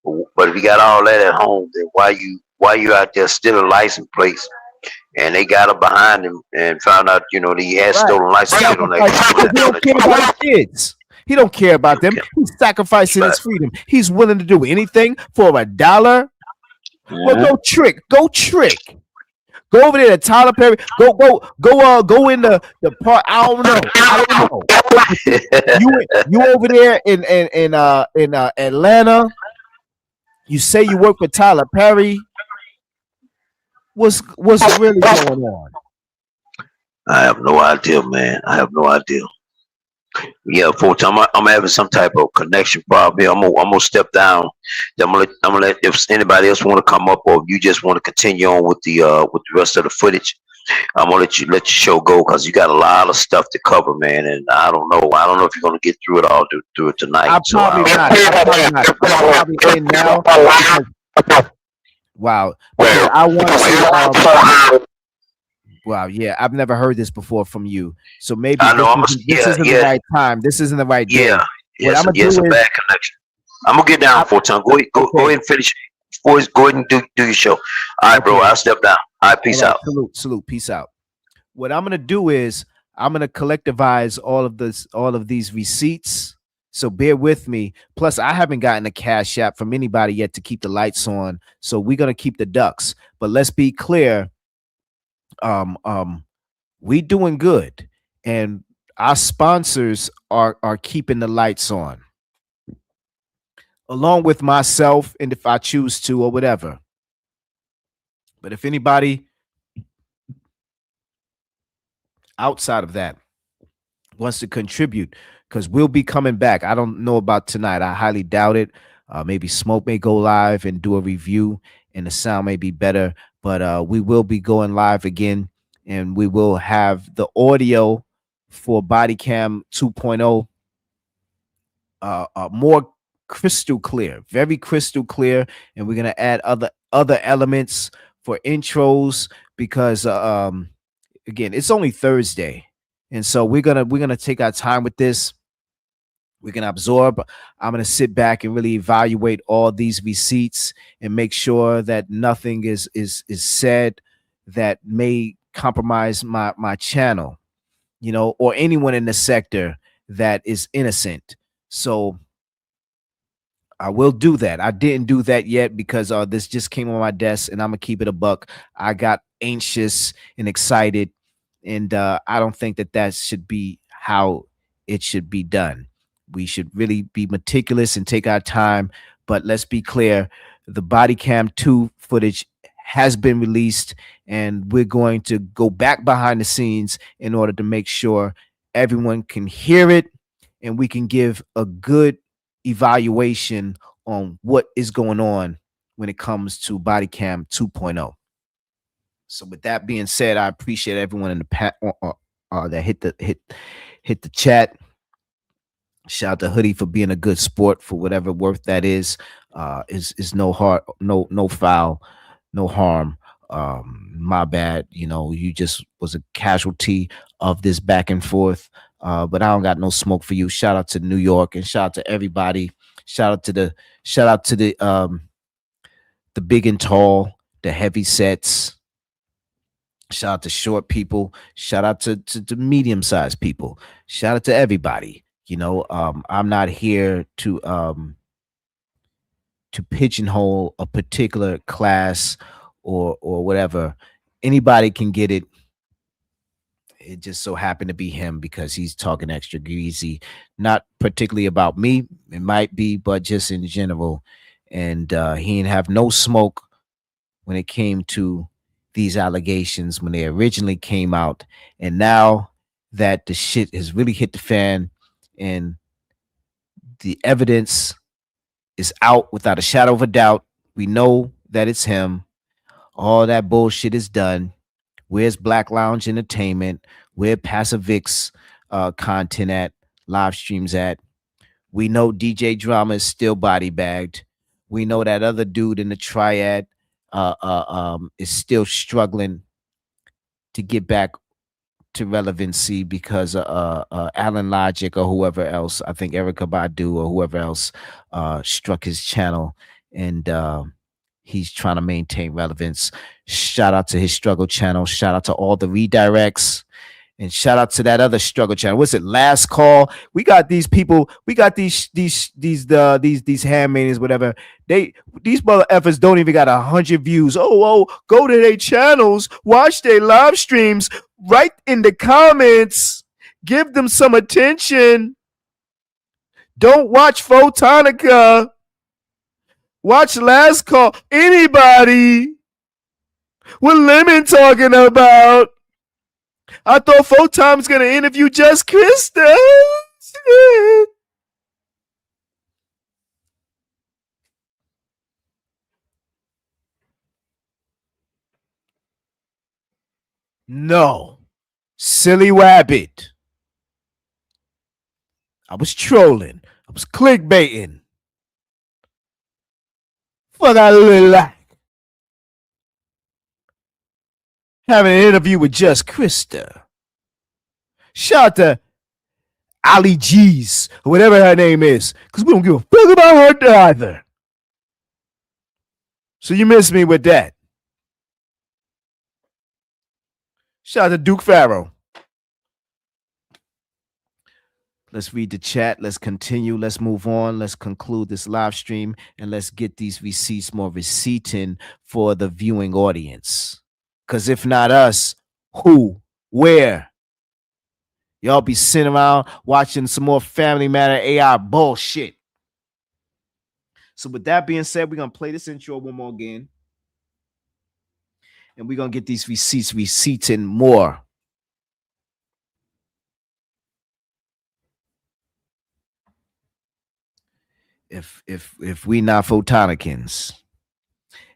But if you got all that at home, then why you out there stealing license plates? And they got him behind him and found out, that he had stolen license plate on that. He don't care about his kids. He don't care about them. He's sacrificing his freedom. He's willing to do anything for $1. Well, go trick. Go over there to Tyler Perry. Go in the part. I don't know. You over there in Atlanta. You say you work with Tyler Perry. What's really going on? I have no idea, man. I have no idea. Yeah, folks, I'm having some type of connection problem here. I'm gonna step down. I'm gonna let if anybody else want to come up, or if you just want to continue on with the rest of the footage, I'm gonna let your show go because you got a lot of stuff to cover, man. And I don't know if you're gonna get through it all through it tonight. I'm probably not. I'm probably in now. Wow. I want to. Wow, yeah, I've never heard this before from you. So maybe this isn't the right time. This isn't the right day. Yeah, it's a bad connection. I'm gonna get down for time. Go ahead and finish. Boys, go ahead and do your show. All right, bro. I'll step down. All right, peace out. Salute. Peace out. What I'm gonna do is I'm gonna collectivize all of these receipts. So bear with me. Plus, I haven't gotten a cash app from anybody yet to keep the lights on. So we're gonna keep the ducks. But let's be clear. We doing good, and our sponsors are keeping the lights on, along with myself, and if I choose to or whatever. But if anybody outside of that wants to contribute, because we'll be coming back. I don't know about tonight. I highly doubt it. Maybe Smoke may go live and do a review, and the sound may be better. But we will be going live again, and we will have the audio for Bodycam 2.0 more crystal clear, very crystal clear. And we're gonna add other elements for intros because again, it's only Thursday, and so we're gonna take our time with this. We can absorb. I'm going to sit back and really evaluate all these receipts and make sure that nothing is said that may compromise my channel, or anyone in the sector that is innocent. So I will do that. I didn't do that yet because this just came on my desk, and I'm gonna keep it a buck. I got anxious and excited, and I don't think that should be how it should be done. We should really be meticulous and take our time. But let's be clear: the body cam 2 footage has been released, and we're going to go back behind the scenes in order to make sure everyone can hear it, and we can give a good evaluation on what is going on when it comes to body cam 2.0. So with that being said, I appreciate everyone in the that hit the chat. Shout out to Hoodie for being a good sport for whatever worth that is no foul, no harm. My bad, you just was a casualty of this back and forth. But I don't got no smoke for you. Shout out to New York, and shout out to everybody. Shout out to the big and tall, the heavy sets. Shout out to short people. Shout out to medium-sized people. Shout out to everybody. I'm not here to pigeonhole a particular class or whatever. Anybody can get it. It just so happened to be him because he's talking extra greasy, not particularly about me. It might be, but just in general. And he didn't have no smoke when it came to these allegations when they originally came out. And now that the shit has really hit the fan and the evidence is out without a shadow of a doubt, we know that it's him. All that bullshit is done. Where's Black Lounge Entertainment? Where Passivix content at? Live streams at? We know DJ Drama is still body bagged. We know that other dude in the triad is still struggling to get back to relevancy because Alan Logic or whoever else, I think Erica Badu or whoever else struck his channel, and he's trying to maintain relevance. Shout out to his struggle channel. Shout out to all the redirects. And shout out to that other struggle channel. What's it? Last Call. We got these people. We got these handmaidens, whatever. These mother effers don't even got 100 views. Oh, go to their channels, watch their live streams, write in the comments, give them some attention. Don't watch Photonica. Watch Last Call. Anybody? What Lemon talking about? I thought Photime's gonna interview Just Krista. No. Silly rabbit. I was trolling. I was clickbaiting. Fuck I look like. Having an interview with Just Krista. Shout out to Ali G's, or whatever her name is, because we don't give a fuck about her either. So you missed me with that. Shout out to Duke Farrow. Let's read the chat. Let's continue. Let's move on. Let's conclude this live stream, and let's get these receipts more receipting for the viewing audience. Because if not us, who? Where? Y'all be sitting around watching some more Family Matter AI bullshit. So with that being said, we're going to play this intro one more again. And we're going to get these receipts receipting more. If we not Photonicans.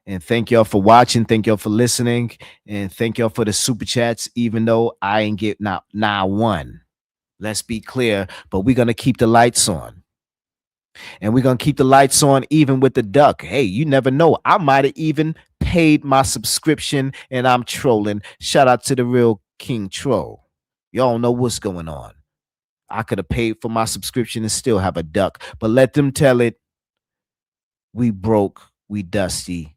And thank y'all for watching. Thank y'all for listening. And thank y'all for the super chats, even though I ain't get not one. Let's be clear. But we're going to keep the lights on. And we're going to keep the lights on even with the duck. Hey, you never know. I might have even paid my subscription and I'm trolling. Shout out to the real King Troll. Y'all know what's going on. I could have paid for my subscription and still have a duck. But let them tell it. We broke. We dusty.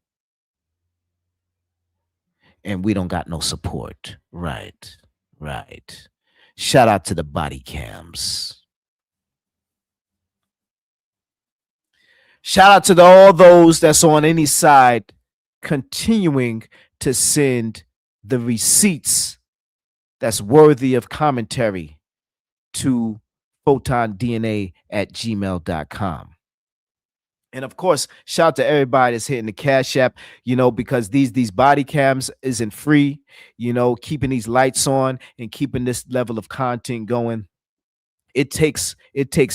And we don't got no support. Right. Shout out to the body cams. Shout out to all those that's on any side continuing to send the receipts that's worthy of commentary to photondna@gmail.com. And of course, shout out to everybody that's hitting the Cash App, because these body cams isn't free, keeping these lights on and keeping this level of content going. It takes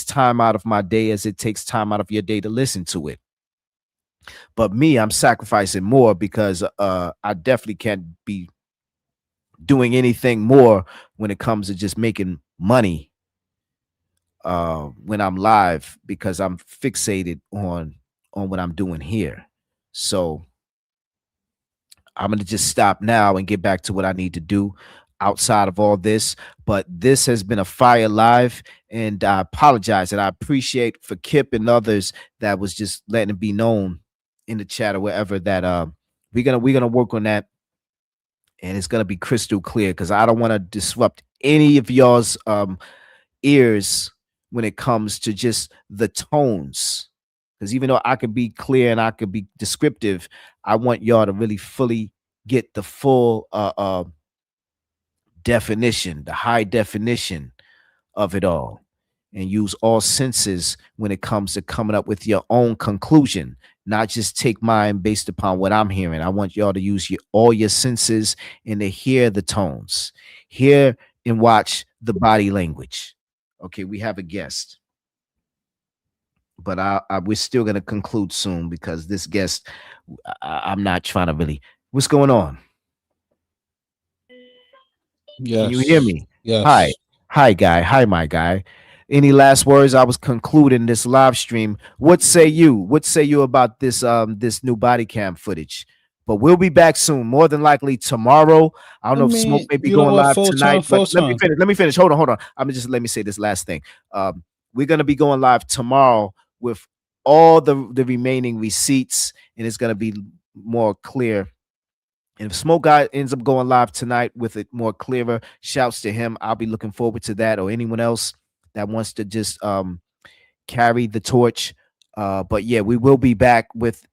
time out of my day, as it takes time out of your day to listen to it. But me, I'm sacrificing more because I definitely can't be doing anything more when it comes to just making money when I'm live, because I'm fixated on what I'm doing here. So I'm going to just stop now and get back to what I need to do outside of all this. But this has been a fire live, and I apologize, and I appreciate for Kip and others that was just letting it be known in the chat or wherever that we're gonna work on that, and it's gonna be crystal clear, because I don't want to disrupt any of y'all's ears when it comes to just the tones. Because even though I could be clear and I could be descriptive, I want y'all to really fully get the full definition, the high definition of it all, and use all senses when it comes to coming up with your own conclusion, not just take mine based upon what I'm hearing. I want y'all to use all your senses and to hear the tones, hear and watch the body language. Okay, we have a guest, but we're still going to conclude soon, because this guest, I'm not trying to really. What's going on? Yes. Can you hear me? Yes. Hi, guy. Hi, my guy. Any last words? I was concluding this live stream. What say you? What say you about this new body cam footage? But we'll be back soon, more than likely tomorrow. I don't know if Smoke may be going live tonight. But let me finish. Hold on. Let me say this last thing. We're gonna be going live tomorrow with all the remaining receipts, and it's gonna be more clear. And if Smoke Guy ends up going live tonight with it more clearer, shouts to him. I'll be looking forward to that, or anyone else that wants to just carry the torch. But yeah, we will be back with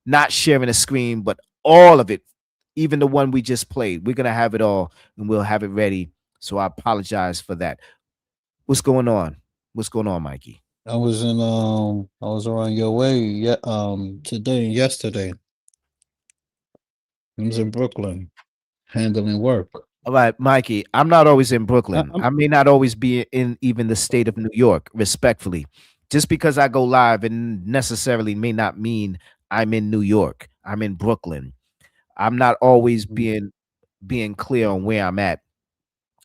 not sharing a screen, but all of it, even the one we just played. We're gonna have it all, and we'll have it ready. So I apologize for that. What's going on? What's going on, Mikey? I was around your way today and yesterday. I was in Brooklyn handling work. All right, Mikey, I'm not always in Brooklyn. I may not always be in even the state of New York, respectfully. Just because I go live, and necessarily may not mean I'm in New York. I'm in Brooklyn. I'm not always being clear on where I'm at.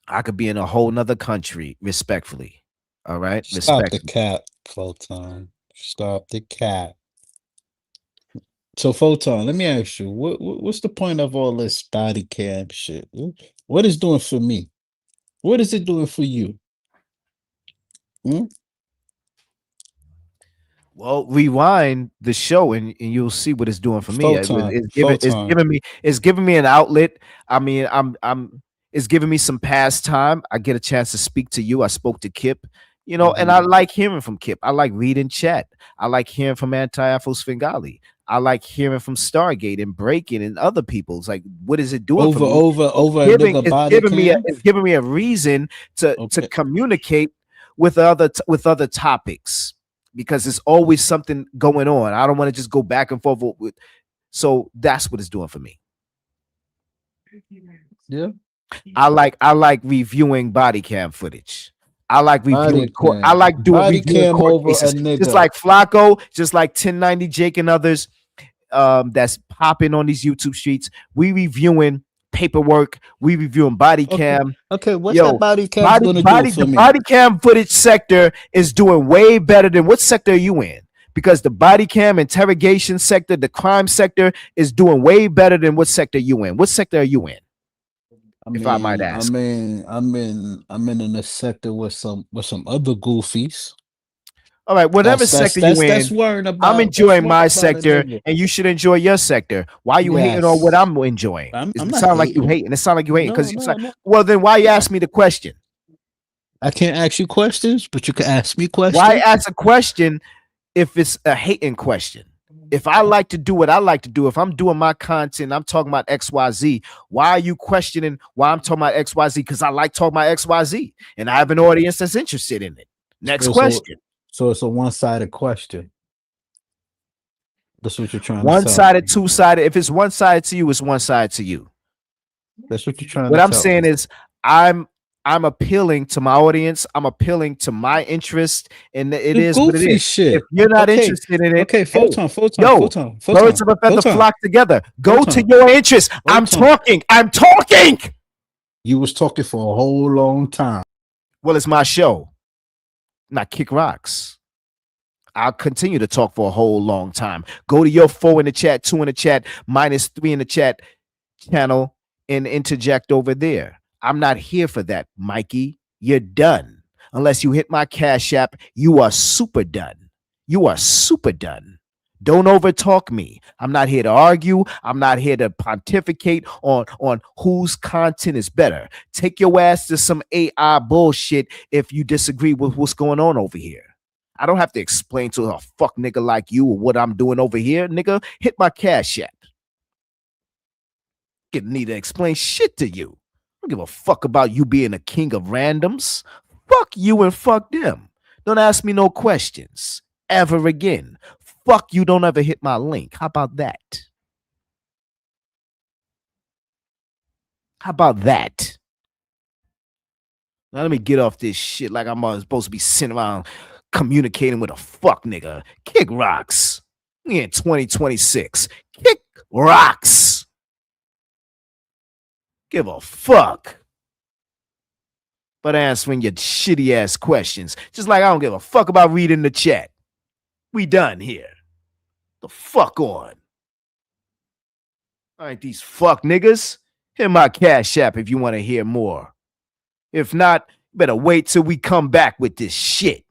I could be in a whole nother country, respectfully. All right? Stop the cat, Photon. Stop the cat. So, Photon, let me ask you, what's the point of all this body cam shit? What is it doing for me? What is it doing for you? Well, rewind the show and you'll see what it's doing for me. It's giving me an outlet. I mean, it's giving me some pastime. I get a chance to speak to you. I spoke to Kip, and I like hearing from Kip. I like reading chat. I like hearing from Anti-Afro Svengali. I like hearing from Stargate and Breaking and other people's. Like, what is it doing for me? It's giving me a reason to communicate with other topics, because there's always something going on. I don't want to just go back and forth with. So that's what it's doing for me. Yeah. I like reviewing body cam footage. I like reviewing court. I like doing reviewing court cases. Just like Flacco, just like 1090 Jake and others that's popping on these YouTube streets. We reviewing paperwork. We reviewing body cam. Okay, what's that body cam gonna do for me? The body cam footage sector is doing way better than what sector are you in? Because the body cam interrogation sector, the crime sector, is doing way better than what sector you in. What sector are you in? If I might ask. I'm in a sector with some other goofies. All right, whatever sector you in, I'm enjoying my sector, and you should enjoy your sector. Why are you hating on what I'm enjoying? It sounds like you hating. It sounds like you hating because it's like, well, then why you ask me the question? I can't ask you questions, but you can ask me questions. Why ask a question if it's a hating question. If I like to do what I like to do, if I'm doing my content, I'm talking about XYZ, why are you questioning why I'm talking about XYZ? Because I like talking about XYZ and I have an audience that's interested in it. Next question. So it's a one-sided question. That's what you're trying to One-sided, two-sided. If it's one-sided to you, it's one-sided to you. That's what you're trying to What tell I'm saying is I'm appealing to my audience. I'm appealing to my interest, and it is what it is. Shit. If you're not interested in it, okay, photon. birds of a feather flock together. Go to your interest. I'm talking. You was talking for a whole long time. Well, it's my show, not Kick Rocks. I'll continue to talk for a whole long time. Go to your 4 in the chat, 2 in the chat, -3 in the chat channel, and interject over there. I'm not here for that, Mikey. You're done. Unless you hit my Cash App, you are super done. You are super done. Don't overtalk me. I'm not here to argue. I'm not here to pontificate on whose content is better. Take your ass to some AI bullshit if you disagree with what's going on over here. I don't have to explain to a fuck nigga like you what I'm doing over here. Nigga, hit my Cash App. You need to explain shit to you. I don't give a fuck about you being a king of randoms. Fuck you and fuck them. Don't ask me no questions ever again. Fuck you, don't ever hit my link. How about that? How about that? Now let me get off this shit like I'm supposed to be sitting around communicating with a fuck nigga. Kick Rocks. We in 2026. Kick Rocks. Give a fuck. But answering your shitty ass questions. Just like I don't give a fuck about reading the chat. We done here. The fuck on. All right, these fuck niggas. Hit my Cash App if you want to hear more. If not, better wait till we come back with this shit.